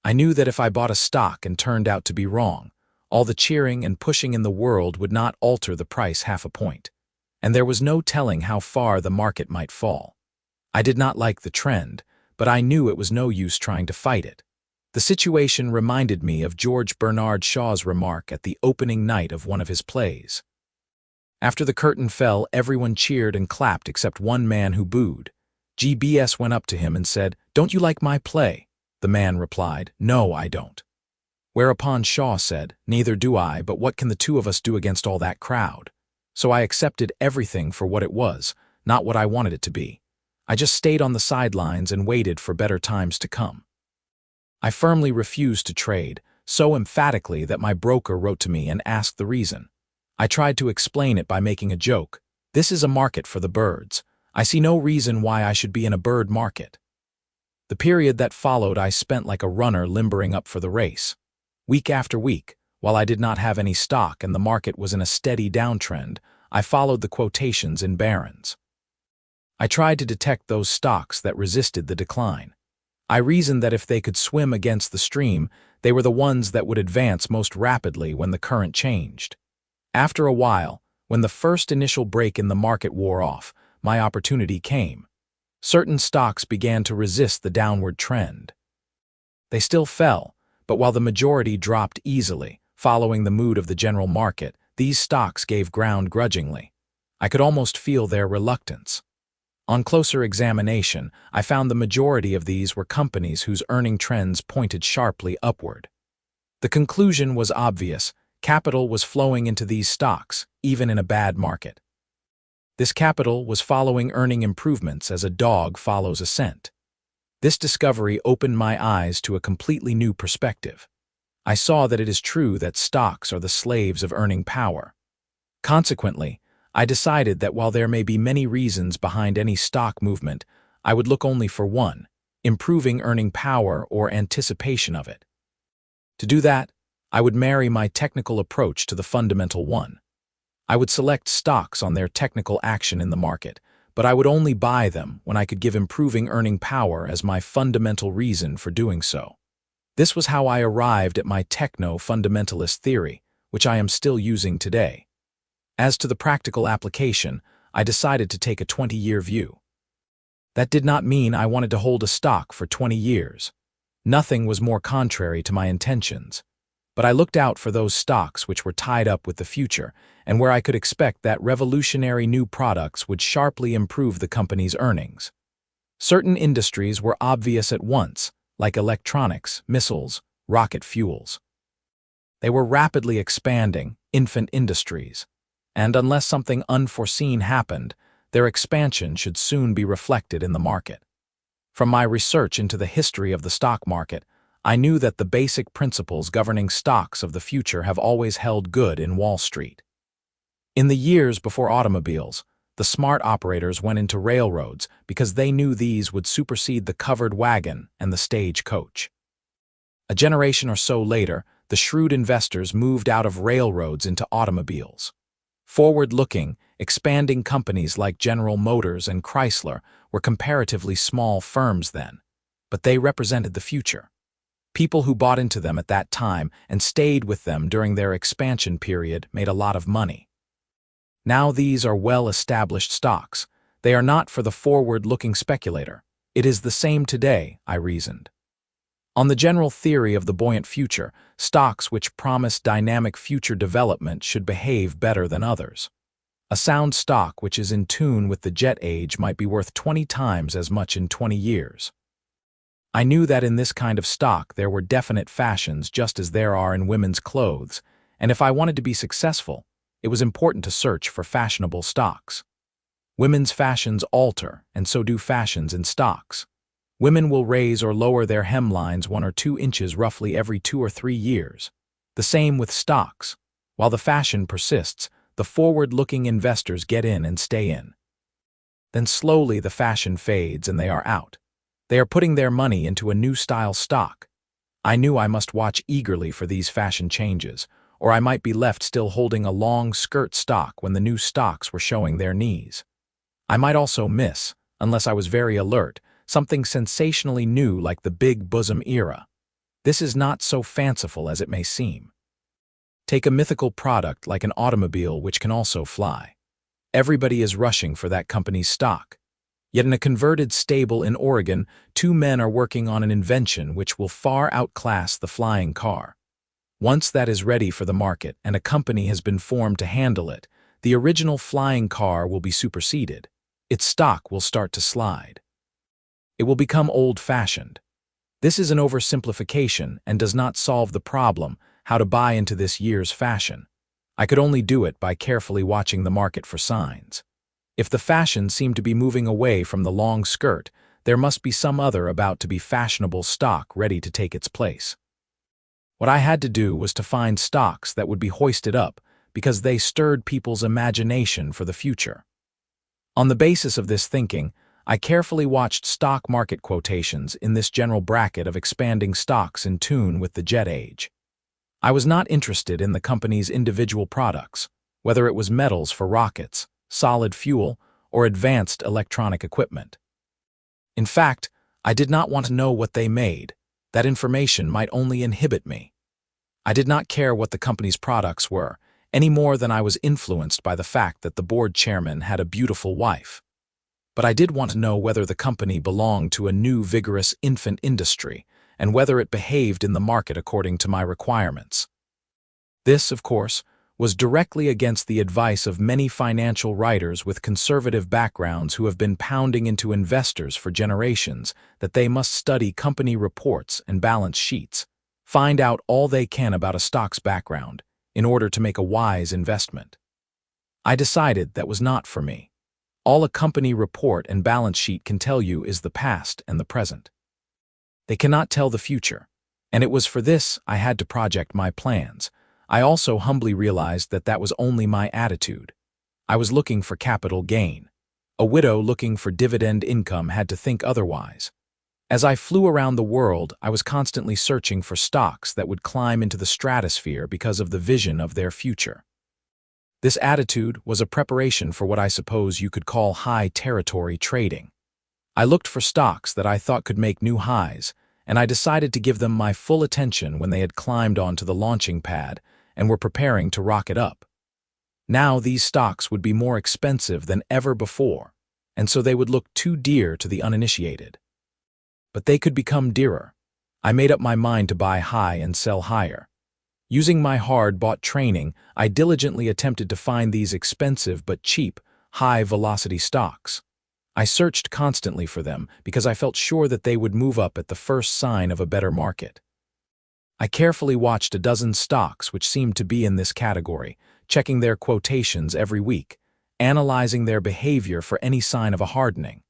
I knew that if I bought a stock and turned out to be wrong, all the cheering and pushing in the world would not alter the price half a point, and there was no telling how far the market might fall. I did not like the trend, but I knew it was no use trying to fight it. The situation reminded me of George Bernard Shaw's remark at the opening night of one of his plays. After the curtain fell, everyone cheered and clapped except one man who booed. GBS went up to him and said, "Don't you like my play?" The man replied, "No, I don't." Whereupon Shaw said, "Neither do I, but what can the two of us do against all that crowd?" So I accepted everything for what it was, not what I wanted it to be. I just stayed on the sidelines and waited for better times to come. I firmly refused to trade, so emphatically that my broker wrote to me and asked the reason. I tried to explain it by making a joke. This is a market for the birds. I see no reason why I should be in a bird market. The period that followed I spent like a runner limbering up for the race. Week after week, while I did not have any stock and the market was in a steady downtrend, I followed the quotations in Barron's. I tried to detect those stocks that resisted the decline. I reasoned that if they could swim against the stream, they were the ones that would advance most rapidly when the current changed. After a while, when the first initial break in the market wore off, my opportunity came. Certain stocks began to resist the downward trend. They still fell, but while the majority dropped easily, following the mood of the general market, these stocks gave ground grudgingly. I could almost feel their reluctance. On closer examination, I found the majority of these were companies whose earning trends pointed sharply upward. The conclusion was obvious. Capital was flowing into these stocks, even in a bad market. This capital was following earning improvements as a dog follows a scent. This discovery opened my eyes to a completely new perspective. I saw that it is true that stocks are the slaves of earning power. Consequently, I decided that while there may be many reasons behind any stock movement, I would look only for one: improving earning power or anticipation of it. To do that, I would marry my technical approach to the fundamental one. I would select stocks on their technical action in the market, but I would only buy them when I could give improving earning power as my fundamental reason for doing so. This was how I arrived at my techno-fundamentalist theory, which I am still using today. As to the practical application, I decided to take a 20-year view. That did not mean I wanted to hold a stock for 20 years. Nothing was more contrary to my intentions. But I looked out for those stocks which were tied up with the future, and where I could expect that revolutionary new products would sharply improve the company's earnings. Certain industries were obvious at once, like electronics, missiles, rocket fuels. They were rapidly expanding, infant industries, and unless something unforeseen happened, their expansion should soon be reflected in the market. From my research into the history of the stock market, I knew that the basic principles governing stocks of the future have always held good in Wall Street. In the years before automobiles, the smart operators went into railroads because they knew these would supersede the covered wagon and the stage coach. A generation or so later, the shrewd investors moved out of railroads into automobiles. Forward-looking, expanding companies like General Motors and Chrysler were comparatively small firms then, but they represented the future. People who bought into them at that time and stayed with them during their expansion period made a lot of money. Now these are well-established stocks. They are not for the forward-looking speculator. It is the same today, I reasoned. On the general theory of the buoyant future, stocks which promise dynamic future development should behave better than others. A sound stock which is in tune with the jet age might be worth 20 times as much in 20 years. I knew that in this kind of stock there were definite fashions just as there are in women's clothes, and if I wanted to be successful, it was important to search for fashionable stocks. Women's fashions alter, and so do fashions in stocks. Women will raise or lower their hemlines 1 or 2 inches roughly every 2 or 3 years. The same with stocks. While the fashion persists, the forward-looking investors get in and stay in. Then slowly the fashion fades and they are out. They are putting their money into a new style stock. I knew I must watch eagerly for these fashion changes, or I might be left still holding a long skirt stock when the new stocks were showing their knees. I might also miss, unless I was very alert, something sensationally new like the big bosom era. This is not so fanciful as it may seem. Take a mythical product like an automobile which can also fly. Everybody is rushing for that company's stock. Yet in a converted stable in Oregon, 2 men are working on an invention which will far outclass the flying car. Once that is ready for the market and a company has been formed to handle it, the original flying car will be superseded. Its stock will start to slide. It will become old-fashioned. This is an oversimplification and does not solve the problem how to buy into this year's fashion. I could only do it by carefully watching the market for signs. If the fashion seemed to be moving away from the long skirt, there must be some other about to be fashionable stock ready to take its place. What I had to do was to find stocks that would be hoisted up because they stirred people's imagination for the future. On the basis of this thinking, I carefully watched stock market quotations in this general bracket of expanding stocks in tune with the jet age. I was not interested in the company's individual products, whether it was metals for rockets, solid fuel, or advanced electronic equipment. In fact, I did not want to know what they made. That information might only inhibit me. I did not care what the company's products were, any more than I was influenced by the fact that the board chairman had a beautiful wife. But I did want to know whether the company belonged to a new vigorous infant industry and whether it behaved in the market according to my requirements. This, of course, was directly against the advice of many financial writers with conservative backgrounds who have been pounding into investors for generations that they must study company reports and balance sheets, find out all they can about a stock's background in order to make a wise investment. I decided that was not for me. All a company report and balance sheet can tell you is the past and the present. They cannot tell the future, and it was for this I had to project my plans. I also humbly realized that that was only my attitude. I was looking for capital gain. A widow looking for dividend income had to think otherwise. As I flew around the world, I was constantly searching for stocks that would climb into the stratosphere because of the vision of their future. This attitude was a preparation for what I suppose you could call high-territory trading. I looked for stocks that I thought could make new highs, and I decided to give them my full attention when they had climbed onto the launching pad and were preparing to rocket up. Now these stocks would be more expensive than ever before, and so they would look too dear to the uninitiated. But they could become dearer. I made up my mind to buy high and sell higher. Using my hard-bought training, I diligently attempted to find these expensive but cheap, high-velocity stocks. I searched constantly for them because I felt sure that they would move up at the first sign of a better market. I carefully watched a dozen stocks which seemed to be in this category, checking their quotations every week, analyzing their behavior for any sign of a hardening.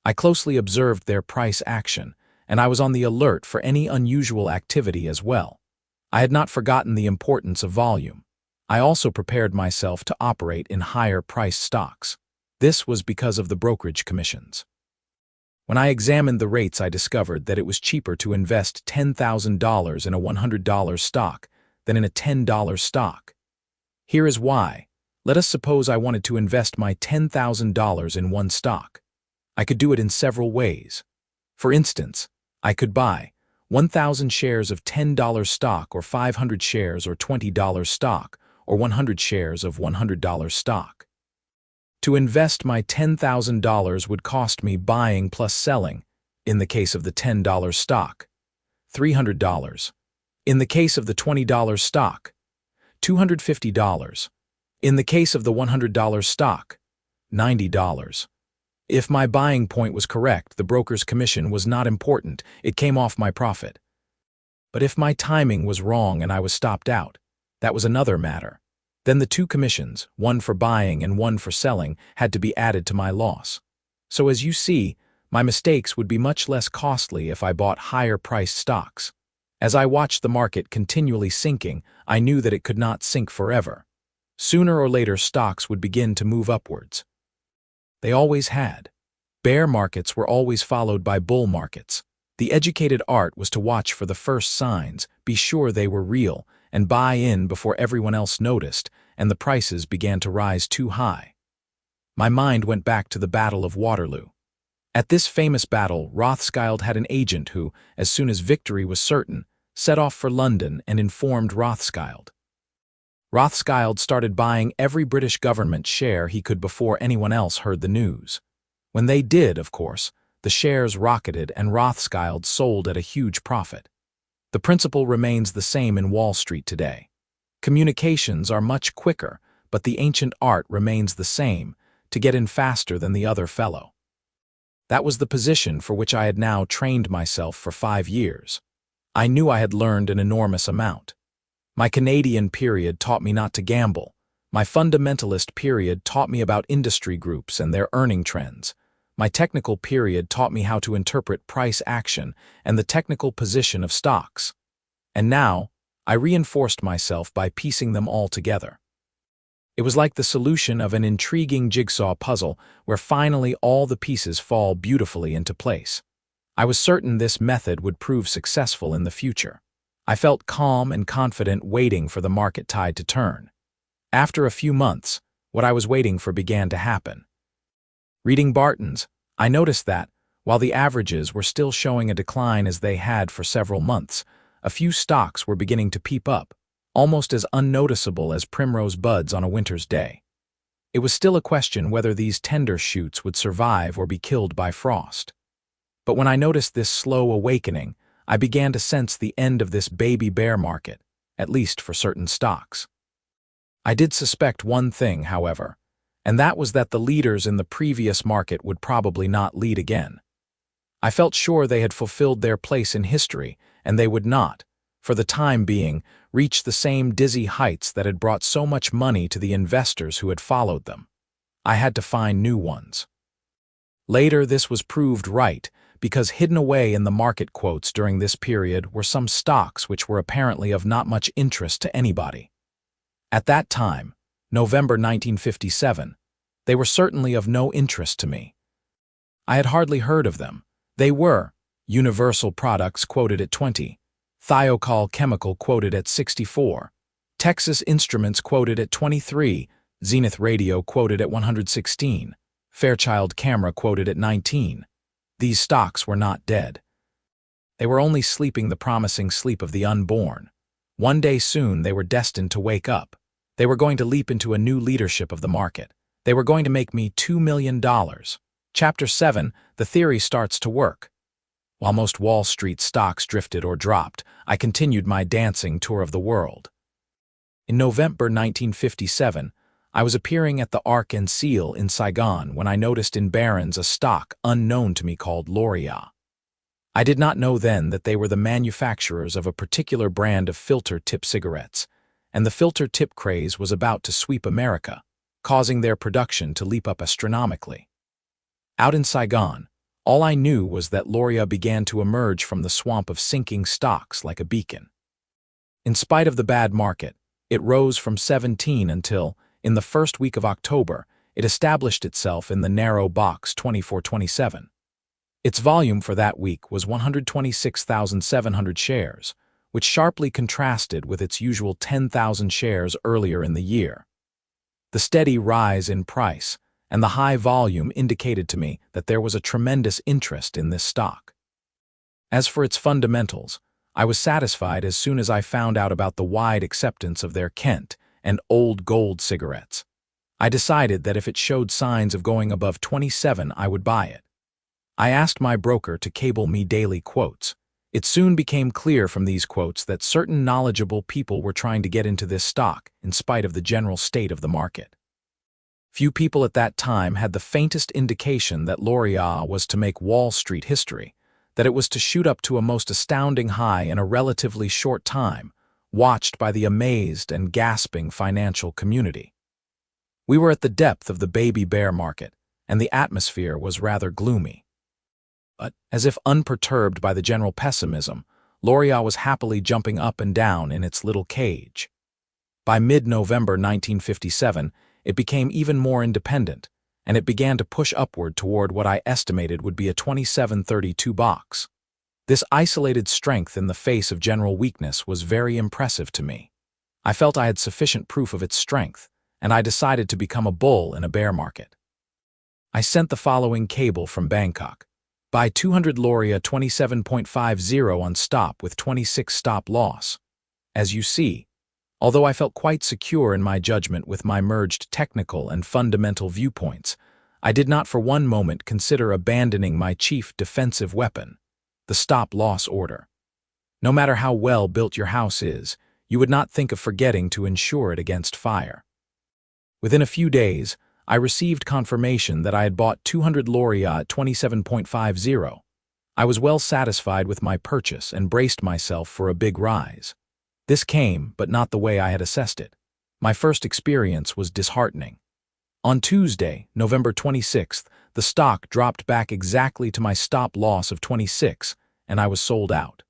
I closely observed their price action, and I was on the alert for any unusual activity as well. I had not forgotten the importance of volume. I also prepared myself to operate in higher-priced stocks. This was because of the brokerage commissions. When I examined the rates, I discovered that it was cheaper to invest $10,000 in a $100 stock than in a $10 stock. Here is why. Let us suppose I wanted to invest my $10,000 in one stock. I could do it in several ways. For instance, I could buy 1,000 shares of $10 stock, or 500 shares or $20 stock, or 100 shares of $100 stock. To invest my $10,000 would cost me buying plus selling, in the case of the $10 stock, $300. In the case of the $20 stock, $250. In the case of the $100 stock, $90. If my buying point was correct, the broker's commission was not important, it came off my profit. But if my timing was wrong and I was stopped out, that was another matter. Then the two commissions, one for buying and one for selling, had to be added to my loss. So as you see, my mistakes would be much less costly if I bought higher-priced stocks. As I watched the market continually sinking, I knew that it could not sink forever. Sooner or later, stocks would begin to move upwards. They always had. Bear markets were always followed by bull markets. The educated art was to watch for the first signs, be sure they were real, and buy in before everyone else noticed and the prices began to rise too high. My mind went back to the Battle of Waterloo. At this famous battle, Rothschild had an agent who, as soon as victory was certain, set off for London and informed Rothschild. Rothschild started buying every British government share he could before anyone else heard the news. When they did, of course, the shares rocketed and Rothschild sold at a huge profit. The principle remains the same in Wall Street today. Communications are much quicker, but the ancient art remains the same, to get in faster than the other fellow. That was the position for which I had now trained myself for 5 years. I knew I had learned an enormous amount. My Canadian period taught me not to gamble. My fundamentalist period taught me about industry groups and their earning trends. My technical period taught me how to interpret price action and the technical position of stocks. And now, I reinforced myself by piecing them all together. It was like the solution of an intriguing jigsaw puzzle where finally all the pieces fall beautifully into place. I was certain this method would prove successful in the future. I felt calm and confident waiting for the market tide to turn. After a few months, what I was waiting for began to happen. Reading Barton's, I noticed that, while the averages were still showing a decline as they had for several months, a few stocks were beginning to peep up, almost as unnoticeable as primrose buds on a winter's day. It was still a question whether these tender shoots would survive or be killed by frost. But when I noticed this slow awakening, I began to sense the end of this baby bear market, at least for certain stocks. I did suspect one thing, however, and that was that the leaders in the previous market would probably not lead again. I felt sure they had fulfilled their place in history, and they would not, for the time being, reach the same dizzy heights that had brought so much money to the investors who had followed them. I had to find new ones. Later, this was proved right, because hidden away in the market quotes during this period were some stocks which were apparently of not much interest to anybody. At that time, November 1957, they were certainly of no interest to me. I had hardly heard of them. They were Universal Products quoted at 20, Thiokol Chemical quoted at 64, Texas Instruments quoted at 23, Zenith Radio quoted at 116, Fairchild Camera quoted at 19. These stocks were not dead. They were only sleeping the promising sleep of the unborn. One day soon they were destined to wake up. They were going to leap into a new leadership of the market. They were going to make me $2 million. Chapter 7, the theory starts to work. While most Wall Street stocks drifted or dropped, I continued my dancing tour of the world. In November 1957, I was appearing at the Arc and Seal in Saigon when I noticed in Barron's a stock unknown to me called L'Oreal. I did not know then that they were the manufacturers of a particular brand of filter-tip cigarettes, and the filter-tip craze was about to sweep America, causing their production to leap up astronomically. Out in Saigon, all I knew was that L'Oreal began to emerge from the swamp of sinking stocks like a beacon. In spite of the bad market, it rose from 17 until, in the first week of October, it established itself in the narrow box 2427. Its volume for that week was 126,700 shares, which sharply contrasted with its usual 10,000 shares earlier in the year. The steady rise in price and the high volume indicated to me that there was a tremendous interest in this stock. As for its fundamentals, I was satisfied as soon as I found out about the wide acceptance of their Kent and Old Gold cigarettes. I decided that if it showed signs of going above 27, I would buy it. I asked my broker to cable me daily quotes. It soon became clear from these quotes that certain knowledgeable people were trying to get into this stock in spite of the general state of the market. Few people at that time had the faintest indication that L'Oreal was to make Wall Street history, that it was to shoot up to a most astounding high in a relatively short time, watched by the amazed and gasping financial community. We were at the depth of the baby bear market, and the atmosphere was rather gloomy. But, as if unperturbed by the general pessimism, L'Oreal was happily jumping up and down in its little cage. By mid-November 1957, it became even more independent, and it began to push upward toward what I estimated would be a 2732 box. This isolated strength in the face of general weakness was very impressive to me. I felt I had sufficient proof of its strength, and I decided to become a bull in a bear market. I sent the following cable from Bangkok. Buy 200 L'Oreal 27.50 on stop with 26 stop loss. As you see, although I felt quite secure in my judgment with my merged technical and fundamental viewpoints, I did not for one moment consider abandoning my chief defensive weapon, the stop-loss order. No matter how well built your house is, you would not think of forgetting to insure it against fire. Within a few days, I received confirmation that I had bought 200 L'Oreal at 27.50. I was well satisfied with my purchase and braced myself for a big rise. This came, but not the way I had assessed it. My first experience was disheartening. On Tuesday, November 26th, the stock dropped back exactly to my stop loss of 26, and I was sold out.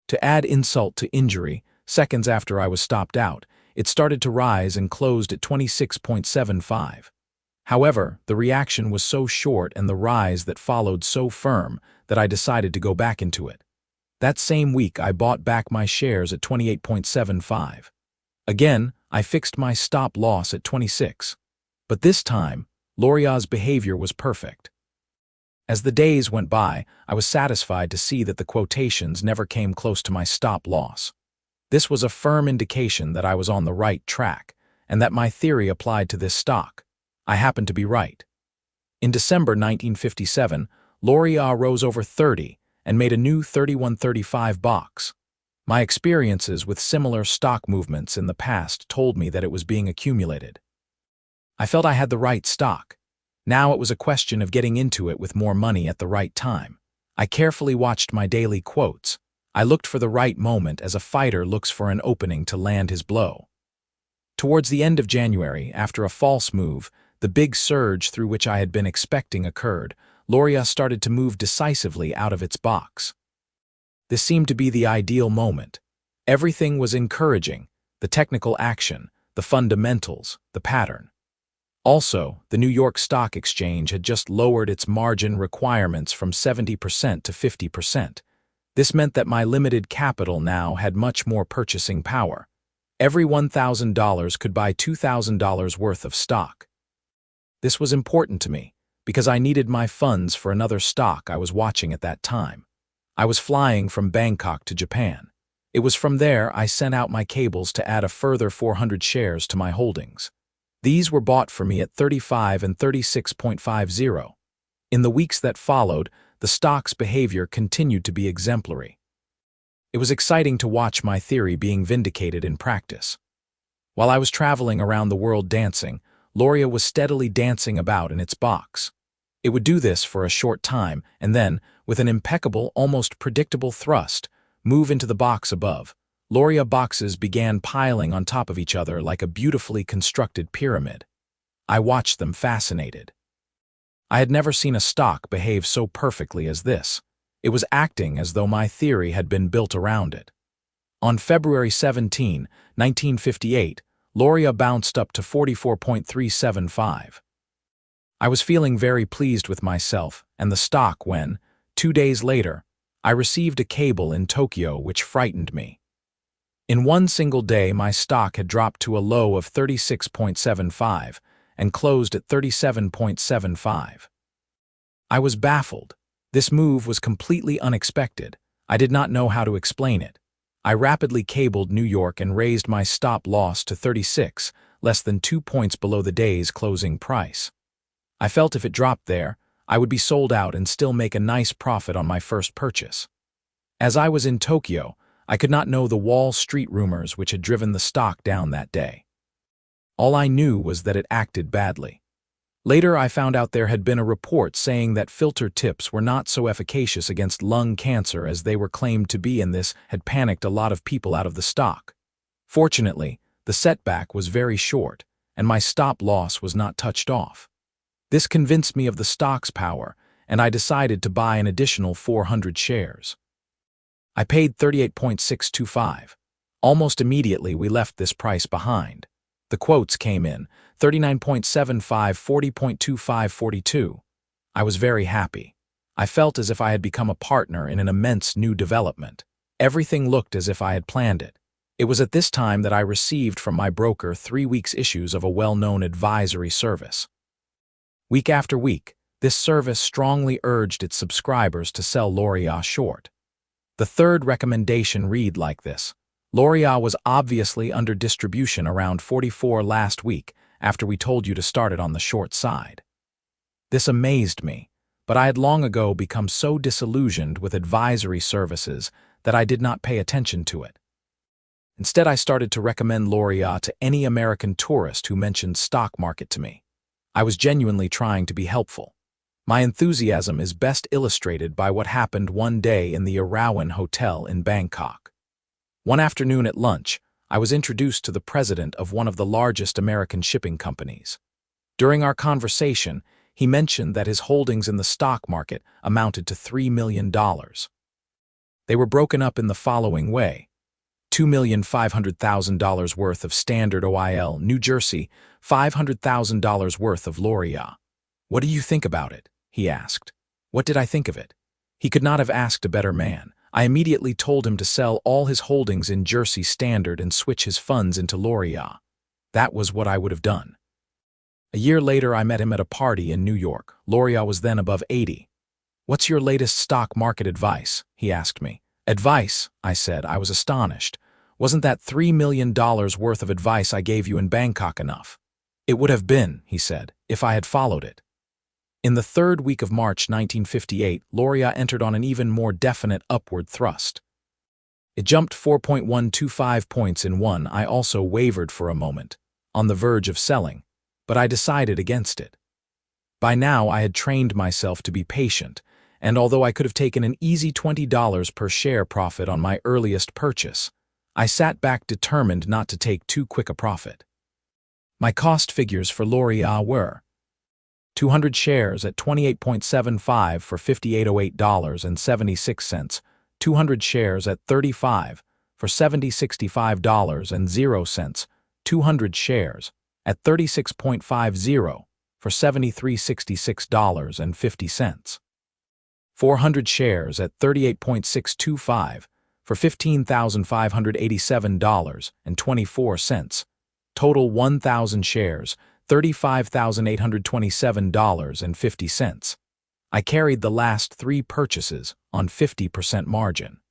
To add insult to injury, seconds after I was stopped out, it started to rise and closed at 26.75. However, the reaction was so short and the rise that followed so firm that I decided to go back into it. That same week, I bought back my shares at 28.75. Again, I fixed my stop loss at 26. But this time, L'Oreal's behavior was perfect. As the days went by, I was satisfied to see that the quotations never came close to my stop loss. This was a firm indication that I was on the right track, and that my theory applied to this stock. I happened to be right. In December 1957, L'Oreal rose over 30 and made a new 3135 box. My experiences with similar stock movements in the past told me that it was being accumulated. I felt I had the right stock. Now it was a question of getting into it with more money at the right time. I carefully watched my daily quotes. I looked for the right moment as a fighter looks for an opening to land his blow. Towards the end of January, after a false move, the big surge through which I had been expecting occurred, L'Oreal started to move decisively out of its box. This seemed to be the ideal moment. Everything was encouraging: the technical action, the fundamentals, the pattern. Also, the New York Stock Exchange had just lowered its margin requirements from 70% to 50%. This meant that my limited capital now had much more purchasing power. Every $1,000 could buy $2,000 worth of stock. This was important to me, because I needed my funds for another stock I was watching at that time. I was flying from Bangkok to Japan. It was from there I sent out my cables to add a further 400 shares to my holdings. These were bought for me at 35 and 36.50. In the weeks that followed, the stock's behavior continued to be exemplary. It was exciting to watch my theory being vindicated in practice. While I was traveling around the world dancing, Loria was steadily dancing about in its box. It would do this for a short time and then, with an impeccable, almost predictable thrust, move into the box above. Loria boxes began piling on top of each other like a beautifully constructed pyramid. I watched them fascinated. I had never seen a stock behave so perfectly as this. It was acting as though my theory had been built around it. On February 17, 1958, Loria bounced up to 44.375. I was feeling very pleased with myself and the stock when, 2 days later, I received a cable in Tokyo which frightened me. In one single day, my stock had dropped to a low of 36.75 and closed at 37.75. I was baffled. This move was completely unexpected. I did not know how to explain it. I rapidly cabled New York and raised my stop loss to 36, less than 2 points below the day's closing price. I felt if it dropped there, I would be sold out and still make a nice profit on my first purchase. As I was in Tokyo, I could not know the Wall Street rumors which had driven the stock down that day. All I knew was that it acted badly. Later, I found out there had been a report saying that filter tips were not so efficacious against lung cancer as they were claimed to be, and this had panicked a lot of people out of the stock. Fortunately, the setback was very short, and my stop loss was not touched off. This convinced me of the stock's power, and I decided to buy an additional 400 shares. I paid 38.625. Almost immediately, we left this price behind. The quotes came in, 39.75, 40.25, 42. I was very happy. I felt as if I had become a partner in an immense new development. Everything looked as if I had planned it. It was at this time that I received from my broker 3 weeks' issues of a well-known advisory service. Week after week, this service strongly urged its subscribers to sell Loria short. The third recommendation read like this: Loria was obviously under distribution around 44 last week after we told you to start it on the short side. This amazed me, but I had long ago become so disillusioned with advisory services that I did not pay attention to it. Instead, I started to recommend Loria to any American tourist who mentioned stock market to me. I was genuinely trying to be helpful. My enthusiasm is best illustrated by what happened one day in the Erawan Hotel in Bangkok. One afternoon at lunch, I was introduced to the president of one of the largest American shipping companies. During our conversation, he mentioned that his holdings in the stock market amounted to $3 million. They were broken up in the following way: $2,500,000 worth of Standard Oil, New Jersey, $500,000 worth of Loria. "What do you think about it?" he asked. What did I think of it? He could not have asked a better man. I immediately told him to sell all his holdings in Jersey Standard and switch his funds into Loria. That was what I would have done. A year later, I met him at a party in New York. Loria was then above 80. "What's your latest stock market advice?" he asked me. "Advice?" I said. I was astonished. "Wasn't that $3 million worth of advice I gave you in Bangkok enough?" "It would have been," he said, "if I had followed it." In the third week of March 1958, Loria entered on an even more definite upward thrust. It jumped 4.125 points in one. I also wavered for a moment, on the verge of selling, but I decided against it. By now, I had trained myself to be patient, and although I could have taken an easy $20 per share profit on my earliest purchase, I sat back determined not to take too quick a profit. My cost figures for Loria were 200 shares at 28.75 for $58.08.76, 200 shares at 35 for $70.65.00, 200 shares at 36.50 for $73.66.50, 400 shares at 38.625 for $15,587.24, total 1,000 shares, $35,827.50. I carried the last 3 purchases on 50% margin.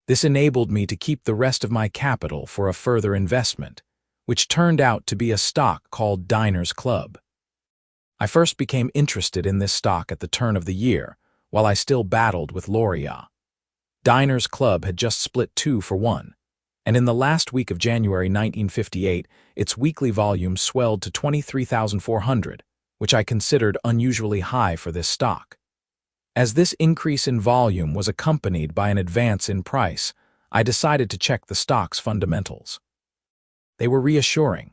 This enabled me to keep the rest of my capital for a further investment, which turned out to be a stock called Diners Club. I first became interested in this stock at the turn of the year, while I still battled with Loria. Diners Club had just split 2 for 1, and in the last week of January 1958, its weekly volume swelled to 23,400, which I considered unusually high for this stock. As this increase in volume was accompanied by an advance in price, I decided to check the stock's fundamentals. They were reassuring.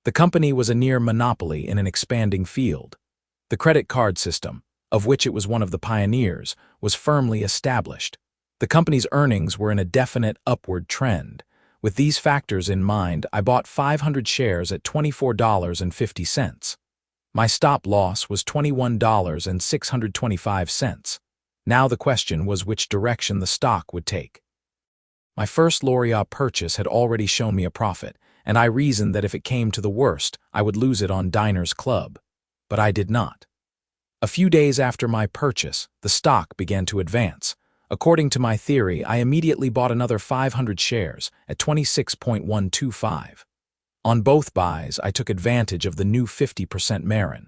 The company was a near monopoly in an expanding field. The credit card system, of which it was one of the pioneers, was firmly established. The company's earnings were in a definite upward trend. With these factors in mind, I bought 500 shares at $24.50. My stop loss was $21.625. Now the question was which direction the stock would take. My first Loria purchase had already shown me a profit, and I reasoned that if it came to the worst, I would lose it on Diners Club. But I did not. A few days after my purchase, the stock began to advance. According to my theory, I immediately bought another 500 shares at 26.125. On both buys, I took advantage of the new 50% Marin.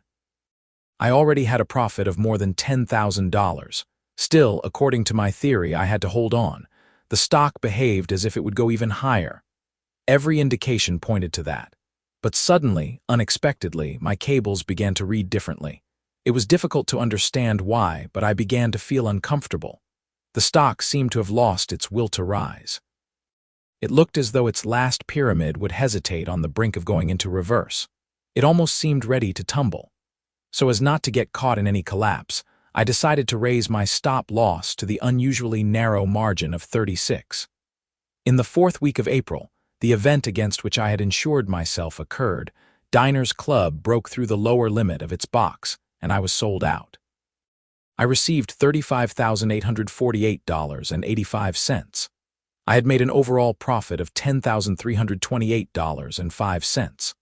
I already had a profit of more than $10,000. Still, according to my theory, I had to hold on. The stock behaved as if it would go even higher. Every indication pointed to that. But suddenly, unexpectedly, my cables began to read differently. It was difficult to understand why, but I began to feel uncomfortable. The stock seemed to have lost its will to rise. It looked as though its last pyramid would hesitate on the brink of going into reverse. It almost seemed ready to tumble. So as not to get caught in any collapse, I decided to raise my stop loss to the unusually narrow margin of 36. In the 4th week of April, the event against which I had insured myself occurred. Diners Club broke through the lower limit of its box, and I was sold out. I received $35,848.85. I had made an overall profit of $10,328.05.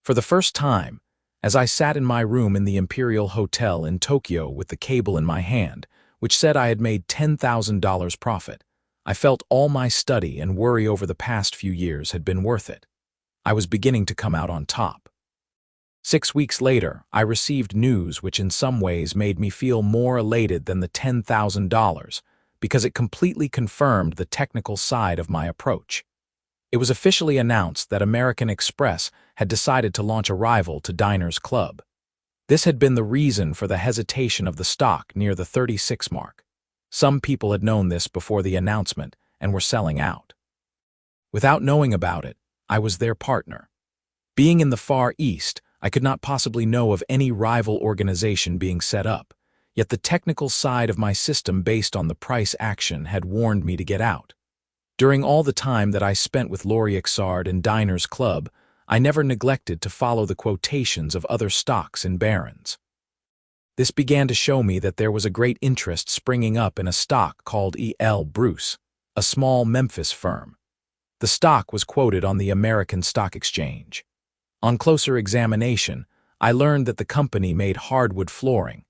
For the first time, as I sat in my room in the Imperial Hotel in Tokyo with the cable in my hand, which said I had made $10,000 profit, I felt all my study and worry over the past few years had been worth it. I was beginning to come out on top. 6 weeks later, I received news which in some ways made me feel more elated than the $10,000 because it completely confirmed the technical side of my approach. It was officially announced that American Express had decided to launch a rival to Diners Club. This had been the reason for the hesitation of the stock near the 36 mark. Some people had known this before the announcement and were selling out. Without knowing about it, I was their partner. Being in the Far East, I could not possibly know of any rival organization being set up, yet the technical side of my system based on the price action had warned me to get out. During all the time that I spent with Laurier and Diners Club, I never neglected to follow the quotations of other stocks in Barron's. This began to show me that there was a great interest springing up in a stock called E.L. Bruce, a small Memphis firm. The stock was quoted on the American Stock Exchange. On closer examination, I learned that the company made hardwood flooring.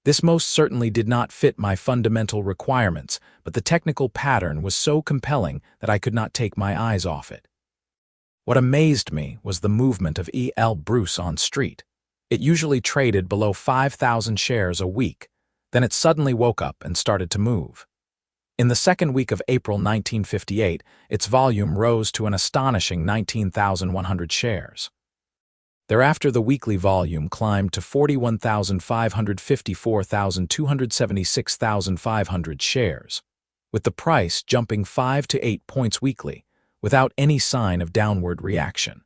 This most certainly did not fit my fundamental requirements, but the technical pattern was so compelling that I could not take my eyes off it. What amazed me was the movement of E.L. Bruce on street. It usually traded below 5,000 shares a week, then it suddenly woke up and started to move. In the 2nd week of April 1958, its volume rose to an astonishing 19,100 shares. Thereafter, the weekly volume climbed to 41,554,276,500 shares, with the price jumping 5 to 8 points weekly, without any sign of downward reaction.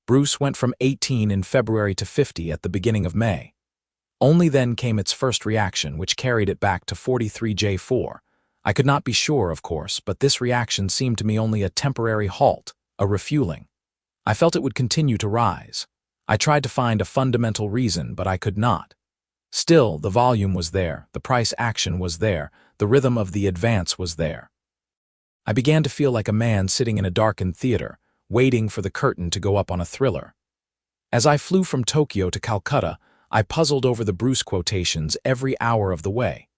Bruce went from 18 in February to 50 at the beginning of May. Only then came its first reaction, which carried it back to 43J4. I could not be sure, of course, but this reaction seemed to me only a temporary halt, a refueling. I felt it would continue to rise. I tried to find a fundamental reason, but I could not. Still, the volume was there, the price action was there, the rhythm of the advance was there. I began to feel like a man sitting in a darkened theater, waiting for the curtain to go up on a thriller. As I flew from Tokyo to Calcutta, I puzzled over the Bruce quotations every hour of the way.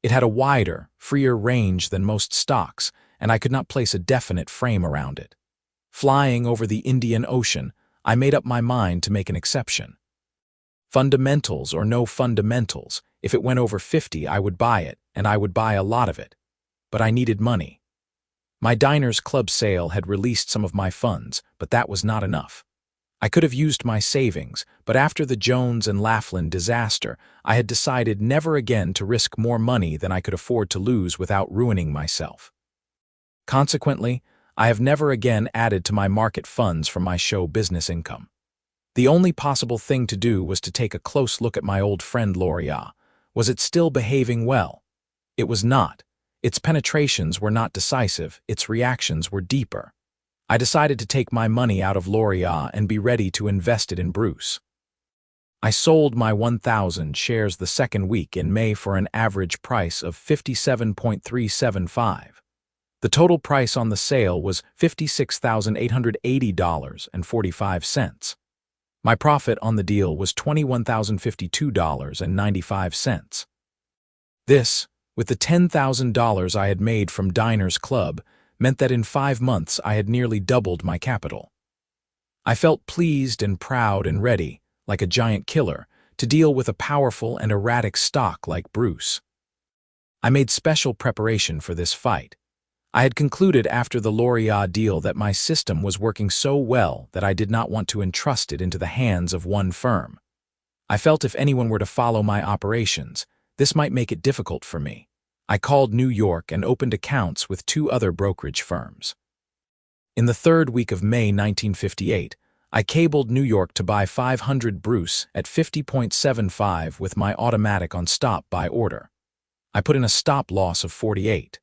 It had a wider, freer range than most stocks, and I could not place a definite frame around it. Flying over the Indian Ocean, I made up my mind to make an exception. Fundamentals or no fundamentals, if it went over 50, I would buy it, and I would buy a lot of it. But I needed money. My Diners Club sale had released some of my funds, but that was not enough. I could have used my savings, but after the Jones and Laughlin disaster, I had decided never again to risk more money than I could afford to lose without ruining myself. Consequently, I have never again added to my market funds from my show business income. The only possible thing to do was to take a close look at my old friend L'Oreal. Was it still behaving well? It was not. Its penetrations were not decisive, its reactions were deeper. I decided to take my money out of L'Oreal and be ready to invest it in Bruce. I sold my 1,000 shares the second week in May for an average price of $57.375. The total price on the sale was $56,880.45. My profit on the deal was $21,052.95. This, with the $10,000 I had made from Diners Club, meant that in 5 months I had nearly doubled my capital. I felt pleased and proud and ready, like a giant killer, to deal with a powerful and erratic stock like Bruce. I made special preparation for this fight. I had concluded after the L'Oreal deal that my system was working so well that I did not want to entrust it into the hands of one firm. I felt if anyone were to follow my operations, this might make it difficult for me. I called New York and opened accounts with 2 other brokerage firms. In the 3rd week of May 1958, I cabled New York to buy 500 Bruce at 50.75 with my automatic on stop by order. I put in a stop loss of 48.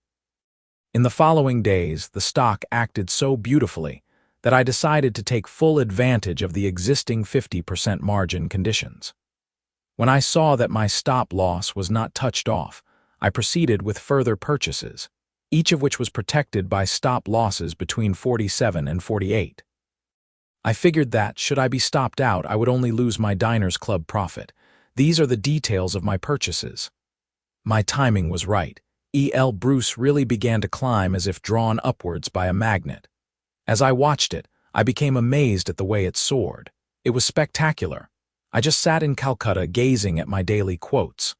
In the following days, the stock acted so beautifully that I decided to take full advantage of the existing 50% margin conditions. When I saw that my stop loss was not touched off, I proceeded with further purchases, each of which was protected by stop losses between 47 and 48. I figured that, should I be stopped out, I would only lose my Diners Club profit. These are the details of my purchases. My timing was right. Bruce really began to climb as if drawn upwards by a magnet. As I watched it, I became amazed at the way it soared. It was spectacular. I just sat in Calcutta gazing at my daily quotes.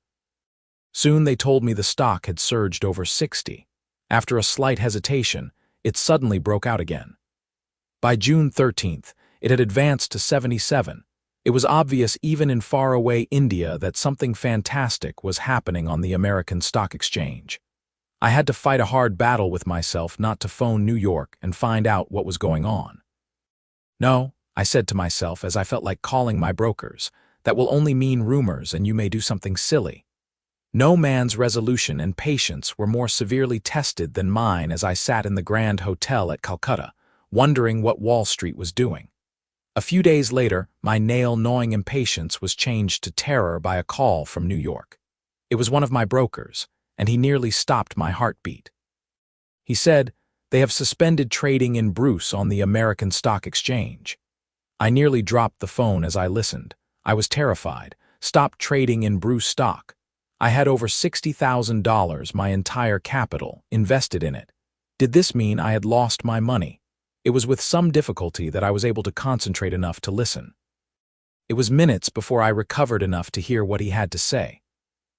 Soon they told me the stock had surged over 60. After a slight hesitation, it suddenly broke out again. By June 13th, it had advanced to 77. It was obvious even in faraway India that something fantastic was happening on the American Stock Exchange. I had to fight a hard battle with myself not to phone New York and find out what was going on. No, I said to myself as I felt like calling my brokers, that will only mean rumors and you may do something silly. No man's resolution and patience were more severely tested than mine as I sat in the Grand Hotel at Calcutta, wondering what Wall Street was doing. A few days later, my nail-gnawing impatience was changed to terror by a call from New York. It was one of my brokers, and he nearly stopped my heartbeat. He said, "They have suspended trading in Bruce on the American Stock Exchange." I nearly dropped the phone as I listened. I was terrified. Stop trading in Bruce stock. I had over $60,000, my entire capital, invested in it. Did this mean I had lost my money? It was with some difficulty that I was able to concentrate enough to listen. It was minutes before I recovered enough to hear what he had to say.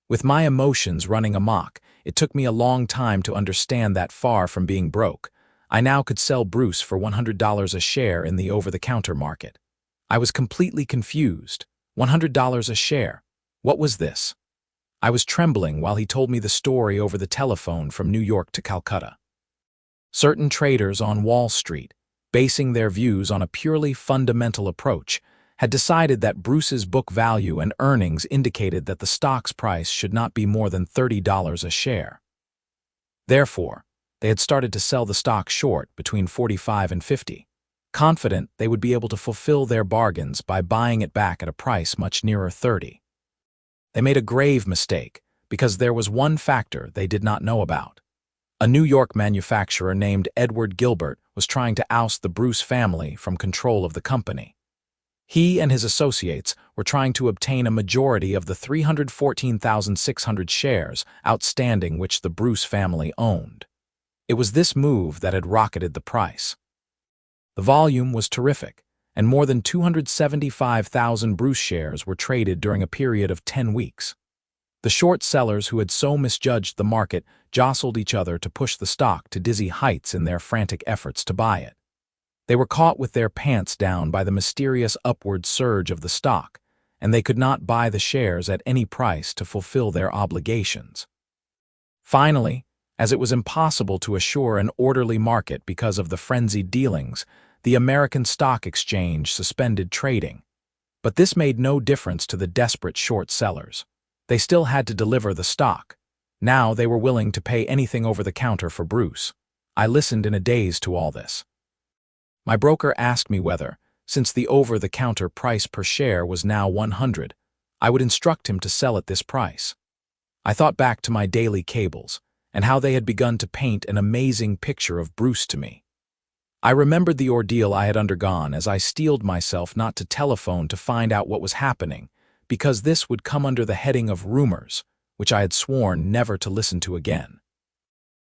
With my emotions running amok, it took me a long time to understand that far from being broke, I now could sell Bruce for $100 a share in the over-the-counter market. I was completely confused. $100 a share. What was this? I was trembling while he told me the story over the telephone from New York to Calcutta. Certain traders on Wall Street, basing their views on a purely fundamental approach, had decided that Bruce's book value and earnings indicated that the stock's price should not be more than $30 a share. Therefore, they had started to sell the stock short between 45 and 50, confident they would be able to fulfill their bargains by buying it back at a price much nearer 30. They made a grave mistake because there was one factor they did not know about. A New York manufacturer named Edward Gilbert was trying to oust the Bruce family from control of the company. He and his associates were trying to obtain a majority of the 314,600 shares outstanding which the Bruce family owned. It was this move that had rocketed the price. The volume was terrific, and more than 275,000 Bruce shares were traded during a period of 10 weeks. The short sellers who had so misjudged the market jostled each other to push the stock to dizzy heights in their frantic efforts to buy it. They were caught with their pants down by the mysterious upward surge of the stock, and they could not buy the shares at any price to fulfill their obligations. Finally, as it was impossible to assure an orderly market because of the frenzied dealings, the American Stock Exchange suspended trading. But this made no difference to the desperate short sellers. They still had to deliver the stock. Now they were willing to pay anything over the counter for Bruce. I listened in a daze to all this. My broker asked me whether, since the over-the-counter price per share was now 100, I would instruct him to sell at this price. I thought back to my daily cables, and how they had begun to paint an amazing picture of Bruce to me. I remembered the ordeal I had undergone as I steeled myself not to telephone to find out what was happening, because this would come under the heading of rumors, which I had sworn never to listen to again.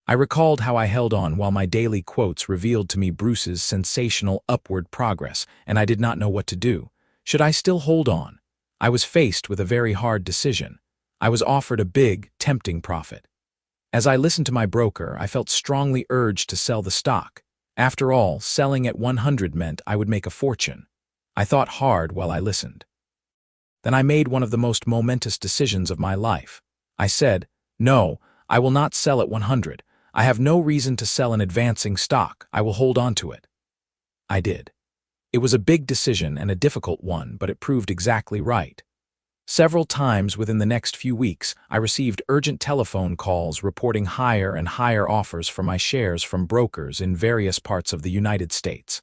I recalled how I held on while my daily quotes revealed to me Bruce's sensational upward progress, and I did not know what to do. Should I still hold on? I was faced with a very hard decision. I was offered a big, tempting profit. As I listened to my broker, I felt strongly urged to sell the stock. After all, selling at 100 meant I would make a fortune. I thought hard while I listened. Then I made one of the most momentous decisions of my life. I said, "No, I will not sell at 100. I have no reason to sell an advancing stock. I will hold on to it." I did. It was a big decision and a difficult one, but it proved exactly right. Several times within the next few weeks, I received urgent telephone calls reporting higher and higher offers for my shares from brokers in various parts of the United States.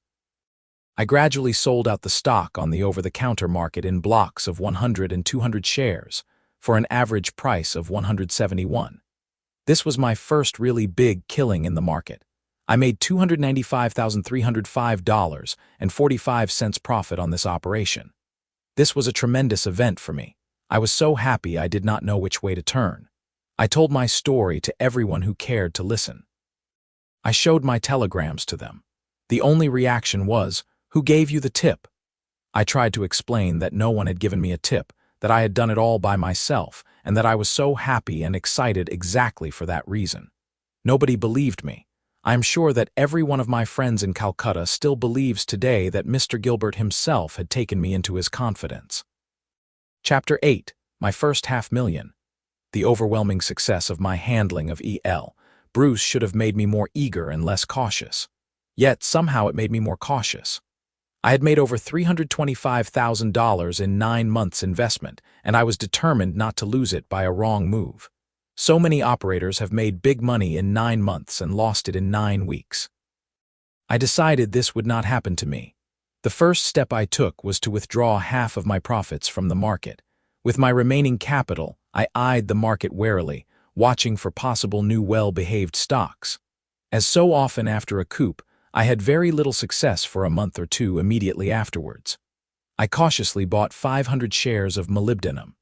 I gradually sold out the stock on the over-the-counter market in blocks of 100 and 200 shares for an average price of $171. This was my first really big killing in the market. I made $295,305.45 profit on this operation. This was a tremendous event for me. I was so happy I did not know which way to turn. I told my story to everyone who cared to listen. I showed my telegrams to them. The only reaction was, "Who gave you the tip?" I tried to explain that no one had given me a tip, that I had done it all by myself, and that I was so happy and excited exactly for that reason. Nobody believed me. I am sure that every one of my friends in Calcutta still believes today that Mr. Gilbert himself had taken me into his confidence. Chapter 8. My first $500,000. The overwhelming success of my handling of E.L. Bruce should have made me more eager and less cautious. Yet somehow it made me more cautious. I had made over $325,000 in 9 months' investment, and I was determined not to lose it by a wrong move. So many operators have made big money in 9 months and lost it in 9 weeks. I decided this would not happen to me. The first step I took was to withdraw half of my profits from the market. With my remaining capital, I eyed the market warily, watching for possible new well-behaved stocks. As so often after a coup, I had very little success for a month or two immediately afterwards. I cautiously bought 500 shares of molybdenum.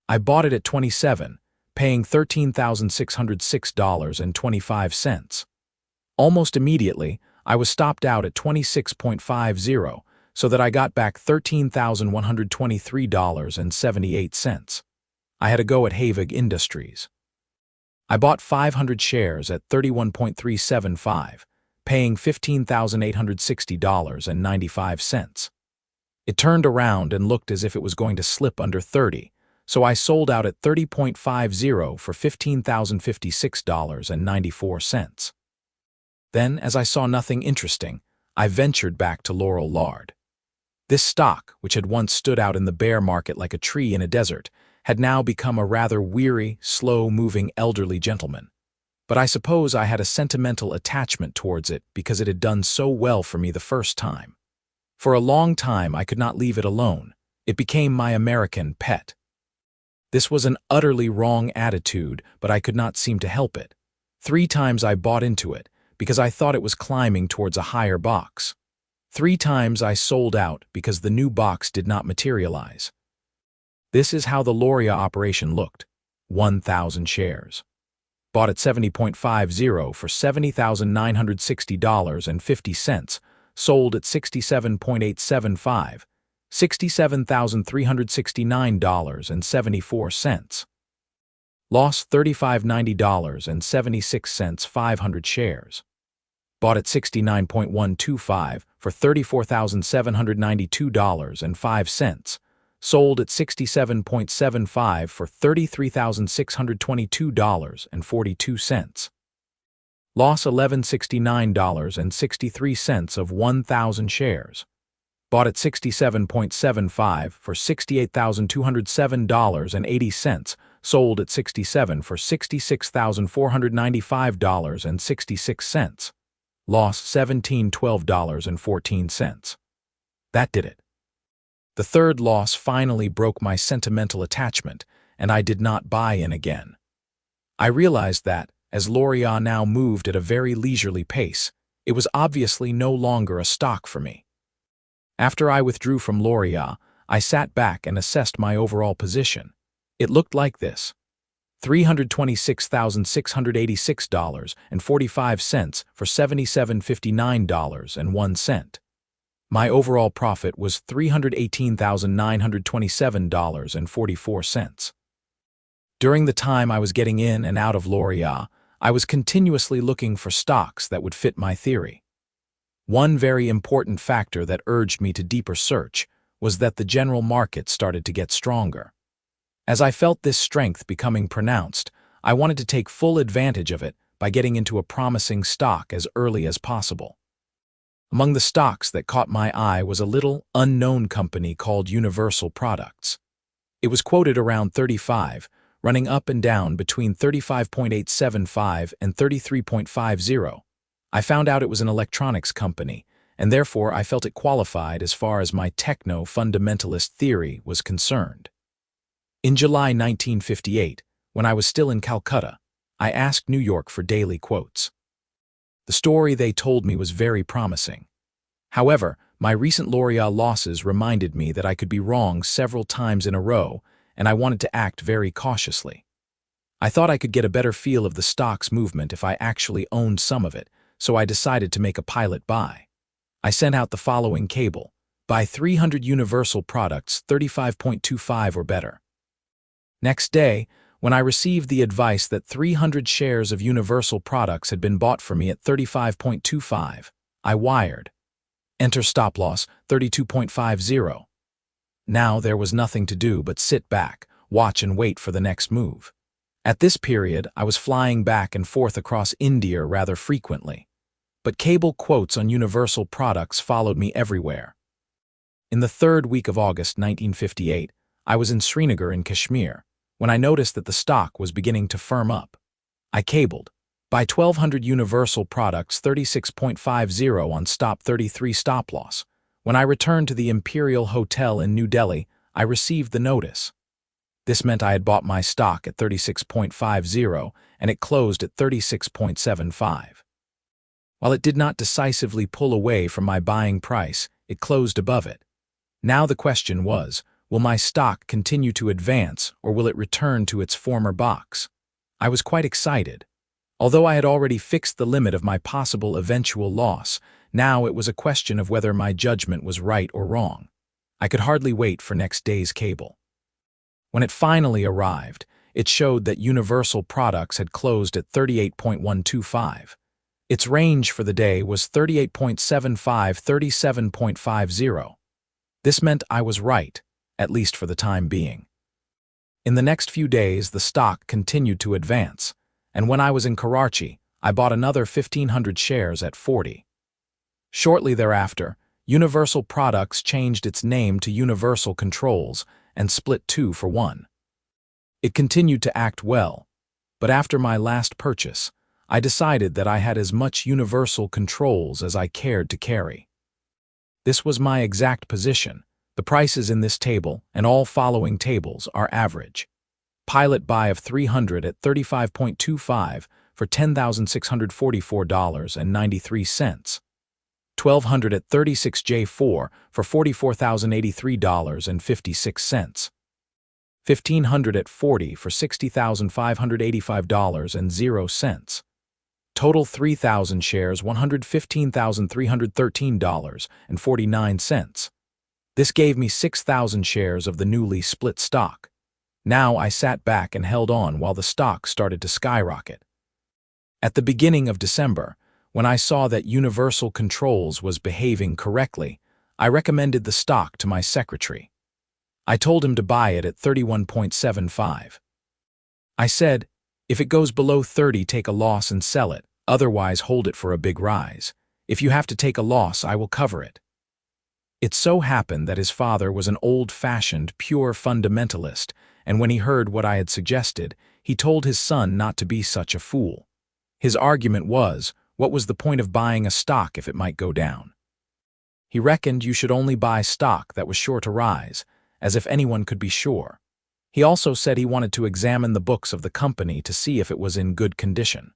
I bought it at 27, paying $13,606.25. Almost immediately, I was stopped out at 26.50, so that I got back $13,123.78. I had a go at Havig Industries. I bought 500 shares at 31.375, paying $15,860.95. It turned around and looked as if it was going to slip under 30, so I sold out at 30.50 for $15,056.94. Then, as I saw nothing interesting, I ventured back to Laurel Lard. This stock, which had once stood out in the bear market like a tree in a desert, had now become a rather weary, slow-moving elderly gentleman. But I suppose I had a sentimental attachment towards it because it had done so well for me the first time. For a long time I could not leave it alone. It became my American pet. This was an utterly wrong attitude, but I could not seem to help it. 3 times I bought into it, because I thought it was climbing towards a higher box. 3 times I sold out because the new box did not materialize. This is how the Loria operation looked. 1,000 shares. Bought at 70.50 for $70,960.50, sold at $67.875, $67,369.74. Loss $35.90.76, 500 shares. Bought at $69.125 for $34,792.05. Sold at $67.75 for $33,622.42. Loss $1169.63 of 1,000 shares. Bought at $67.75 for $68,207.80. Sold at 67 for $66,495.66. Loss $1712.14. That did it. The third loss finally broke my sentimental attachment, and I did not buy in again. I realized that, as L'Oréal now moved at a very leisurely pace, it was obviously no longer a stock for me. After I withdrew from L'Oréal, I sat back and assessed my overall position. It looked like this: $326,686.45 for $77.59.01. My overall profit was $318,927.44. During the time I was getting in and out of L'Oréal, I was continuously looking for stocks that would fit my theory. One very important factor that urged me to deeper search was that the general market started to get stronger. As I felt this strength becoming pronounced, I wanted to take full advantage of it by getting into a promising stock as early as possible. Among the stocks that caught my eye was a little, unknown company called Universal Products. It was quoted around 35, running up and down between 35.875 and 33.50. I found out it was an electronics company, and therefore I felt it qualified as far as my techno-fundamentalist theory was concerned. In July 1958, when I was still in Calcutta, I asked New York for daily quotes. The story they told me was very promising. However, my recent L'Oréal losses reminded me that I could be wrong several times in a row, and I wanted to act very cautiously. I thought I could get a better feel of the stock's movement if I actually owned some of it, so I decided to make a pilot buy. I sent out the following cable: buy 300 Universal Products, 35.25 or better. Next day, when I received the advice that 300 shares of Universal Products had been bought for me at 35.25, I wired. Enter stop loss, 32.50. Now there was nothing to do but sit back, watch and wait for the next move. At this period, I was flying back and forth across India rather frequently. But cable quotes on Universal Products followed me everywhere. In the third week of August 1958, I was in Srinagar in Kashmir, when I noticed that the stock was beginning to firm up. I cabled, buy 1,200 Universal Products, 36.50 on stop 33 stop loss. When I returned to the Imperial Hotel in New Delhi, I received the notice. This meant I had bought my stock at 36.50 and it closed at 36.75. While it did not decisively pull away from my buying price, it closed above it. Now the question was, will my stock continue to advance or will it return to its former box? I was quite excited. Although I had already fixed the limit of my possible eventual loss, now it was a question of whether my judgment was right or wrong. I could hardly wait for next day's cable. When it finally arrived, it showed that Universal Products had closed at 38.125. Its range for the day was 38.75–37.50. This meant I was right, at least for the time being. In the next few days, the stock continued to advance, and when I was in Karachi, I bought another 1,500 shares at 40. Shortly thereafter, Universal Products changed its name to Universal Controls and split 2 for 1. It continued to act well, but after my last purchase, I decided that I had as much Universal Controls as I cared to carry. This was my exact position. The prices in this table and all following tables are average. Pilot buy of 300 at 35.25 for $10,644.93. 1,200 at 36J4 for $44,083.56. 1,500 at 40 for $60,585.00. Total 3,000 shares, $115,313.49. This gave me 6,000 shares of the newly split stock. Now I sat back and held on while the stock started to skyrocket. At the beginning of December, when I saw that Universal Controls was behaving correctly, I recommended the stock to my secretary. I told him to buy it at 31.75. I said, if it goes below 30, take a loss and sell it, otherwise hold it for a big rise. If you have to take a loss, I will cover it. It so happened that his father was an old-fashioned, pure fundamentalist, and when he heard what I had suggested, he told his son not to be such a fool. His argument was, what was the point of buying a stock if it might go down? He reckoned you should only buy stock that was sure to rise, as if anyone could be sure. He also said he wanted to examine the books of the company to see if it was in good condition.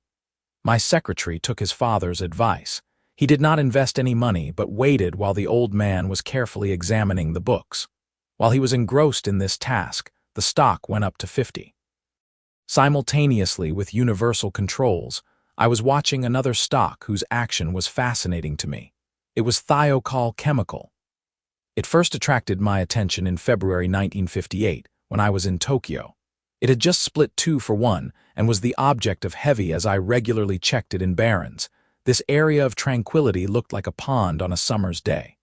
My secretary took his father's advice. He did not invest any money but waited while the old man was carefully examining the books. While he was engrossed in this task, the stock went up to 50. Simultaneously with Universal Controls, I was watching another stock whose action was fascinating to me. It was Thiokol Chemical. It first attracted my attention in February 1958 when I was in Tokyo. It had just split 2-for-1 and was the object of heavy as I regularly checked it in Barron's. This area of tranquility looked like a pond on a summer's day.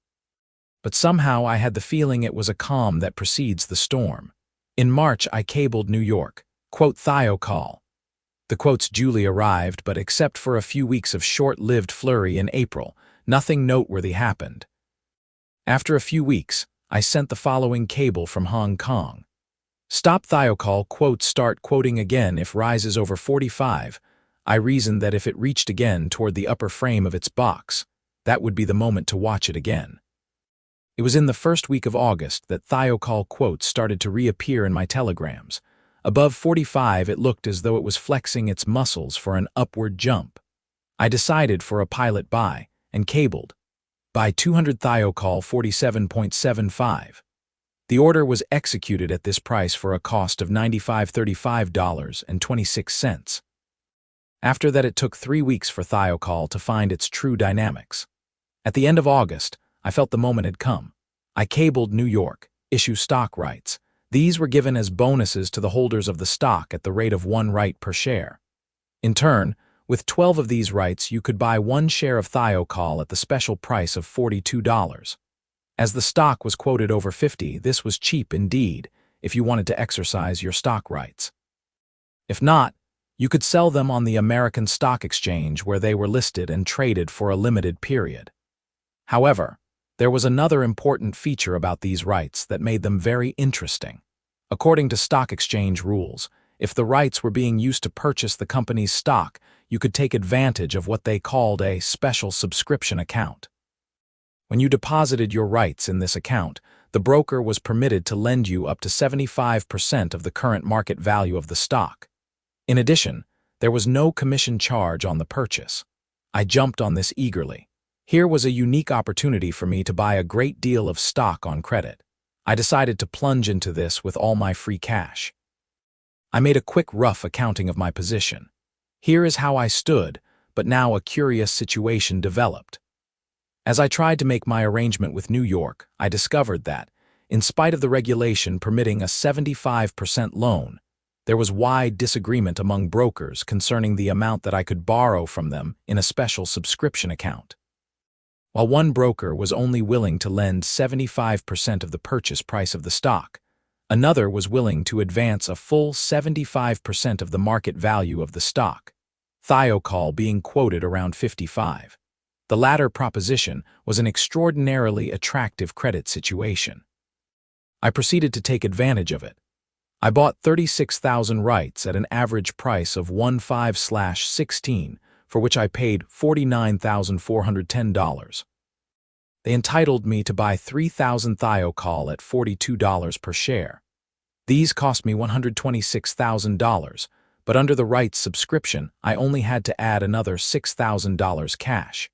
But somehow I had the feeling it was a calm that precedes the storm. In March, I cabled New York, quote Thiokol. The quotes duly arrived, but except for a few weeks of short-lived flurry in April, nothing noteworthy happened. After a few weeks, I sent the following cable from Hong Kong. Stop Thiokol, quote, start quoting again if rises over 45. I reasoned that if it reached again toward the upper frame of its box, that would be the moment to watch it again. It was in the first week of August that Thiokol quotes started to reappear in my telegrams. Above 45, it looked as though it was flexing its muscles for an upward jump. I decided for a pilot buy and cabled. Buy 200 Thiokol 47.75. The order was executed at this price for a cost of $95.35.26. After that, it took 3 weeks for Thiokol to find its true dynamics. At the end of August, I felt the moment had come. I cabled New York, issue stock rights. These were given as bonuses to the holders of the stock at the rate of 1 right per share. In turn, with 12 of these rights, you could buy 1 share of Thiokol at the special price of $42. As the stock was quoted over 50, this was cheap indeed if you wanted to exercise your stock rights. If not, you could sell them on the American Stock Exchange where they were listed and traded for a limited period. However, there was another important feature about these rights that made them very interesting. According to stock exchange rules, if the rights were being used to purchase the company's stock, you could take advantage of what they called a special subscription account. When you deposited your rights in this account, the broker was permitted to lend you up to 75% of the current market value of the stock. In addition, there was no commission charge on the purchase. I jumped on this eagerly. Here was a unique opportunity for me to buy a great deal of stock on credit. I decided to plunge into this with all my free cash. I made a quick rough accounting of my position. Here is how I stood, but now a curious situation developed. As I tried to make my arrangement with New York, I discovered that, in spite of the regulation permitting a 75% loan, there was wide disagreement among brokers concerning the amount that I could borrow from them in a special subscription account. While one broker was only willing to lend 75% of the purchase price of the stock, another was willing to advance a full 75% of the market value of the stock, Thiokol being quoted around 55. The latter proposition was an extraordinarily attractive credit situation. I proceeded to take advantage of it. I bought 36,000 rights at an average price of 15/16, for which I paid $49,410. They entitled me to buy 3,000 Thiokol at $42 per share. These cost me $126,000, but under the rights subscription, I only had to add another $6,000 cash.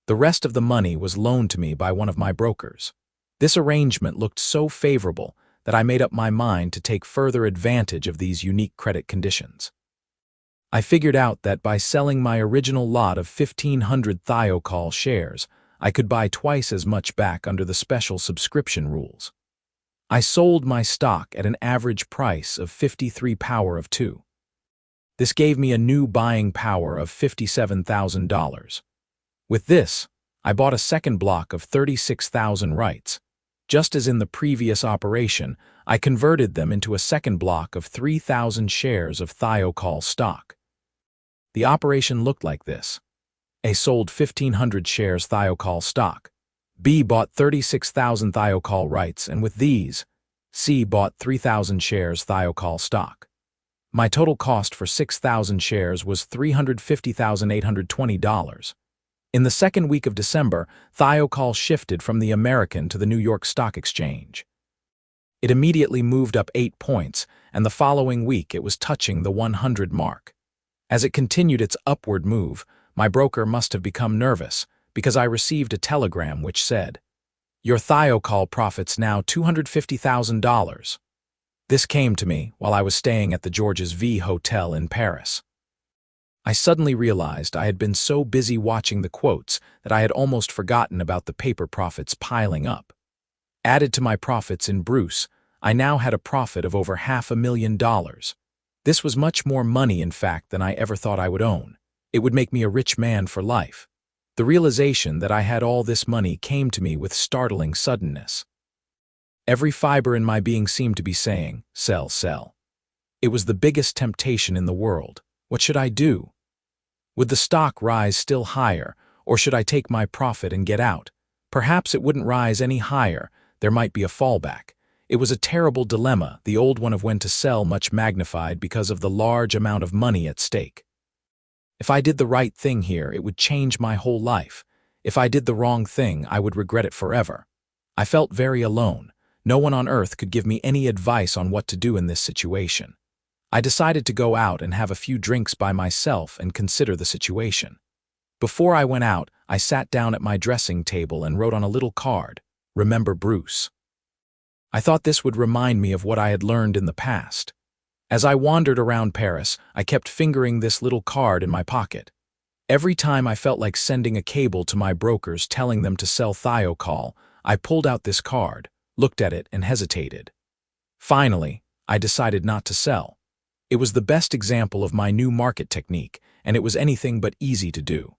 The rest of the money was loaned to me by one of my brokers. This arrangement looked so favorable that I made up my mind to take further advantage of these unique credit conditions. I figured out that by selling my original lot of 1,500 Thiokol shares, I could buy twice as much back under the special subscription rules. I sold my stock at an average price of 53 power of 2. This gave me a new buying power of $57,000. With this, I bought a second block of 36,000 rights. Just as in the previous operation, I converted them into a second block of 3,000 shares of Thiokol stock. The operation looked like this. A sold 1,500 shares Thiokol stock. B bought 36,000 Thiokol rights, and with these, C bought 3,000 shares Thiokol stock. My total cost for 6,000 shares was $350,820. In the second week of December, Thiokol shifted from the American to the New York Stock Exchange. It immediately moved up 8 points, and the following week it was touching the 100 mark. As it continued its upward move, my broker must have become nervous, because I received a telegram which said, "Your Thiokol profits now $250,000. This came to me while I was staying at the Georges V Hotel in Paris. I suddenly realized I had been so busy watching the quotes that I had almost forgotten about the paper profits piling up. Added to my profits in Bruce, I now had a profit of over $500,000. This was much more money, in fact, than I ever thought I would own. It would make me a rich man for life. The realization that I had all this money came to me with startling suddenness. Every fiber in my being seemed to be saying, "Sell, sell." It was the biggest temptation in the world. What should I do? Would the stock rise still higher, or should I take my profit and get out? Perhaps it wouldn't rise any higher. There might be a fallback. It was a terrible dilemma, the old one of when to sell much magnified because of the large amount of money at stake. If I did the right thing here, it would change my whole life. If I did the wrong thing, I would regret it forever. I felt very alone. No one on earth could give me any advice on what to do in this situation. I decided to go out and have a few drinks by myself and consider the situation. Before I went out, I sat down at my dressing table and wrote on a little card, "Remember Bruce." I thought this would remind me of what I had learned in the past. As I wandered around Paris, I kept fingering this little card in my pocket. Every time I felt like sending a cable to my brokers telling them to sell Thiokol, I pulled out this card, looked at it, and hesitated. Finally, I decided not to sell. It was the best example of my new market technique, and it was anything but easy to do.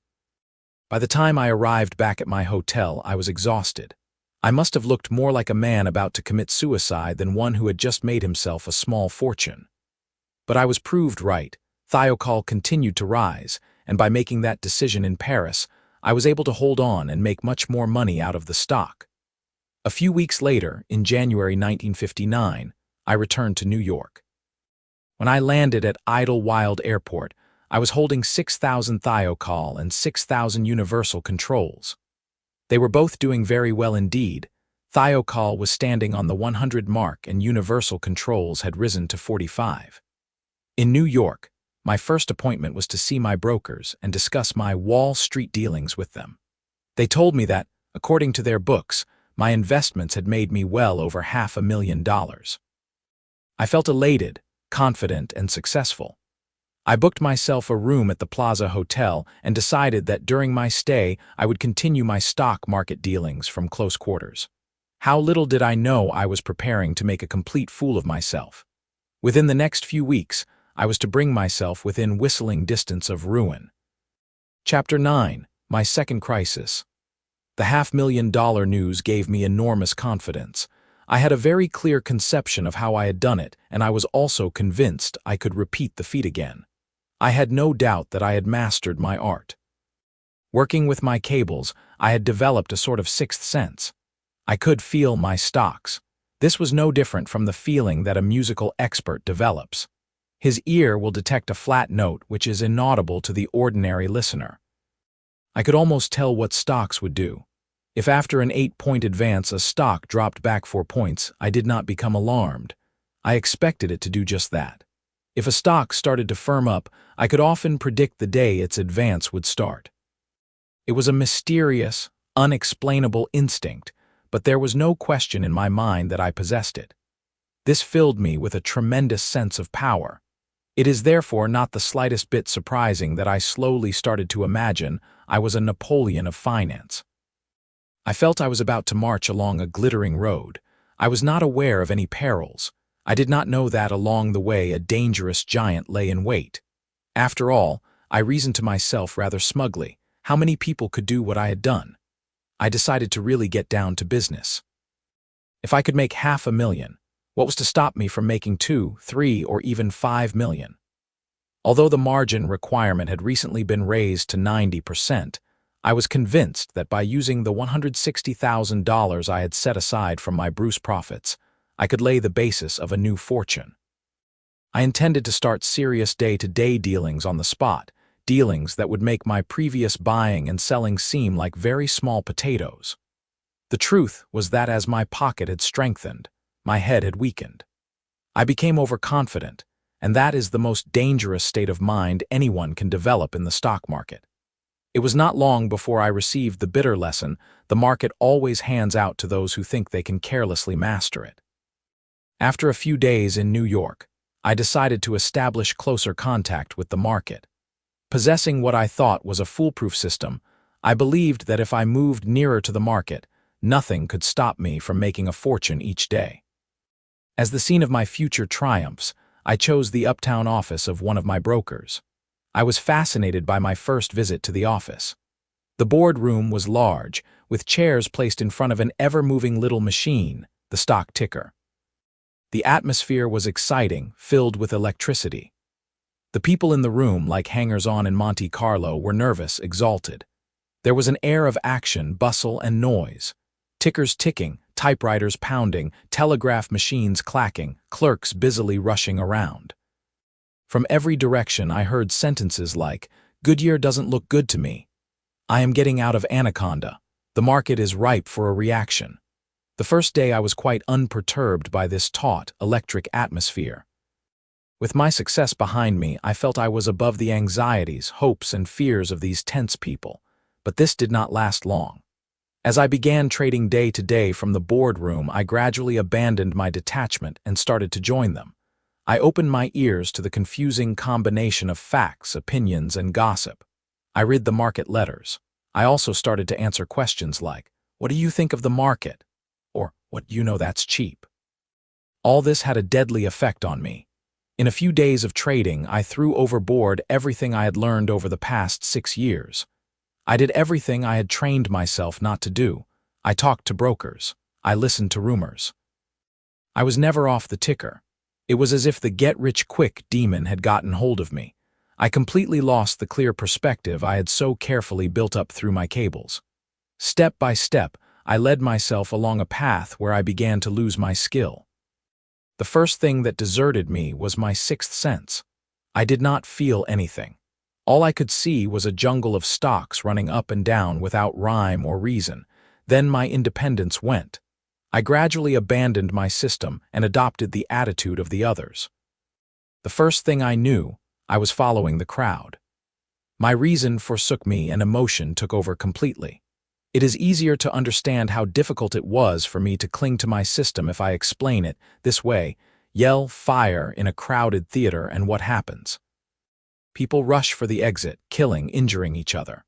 By the time I arrived back at my hotel, I was exhausted. I must have looked more like a man about to commit suicide than one who had just made himself a small fortune. But I was proved right. Thiokol continued to rise, and by making that decision in Paris, I was able to hold on and make much more money out of the stock. A few weeks later, in January 1959, I returned to New York. When I landed at Idlewild Airport, I was holding 6,000 Thiokol and 6,000 Universal Controls. They were both doing very well indeed. Thiokol was standing on the 100 mark and Universal Controls had risen to 45. In New York, my first appointment was to see my brokers and discuss my Wall Street dealings with them. They told me that, according to their books, my investments had made me well over $500,000. I felt elated, confident, and successful. I booked myself a room at the Plaza Hotel and decided that during my stay I would continue my stock market dealings from close quarters. How little did I know I was preparing to make a complete fool of myself. Within the next few weeks, I was to bring myself within whistling distance of ruin. Chapter 9. My Second Crisis. The $500,000 news gave me enormous confidence. I had a very clear conception of how I had done it, and I was also convinced I could repeat the feat again. I had no doubt that I had mastered my art. Working with my cables, I had developed a sort of sixth sense. I could feel my stocks. This was no different from the feeling that a musical expert develops. His ear will detect a flat note which is inaudible to the ordinary listener. I could almost tell what stocks would do. If after an 8-point advance a stock dropped back 4 points, I did not become alarmed. I expected it to do just that. If a stock started to firm up, I could often predict the day its advance would start. It was a mysterious, unexplainable instinct, but there was no question in my mind that I possessed it. This filled me with a tremendous sense of power. It is therefore not the slightest bit surprising that I slowly started to imagine I was a Napoleon of finance. I felt I was about to march along a glittering road. I was not aware of any perils. I did not know that along the way a dangerous giant lay in wait. After all, I reasoned to myself rather smugly, how many people could do what I had done? I decided to really get down to business. If I could make $500,000, what was to stop me from making 2, 3, or even 5 million? Although the margin requirement had recently been raised to 90%, I was convinced that by using the $160,000 I had set aside from my Bruce profits, I could lay the basis of a new fortune. I intended to start serious day-to-day dealings on the spot, dealings that would make my previous buying and selling seem like very small potatoes. The truth was that as my pocket had strengthened, my head had weakened. I became overconfident, and that is the most dangerous state of mind anyone can develop in the stock market. It was not long before I received the bitter lesson the market always hands out to those who think they can carelessly master it. After a few days in New York, I decided to establish closer contact with the market. Possessing what I thought was a foolproof system, I believed that if I moved nearer to the market, nothing could stop me from making a fortune each day. As the scene of my future triumphs, I chose the uptown office of one of my brokers. I was fascinated by my first visit to the office. The boardroom was large, with chairs placed in front of an ever-moving little machine, the stock ticker. The atmosphere was exciting, filled with electricity. The people in the room, like hangers-on in Monte Carlo, were nervous, exalted. There was an air of action, bustle, and noise. Tickers ticking, typewriters pounding, telegraph machines clacking, clerks busily rushing around. From every direction I heard sentences like, "Goodyear doesn't look good to me. I am getting out of Anaconda. The market is ripe for a reaction." The first day I was quite unperturbed by this taut, electric atmosphere. With my success behind me, I felt I was above the anxieties, hopes, and fears of these tense people. But this did not last long. As I began trading day to day from the boardroom, I gradually abandoned my detachment and started to join them. I opened my ears to the confusing combination of facts, opinions, and gossip. I read the market letters. I also started to answer questions like, "What do you think of the market?" Or, "What do you know that's cheap?" All this had a deadly effect on me. In a few days of trading, I threw overboard everything I had learned over the past 6 years. I did everything I had trained myself not to do. I talked to brokers. I listened to rumors. I was never off the ticker. It was as if the get-rich-quick demon had gotten hold of me. I completely lost the clear perspective I had so carefully built up through my cables. Step by step, I led myself along a path where I began to lose my skill. The first thing that deserted me was my sixth sense. I did not feel anything. All I could see was a jungle of stocks running up and down without rhyme or reason. Then my independence went. I gradually abandoned my system and adopted the attitude of the others. The first thing I knew, I was following the crowd. My reason forsook me and emotion took over completely. It is easier to understand how difficult it was for me to cling to my system if I explain it this way: yell fire in a crowded theater and what happens? People rush for the exit, killing, injuring each other.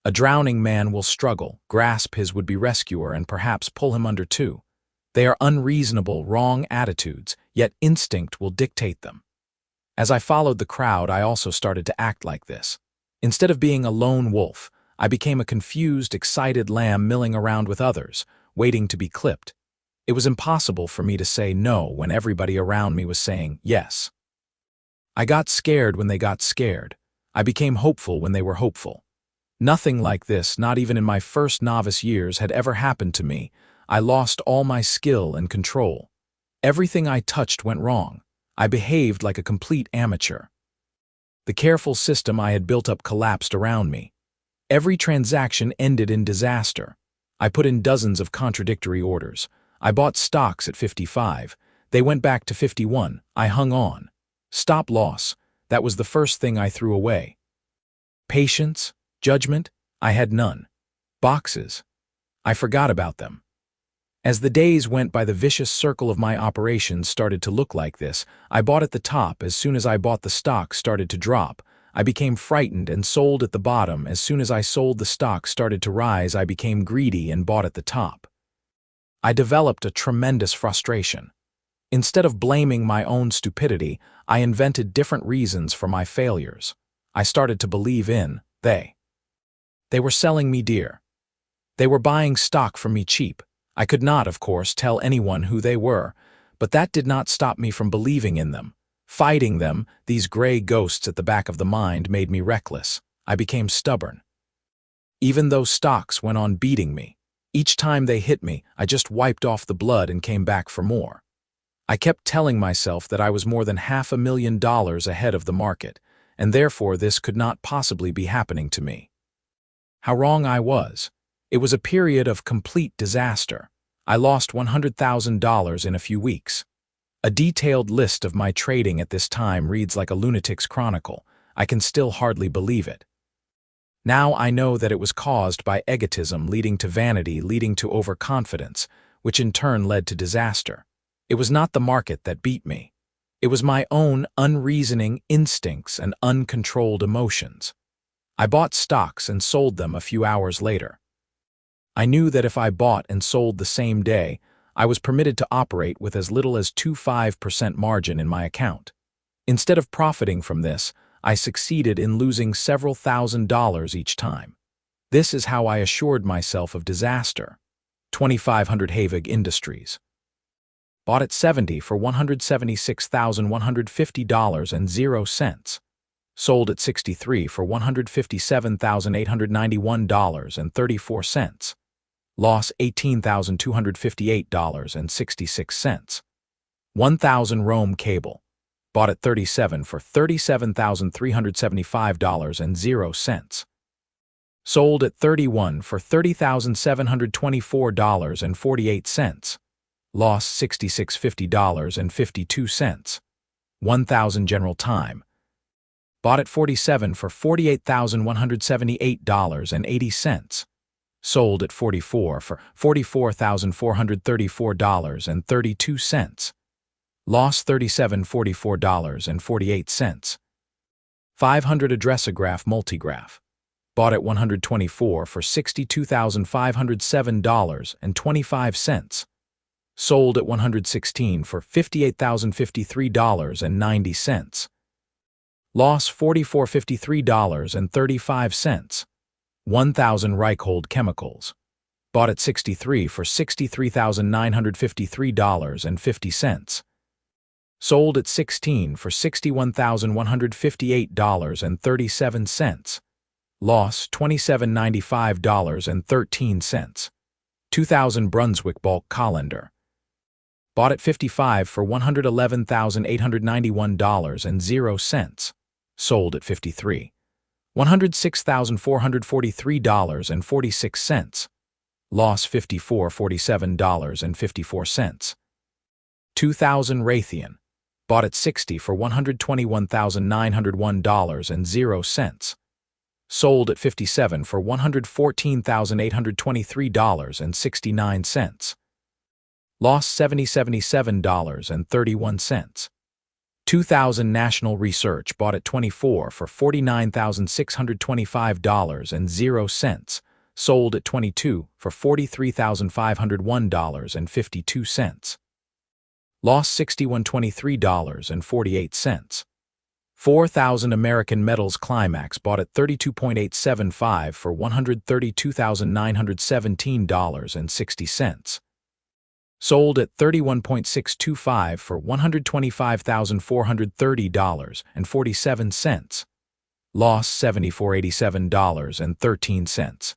A drowning man will struggle, grasp his would-be rescuer, and perhaps pull him under too. They are unreasonable, wrong attitudes, yet instinct will dictate them. As I followed the crowd, I also started to act like this. Instead of being a lone wolf, I became a confused, excited lamb milling around with others, waiting to be clipped. It was impossible for me to say no when everybody around me was saying yes. I got scared when they got scared. I became hopeful when they were hopeful. Nothing like this, not even in my first novice years, had ever happened to me. I lost all my skill and control. Everything I touched went wrong. I behaved like a complete amateur. The careful system I had built up collapsed around me. Every transaction ended in disaster. I put in dozens of contradictory orders. I bought stocks at 55. They went back to 51. I hung on. Stop loss. That was the first thing I threw away. Patience, judgment, I had none. Boxes. I forgot about them. As the days went by, the vicious circle of my operations started to look like this. I bought at the top. As soon as I bought, the stock started to drop. I became frightened and sold at the bottom. As soon as I sold, the stock started to rise. I became greedy and bought at the top. I developed a tremendous frustration. Instead of blaming my own stupidity, I invented different reasons for my failures. I started to believe in they. They were selling me dear. They were buying stock from me cheap. I could not, of course, tell anyone who they were, but that did not stop me from believing in them. Fighting them, these gray ghosts at the back of the mind, made me reckless. I became stubborn. Even though stocks went on beating me, each time they hit me, I just wiped off the blood and came back for more. I kept telling myself that I was more than $500,000 ahead of the market, and therefore this could not possibly be happening to me. How wrong I was. It was a period of complete disaster. I lost $100,000 in a few weeks. A detailed list of my trading at this time reads like a lunatic's chronicle. I can still hardly believe it. Now I know that it was caused by egotism leading to vanity, leading to overconfidence, which in turn led to disaster. It was not the market that beat me. It was my own unreasoning instincts and uncontrolled emotions. I bought stocks and sold them a few hours later. I knew that if I bought and sold the same day, I was permitted to operate with as little as 25% margin in my account. Instead of profiting from this, I succeeded in losing several $1,000s each time. This is how I assured myself of disaster. 2500 Havig Industries. Bought at 70 for $176,150.00. Sold at 63 for $157,891.34. Loss $18,258.66. 1000 Rome Cable. Bought at 37 for $37,375.00. Sold at 31 for $30,724.48. Loss $6650.52. 1000 General Time. Bought at 47 for $48,178.80. Sold at 44 for $44,434.32. Loss $3744.48. 500 Addressograph Multigraph. Bought at 124 for $62,507.25. Sold at 116 for $58,053.90. Loss $4453.35. 1000 Reichhold Chemicals. Bought at 63 for $63,953.50. Sold at 16 for $61,158.37. Loss $2795.13. 2000 Brunswick Bulk Colander. Bought at 55 for $111,891.00. Sold at 53. $106,443.46. Loss $5447.54. 2000 Raytheon. Bought at 60 for $121,901.00. Sold at 57 for $114,823.69. Loss $77.31. 2000 National Research. Bought at 24 for $49,625.00. Sold at 22 for $43,501.52. Loss $6123.48. 4000 American Metals Climax. Bought at 32.875 for $132,917.60. Sold at 31.625 for $125,430.47. Loss $7487.13.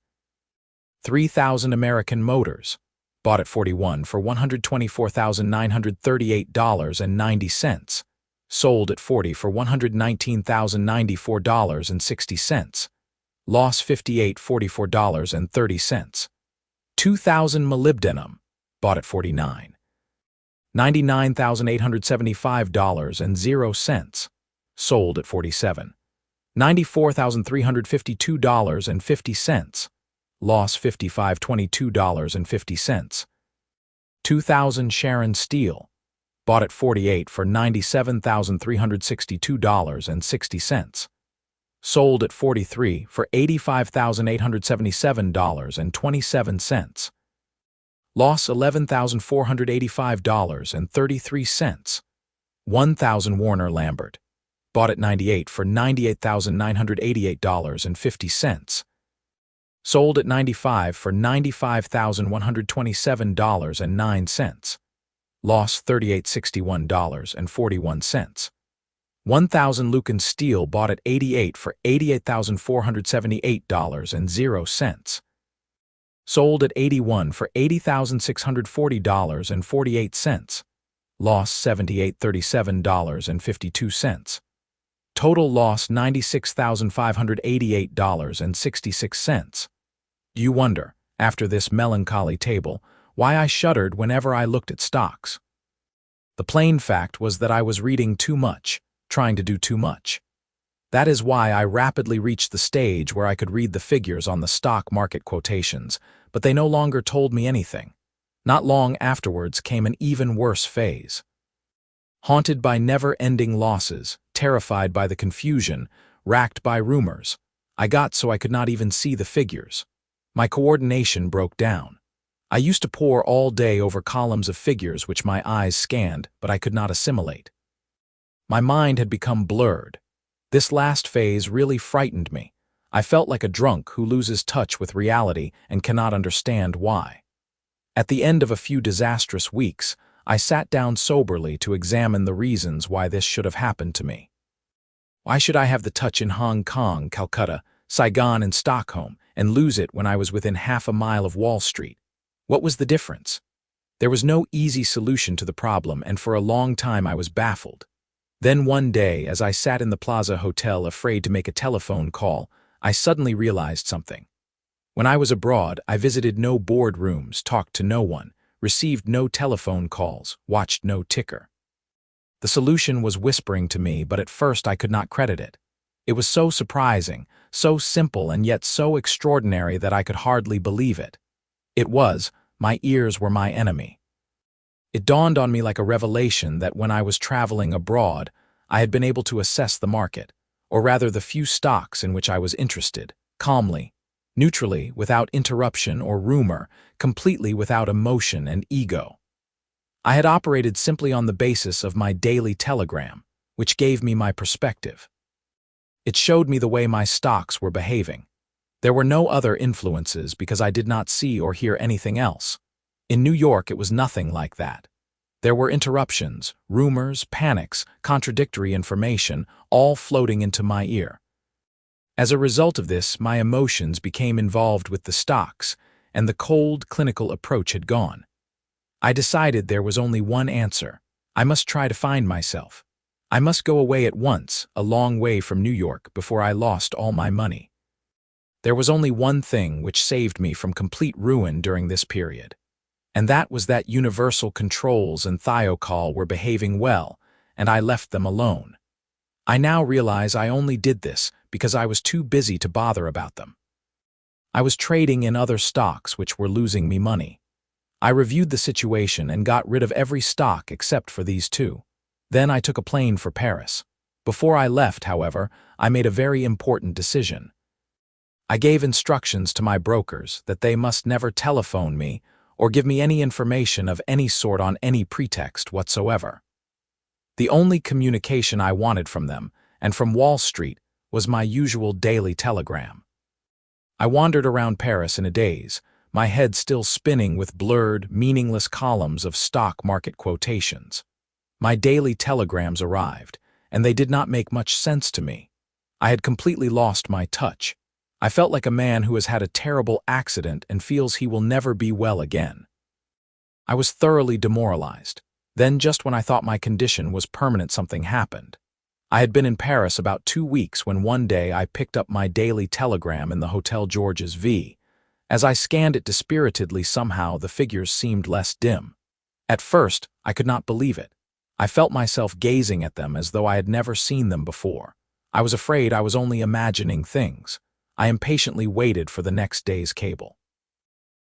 3000 American Motors. Bought at 41 for $124,938.90. Sold at 40 for $119,094.60. Loss $5844.30. 2000 Molybdenum. Bought at 49. $99,875.00. Sold at 47. $94,352.50. Loss $5522.50. 2000 Sharon Steel, bought at 48 for $97,362.60. Sold at 43 for $85,877.27. Loss $11,485.33. 1000 Warner Lambert, bought at 98 for $98,988.50. Sold at 95 for $95,127.09. Loss $38,061.41. 1000 Lucan Steel, bought at 88 for $88,478.00. Sold at 81 for $80,640.48. Loss $78,037.52. Total loss $96,588.66. Do you wonder, after this melancholy table, why I shuddered whenever I looked at stocks? The plain fact was that I was reading too much, trying to do too much. That is why I rapidly reached the stage where I could read the figures on the stock market quotations, but they no longer told me anything. Not long afterwards came an even worse phase. Haunted by never-ending losses, terrified by the confusion, racked by rumors, I got so I could not even see the figures. My coordination broke down. I used to pore all day over columns of figures which my eyes scanned, but I could not assimilate. My mind had become blurred. This last phase really frightened me. I felt like a drunk who loses touch with reality and cannot understand why. At the end of a few disastrous weeks, I sat down soberly to examine the reasons why this should have happened to me. Why should I have the touch in Hong Kong, Calcutta, Saigon, and Stockholm, and lose it when I was within half a mile of Wall Street? What was the difference? There was no easy solution to the problem, and for a long time I was baffled. Then one day, as I sat in the Plaza Hotel afraid to make a telephone call, I suddenly realized something. When I was abroad, I visited no boardrooms, talked to no one, received no telephone calls, watched no ticker. The solution was whispering to me, but at first I could not credit it. It was so surprising, so simple, and yet so extraordinary that I could hardly believe it. It was, my ears were my enemy. It dawned on me like a revelation that when I was traveling abroad, I had been able to assess the market, or rather the few stocks in which I was interested, calmly, neutrally, without interruption or rumor, completely without emotion and ego. I had operated simply on the basis of my daily telegram, which gave me my perspective. It showed me the way my stocks were behaving. There were no other influences because I did not see or hear anything else. In New York, it was nothing like that. There were interruptions, rumors, panics, contradictory information, all floating into my ear. As a result of this, my emotions became involved with the stocks, and the cold, clinical approach had gone. I decided there was only one answer. I must try to find myself. I must go away at once, a long way from New York, before I lost all my money. There was only one thing which saved me from complete ruin during this period, and that was that universal controls and thiokol were behaving well, and I left them alone. I now realize I only did this because I was too busy to bother about them. I was trading in other stocks which were losing me money. I reviewed the situation and got rid of every stock except for these two. Then I took a plane for Paris. Before I left, however, I made a very important decision. I gave instructions to my brokers that they must never telephone me or give me any information of any sort on any pretext whatsoever. The only communication I wanted from them, and from Wall Street, was my usual daily telegram. I wandered around Paris in a daze, my head still spinning with blurred, meaningless columns of stock market quotations. My daily telegrams arrived, and they did not make much sense to me. I had completely lost my touch. I felt like a man who has had a terrible accident and feels he will never be well again. I was thoroughly demoralized. Then, just when I thought my condition was permanent, something happened. I had been in Paris about 2 weeks when one day I picked up my daily telegram in the Hotel Georges V. As I scanned it dispiritedly, somehow the figures seemed less dim. At first, I could not believe it. I felt myself gazing at them as though I had never seen them before. I was afraid I was only imagining things. I impatiently waited for the next day's cable.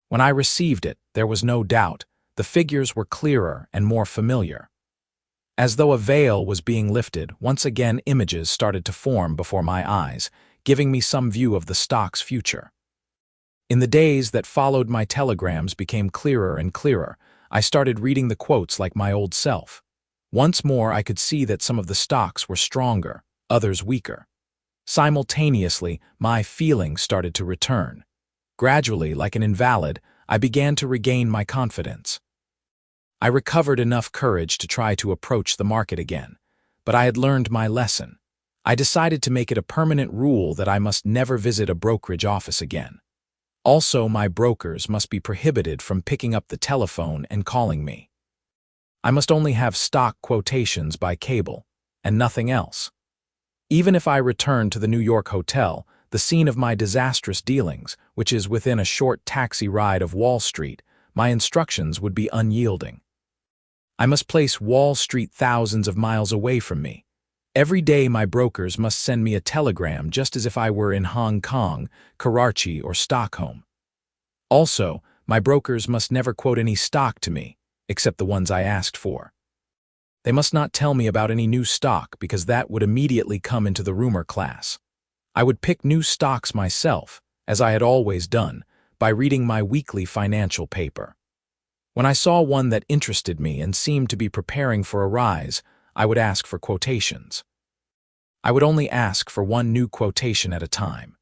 When I received it, there was no doubt. the figures were clearer and more familiar. As though a veil was being lifted, once again images started to form before my eyes, giving me some view of the stock's future. In the days that followed, my telegrams became clearer and clearer. I started reading the quotes like my old self. Once more, I could see that some of the stocks were stronger, others weaker. Simultaneously, my feelings started to return. Gradually, like an invalid, I began to regain my confidence. I recovered enough courage to try to approach the market again, but I had learned my lesson. I decided to make it a permanent rule that I must never visit a brokerage office again. Also, my brokers must be prohibited from picking up the telephone and calling me. I must only have stock quotations by cable, and nothing else. Even if I returned to the New York hotel, the scene of my disastrous dealings, which is within a short taxi ride of Wall Street, my instructions would be unyielding. I must place Wall Street thousands of miles away from me. Every day my brokers must send me a telegram just as if I were in Hong Kong, Karachi, or Stockholm. Also, my brokers must never quote any stock to me, except the ones I asked for. They must not tell me about any new stock because that would immediately come into the rumor class. I would pick new stocks myself, as I had always done, by reading my weekly financial paper. When I saw one that interested me and seemed to be preparing for a rise, I would ask for quotations. I would only ask for one new quotation at a time.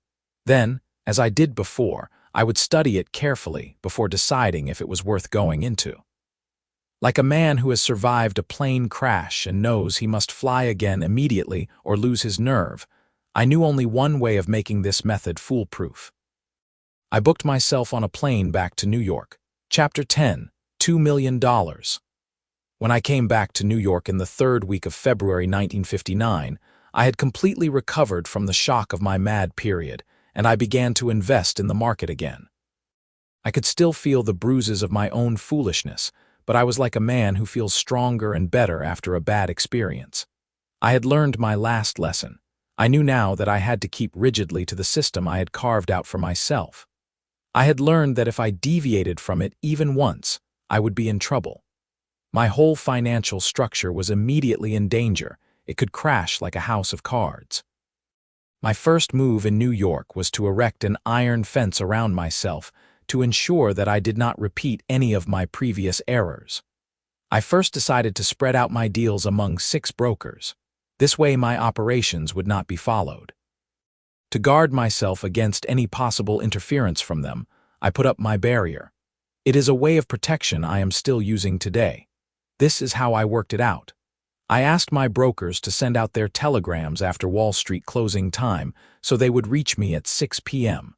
Then, as I did before, I would study it carefully before deciding if it was worth going into. Like a man who has survived a plane crash and knows he must fly again immediately or lose his nerve, I knew only one way of making this method foolproof. I booked myself on a plane back to New York. Chapter 10, $2 million. When I came back to New York in the third week of February 1959, I had completely recovered from the shock of my mad period, and I began to invest in the market again. I could still feel the bruises of my own foolishness, but I was like a man who feels stronger and better after a bad experience. I had learned my last lesson. I knew now that I had to keep rigidly to the system I had carved out for myself. I had learned that if I deviated from it even once, I would be in trouble. My whole financial structure was immediately in danger. It could crash like a house of cards. My first move in New York was to erect an iron fence around myself to ensure that I did not repeat any of my previous errors. I first decided to spread out my deals among 6 brokers. This way my operations would not be followed. To guard myself against any possible interference from them, I put up my barrier. It is a way of protection I am still using today. This is how I worked it out. I asked my brokers to send out their telegrams after Wall Street closing time so they would reach me at 6 p.m.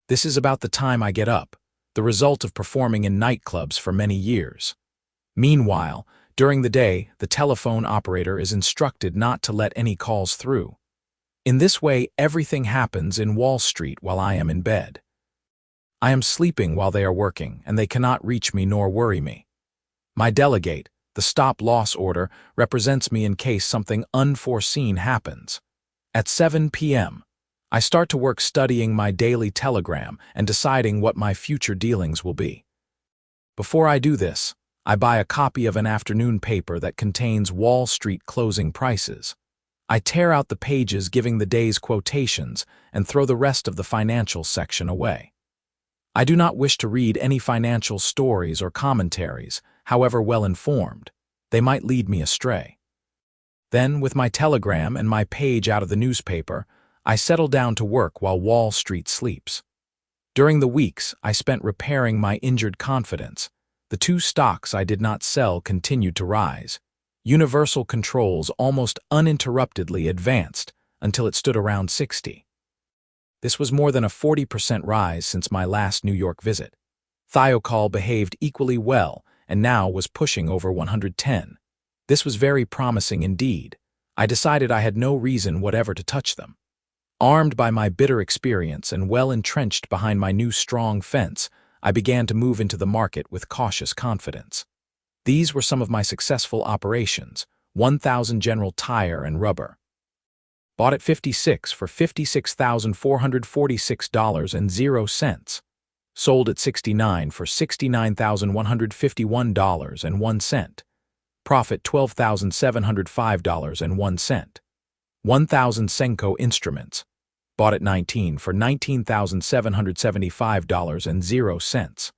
This is about the time I get up, the result of performing in nightclubs for many years. Meanwhile, during the day, the telephone operator is instructed not to let any calls through. In this way, everything happens in Wall Street while I am in bed. I am sleeping while they are working, and they cannot reach me nor worry me. My delegate, the stop-loss order, represents me in case something unforeseen happens. At 7 p.m., I start to work studying my daily telegram and deciding what my future dealings will be. Before I do this, I buy a copy of an afternoon paper that contains Wall Street closing prices. I tear out the pages giving the day's quotations and throw the rest of the financial section away. I do not wish to read any financial stories or commentaries, however well informed. They might lead me astray. Then, with my telegram and my page out of the newspaper, I settle down to work while Wall Street sleeps. During the weeks, I spent repairing my injured confidence. The 2 stocks I did not sell continued to rise. Universal Controls almost uninterruptedly advanced until it stood around 60. This was more than a 40% rise since my last New York visit. Thiokol behaved equally well and now was pushing over 110. This was very promising indeed. I decided I had no reason whatever to touch them. Armed by my bitter experience and well entrenched behind my new strong fence, I began to move into the market with cautious confidence. These were some of my successful operations: 1,000 General Tire and Rubber. Bought at 56 for $56,446.00. Sold at 69 for $69,151.01. Profit $12,705.01. 1,000 Senko instruments. Bought at 19 for $19,775.00.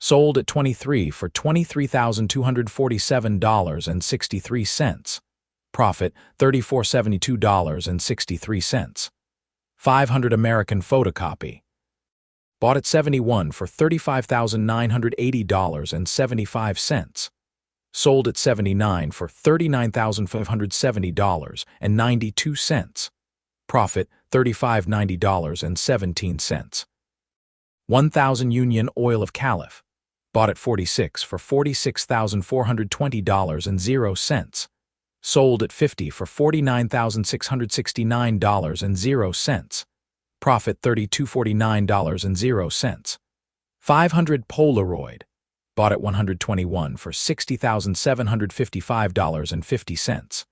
Sold at 23 for $23,247.63. Profit $34,72.63. 500 American photocopy. Bought at 71 for $35,980.75. Sold at 79 for $39,570.92. Profit $35,090.17. 1,000 Union Oil of Caliph. Bought at 46 for $46,420.00. Sold at 50 for $49,669.00. Profit $32,49.00. 500 Polaroid. Bought at 121 for $60,755.50.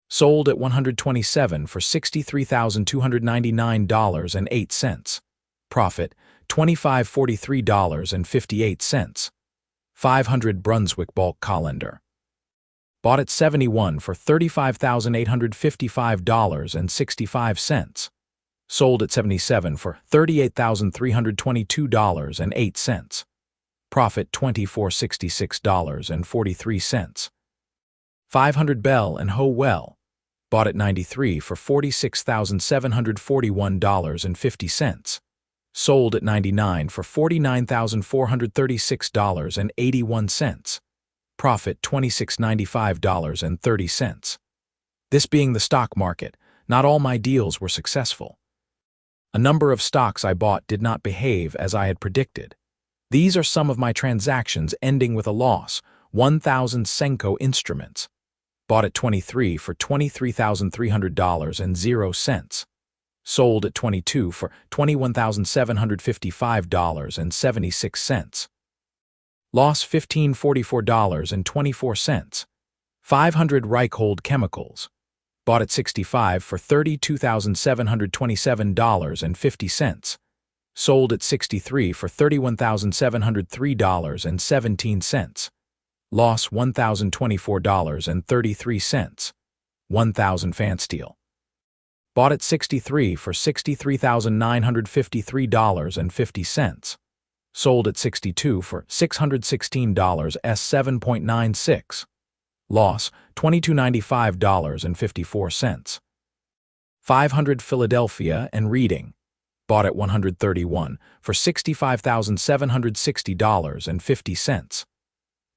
Sold at 127 for $63,299.08. Profit $25,043.58. 500 Brunswick bulk colander. Bought at 71 for $35,855.65. Sold at 77 for $38,322.08. Profit $24,066.43. 500 Bell and Howell. Bought at 93 for $46,741.50. Sold at 99 for $49,436.81. Profit $26,095.30. This being the stock market, not all my deals were successful. A number of stocks I bought did not behave as I had predicted. These are some of my transactions ending with a loss. 1,000 Senko instruments. Bought at 23 for $23,300.00. Sold at 22 for $21,755.76. Loss $1,544.24. 500 Reichhold chemicals. Bought at 65 for $32,727.50. Sold at 63 for $31,703.17. Loss $1,024.33. 1,000 Fansteel. Bought at 63 for $63,953.50. Sold at 62 for $616 s 7.96. Loss $2295.54. 500 Philadelphia and Reading. Bought at 131 for $65,760.50.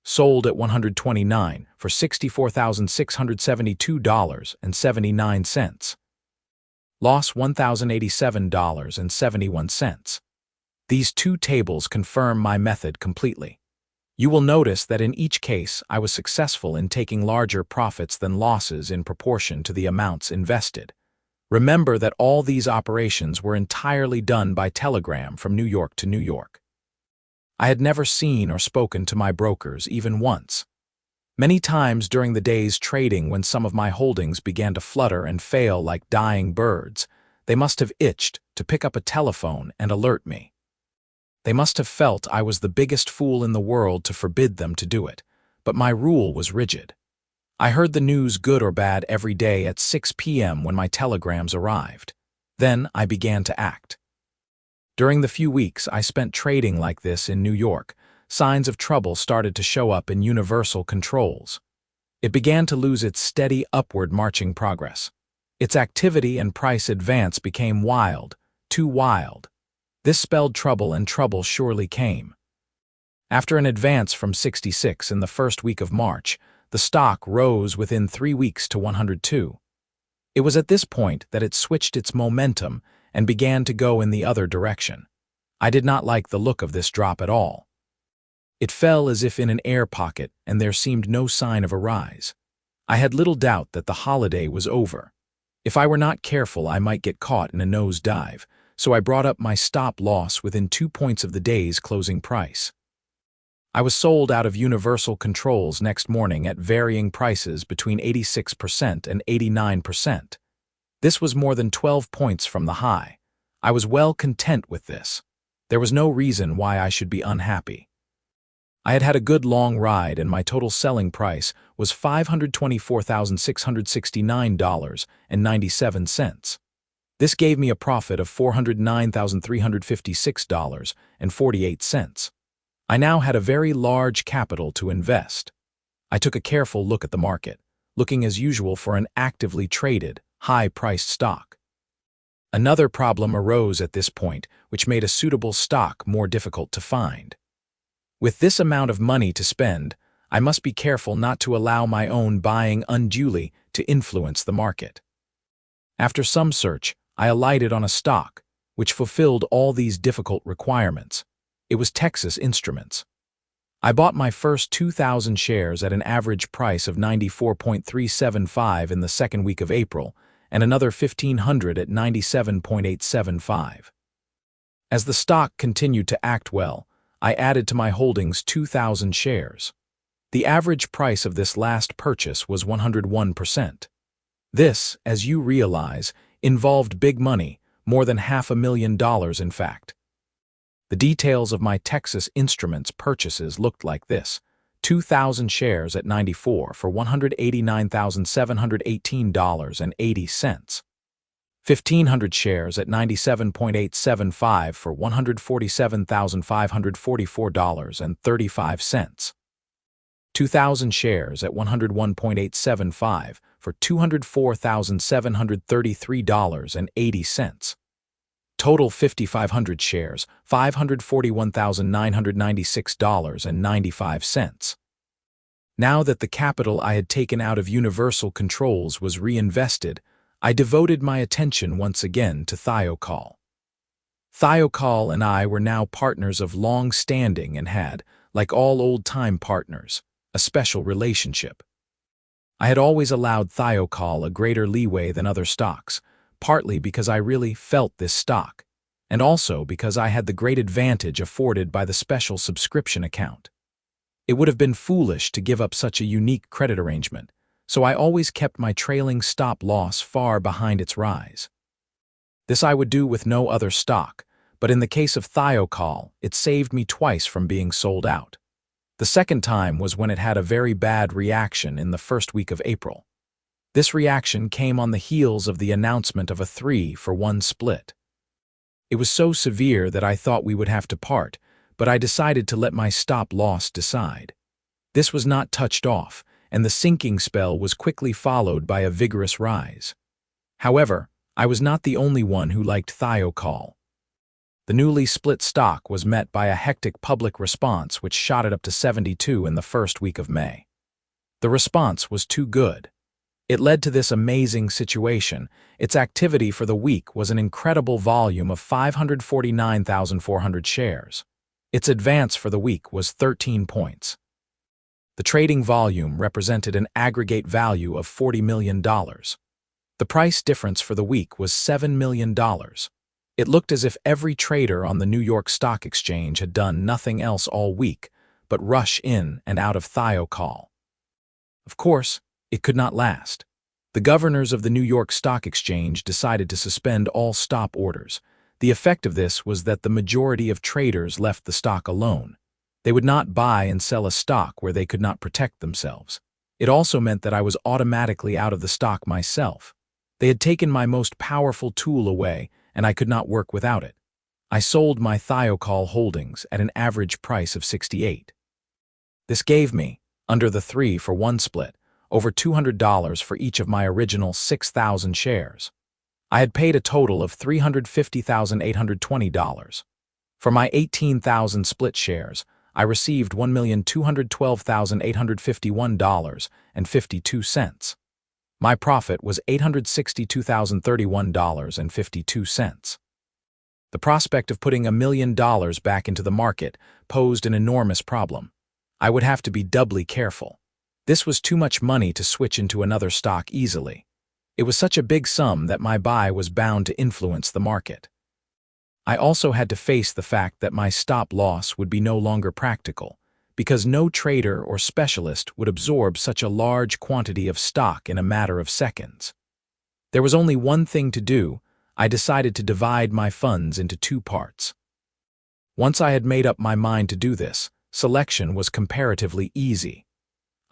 Sold at 129 for $64,672.79. Loss $1,087.71. These two tables confirm my method completely. You will notice that in each case I was successful in taking larger profits than losses in proportion to the amounts invested. Remember that all these operations were entirely done by telegram from New York to New York. I had never seen or spoken to my brokers even once. Many times during the day's trading when some of my holdings began to flutter and fail like dying birds, they must have itched to pick up a telephone and alert me. They must have felt I was the biggest fool in the world to forbid them to do it, but my rule was rigid. I heard the news good or bad every day at 6 p.m. when my telegrams arrived. Then I began to act. During the few weeks I spent trading like this in New York, signs of trouble started to show up in Universal Controls. It began to lose its steady upward marching progress. Its activity and price advance became wild, too wild. This spelled trouble, and trouble surely came. After an advance from 66 in the first week of March, the stock rose within 3 weeks to 102. It was at this point that it switched its momentum and began to go in the other direction. I did not like the look of this drop at all. It fell as if in an air pocket, and there seemed no sign of a rise. I had little doubt that the holiday was over. If I were not careful, I might get caught in a nosedive, so I brought up my stop loss within 2 points of the day's closing price. I was sold out of Universal Controls next morning at varying prices between 86% and 89%. This was more than 12 points from the high. I was well content with this. There was no reason why I should be unhappy. I had had a good long ride and my total selling price was $524,669.97. This gave me a profit of $409,356.48. I now had a very large capital to invest. I took a careful look at the market, looking as usual for an actively traded, high-priced stock. Another problem arose at this point, which made a suitable stock more difficult to find. With this amount of money to spend, I must be careful not to allow my own buying unduly to influence the market. After some search, I alighted on a stock, which fulfilled all these difficult requirements. It was Texas Instruments. I bought my first 2,000 shares at an average price of $94.375 in the second week of April, and another 1,500 at $97.875. As the stock continued to act well, I added to my holdings 2,000 shares. The average price of this last purchase was 101%. This, as you realize, involved big money, more than $500,000 in fact. The details of my Texas Instruments purchases looked like this: 2,000 shares at 94 for $189,718.80. 1,500 shares at 97.875 for $147,544.35. 2,000 shares at 101.875 for $204,733.80. Total 5,500 shares, $541,996.95. Now that the capital I had taken out of Universal Controls was reinvested, I devoted my attention once again to Thiokol. Thiokol and I were now partners of long standing and had, like all old-time partners, a special relationship. I had always allowed Thiokol a greater leeway than other stocks, partly because I really felt this stock, and also because I had the great advantage afforded by the special subscription account. It would have been foolish to give up such a unique credit arrangement, so I always kept my trailing stop-loss far behind its rise. This I would do with no other stock, but in the case of Thiokol, it saved me twice from being sold out. The second time was when it had a very bad reaction in the first week of April. This reaction came on the heels of the announcement of a 3-for-1 split. It was so severe that I thought we would have to part, but I decided to let my stop-loss decide. This was not touched off, and the sinking spell was quickly followed by a vigorous rise. However, I was not the only one who liked Thiokol. The newly split stock was met by a hectic public response which shot it up to 72 in the first week of May. The response was too good. It led to this amazing situation. Its activity for the week was an incredible volume of 549,400 shares. Its advance for the week was 13 points. The trading volume represented an aggregate value of $40 million. The price difference for the week was $7 million. It looked as if every trader on the New York Stock Exchange had done nothing else all week but rush in and out of Thiokol. Of course, it could not last. The governors of the New York Stock Exchange decided to suspend all stop orders. The effect of this was that the majority of traders left the stock alone. They would not buy and sell a stock where they could not protect themselves. It also meant that I was automatically out of the stock myself. They had taken my most powerful tool away, and I could not work without it. I sold my Thiokol holdings at an average price of 68. This gave me, under the 3-for-1 split, over $200 for each of my original 6,000 shares. I had paid a total of $350,820. For my 18,000 split shares, I received $1,212,851.52. My profit was $862,031.52. The prospect of putting $1 million back into the market posed an enormous problem. I would have to be doubly careful. This was too much money to switch into another stock easily. It was such a big sum that my buy was bound to influence the market. I also had to face the fact that my stop-loss would be no longer practical, because no trader or specialist would absorb such a large quantity of stock in a matter of seconds. There was only one thing to do. I decided to divide my funds into two parts. Once I had made up my mind to do this, selection was comparatively easy.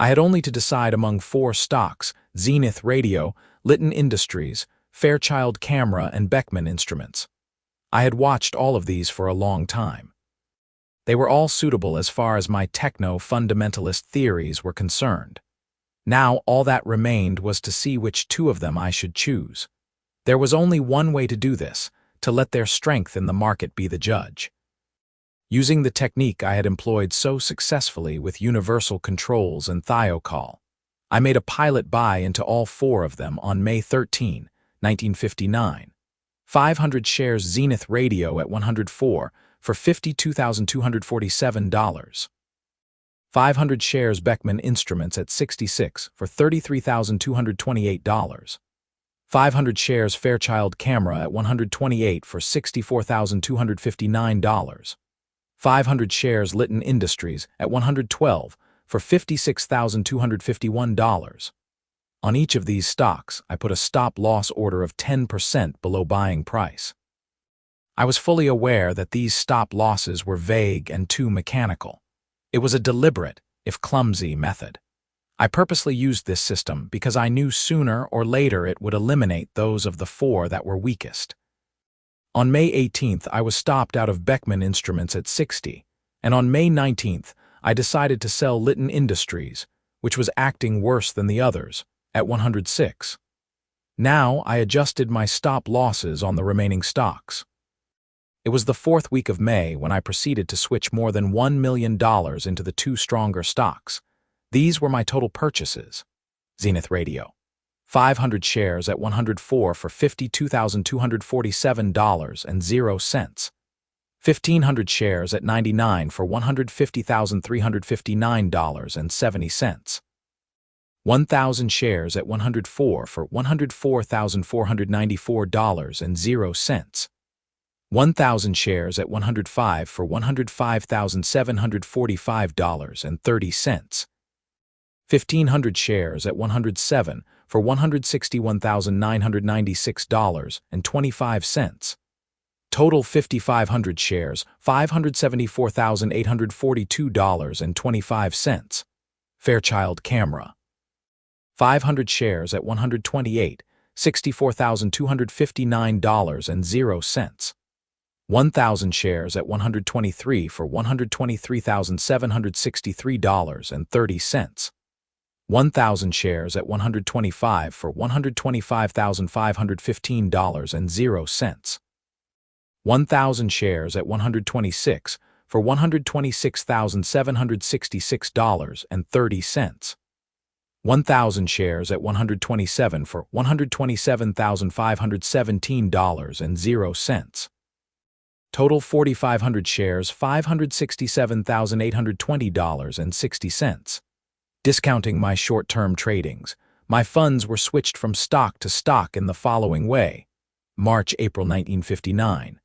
I had only to decide among 4 stocks: Zenith Radio, Litton Industries, Fairchild Camera, and Beckman Instruments. I had watched all of these for a long time. They were all suitable as far as my techno-fundamentalist theories were concerned. Now all that remained was to see which 2 of them I should choose. There was only one way to do this: to let their strength in the market be the judge. Using the technique I had employed so successfully with universal controls and thiocall, I made a pilot buy into all 4 of them on May 13, 1959. 500 shares Zenith Radio at 104 for $52,247. 500 shares Beckman Instruments at 66 for $33,228. 500 shares Fairchild Camera at 128 for $64,259. 500 shares Litton Industries at 112 for $56,251. On each of these stocks, I put a stop-loss order of 10% below buying price. I was fully aware that these stop-losses were vague and too mechanical. It was a deliberate, if clumsy, method. I purposely used this system because I knew sooner or later it would eliminate those of the 4 that were weakest. On May 18th, I was stopped out of Beckman Instruments at 60, and on May 19th, I decided to sell Litton Industries, which was acting worse than the others, at 106. Now I adjusted my stop losses on the remaining stocks. It was the 4th week of May when I proceeded to switch more than $1 million into the 2 stronger stocks. These were my total purchases. Zenith Radio, 500 shares at 104 for $52,247.00. 1,500 shares at 99 for $150,359.70. 1,000 shares at 104 for $104,494.00. 1,000 shares at 105 for $105,745.30. 1,500 shares at 107 for $161,996.25. Total 5,500 shares, $574,842.25. Fairchild Camera, 500 shares at 128, $64,259.00. 1,000 shares at 123 for $123,763.30. 1,000 shares at 125 for $125,515.00. 1,000 shares at 126 for $126,766.30. 1,000 shares at 127 for $127,517.00. Total 4,500 shares, $567,820.60. Discounting my short-term tradings, my funds were switched from stock to stock in the following way. March-April 1959.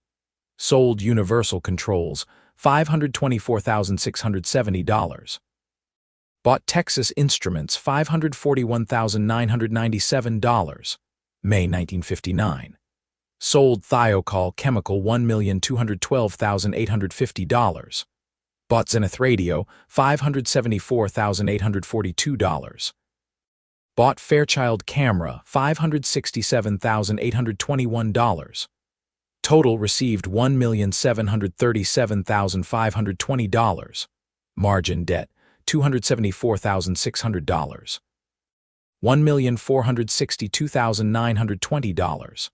Sold Universal Controls, $524,670. Bought Texas Instruments, $541,997. May 1959. Sold Thiocall Chemical, $1,212,850. Bought Zenith Radio, $574,842. Bought Fairchild Camera, $567,821. Total received $1,737,520. Margin debt, $274,600. $1,462,920.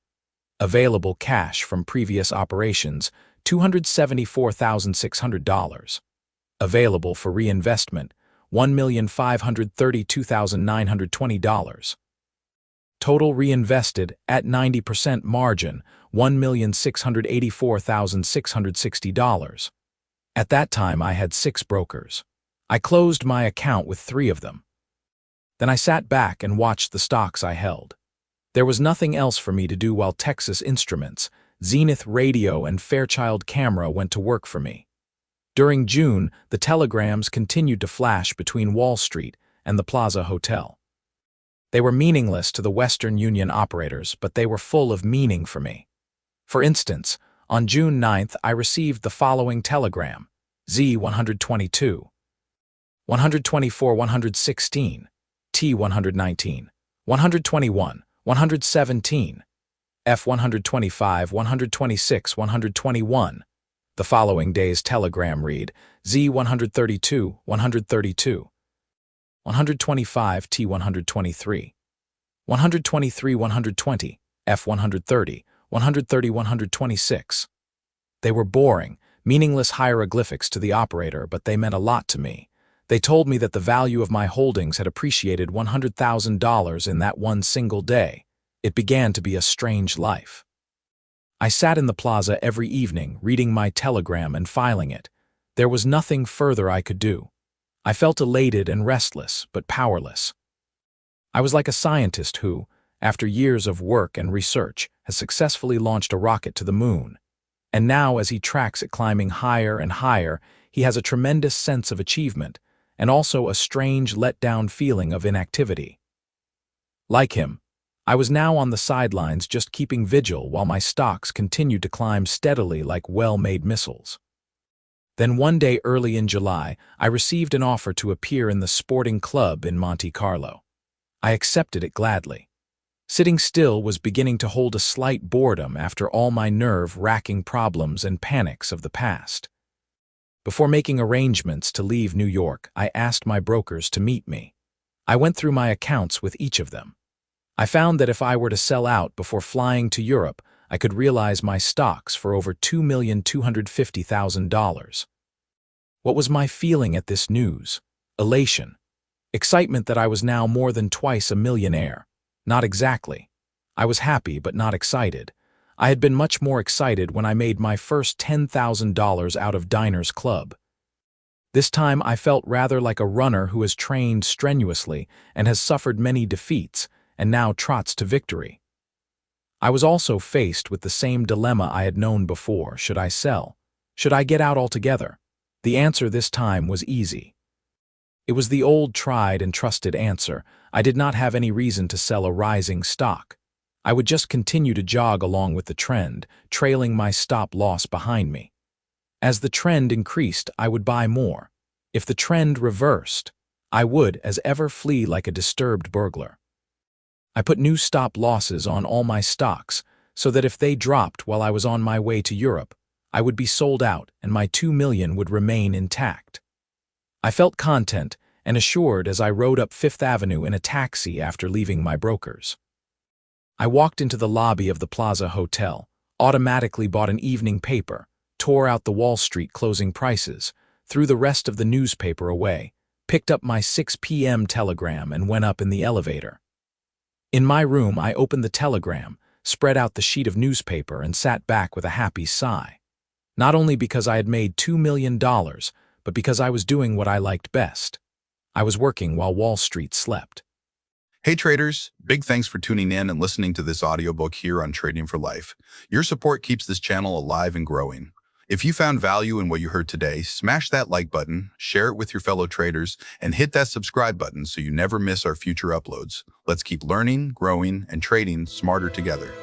Available cash from previous operations, $274,600. Available for reinvestment, $1,532,920. Total reinvested at 90% margin, $1,684,660. At that time I had 6 brokers. I closed my account with 3 of them. Then I sat back and watched the stocks I held. There was nothing else for me to do while Texas Instruments, Zenith Radio, and Fairchild Camera went to work for me. During June, the telegrams continued to flash between Wall Street and the Plaza Hotel. They were meaningless to the Western Union operators, but they were full of meaning for me. For instance, On June 9th, I received the following telegram: Z122, 124, 116, T119, 121, 117, F125, 126, 121. The following day's telegram read: Z132, 132, 125, T123, 123, 120, F130, 130, 126. They were boring, meaningless hieroglyphics to the operator, but they meant a lot to me. They told me that the value of my holdings had appreciated $100,000 in that one single day. It began to be a strange life. I sat in the plaza every evening, reading my telegram and filing it. There was nothing further I could do. I felt elated and restless, but powerless. I was like a scientist who, after years of work and research, has successfully launched a rocket to the moon. And now, as he tracks it climbing higher and higher, he has a tremendous sense of achievement, and also a strange let-down feeling of inactivity. Like him, I was now on the sidelines just keeping vigil while my stocks continued to climb steadily like well-made missiles. Then one day early in July, I received an offer to appear in the Sporting Club in Monte Carlo. I accepted it gladly. Sitting still was beginning to hold a slight boredom after all my nerve-wracking problems and panics of the past. Before making arrangements to leave New York, I asked my brokers to meet me. I went through my accounts with each of them. I found that if I were to sell out before flying to Europe, I could realize my stocks for over $2,250,000. What was my feeling at this news? Elation. Excitement that I was now more than twice a millionaire. Not exactly. I was happy but not excited. I had been much more excited when I made my first $10,000 out of Diners Club. This time I felt rather like a runner who has trained strenuously and has suffered many defeats, and now trots to victory. I was also faced with the same dilemma I had known before. Should I sell? Should I get out altogether? The answer this time was easy. It was the old tried and trusted answer. I did not have any reason to sell a rising stock. I would just continue to jog along with the trend, trailing my stop-loss behind me. As the trend increased, I would buy more. If the trend reversed, I would, as ever, flee like a disturbed burglar. I put new stop-losses on all my stocks, so that if they dropped while I was on my way to Europe, I would be sold out and my $2 million would remain intact. I felt content and assured as I rode up Fifth Avenue in a taxi after leaving my brokers. I walked into the lobby of the Plaza Hotel, automatically bought an evening paper, tore out the Wall Street closing prices, threw the rest of the newspaper away, picked up my 6 p.m. telegram and went up in the elevator. In my room, I opened the telegram, spread out the sheet of newspaper, and sat back with a happy sigh. Not only because I had made $2 million, but because I was doing what I liked best. I was working while Wall Street slept. Hey traders, big thanks for tuning in and listening to this audiobook here on Trading for Life. Your support keeps this channel alive and growing. If you found value in what you heard today, smash that like button, share it with your fellow traders, and hit that subscribe button so you never miss our future uploads. Let's keep learning, growing, and trading smarter together.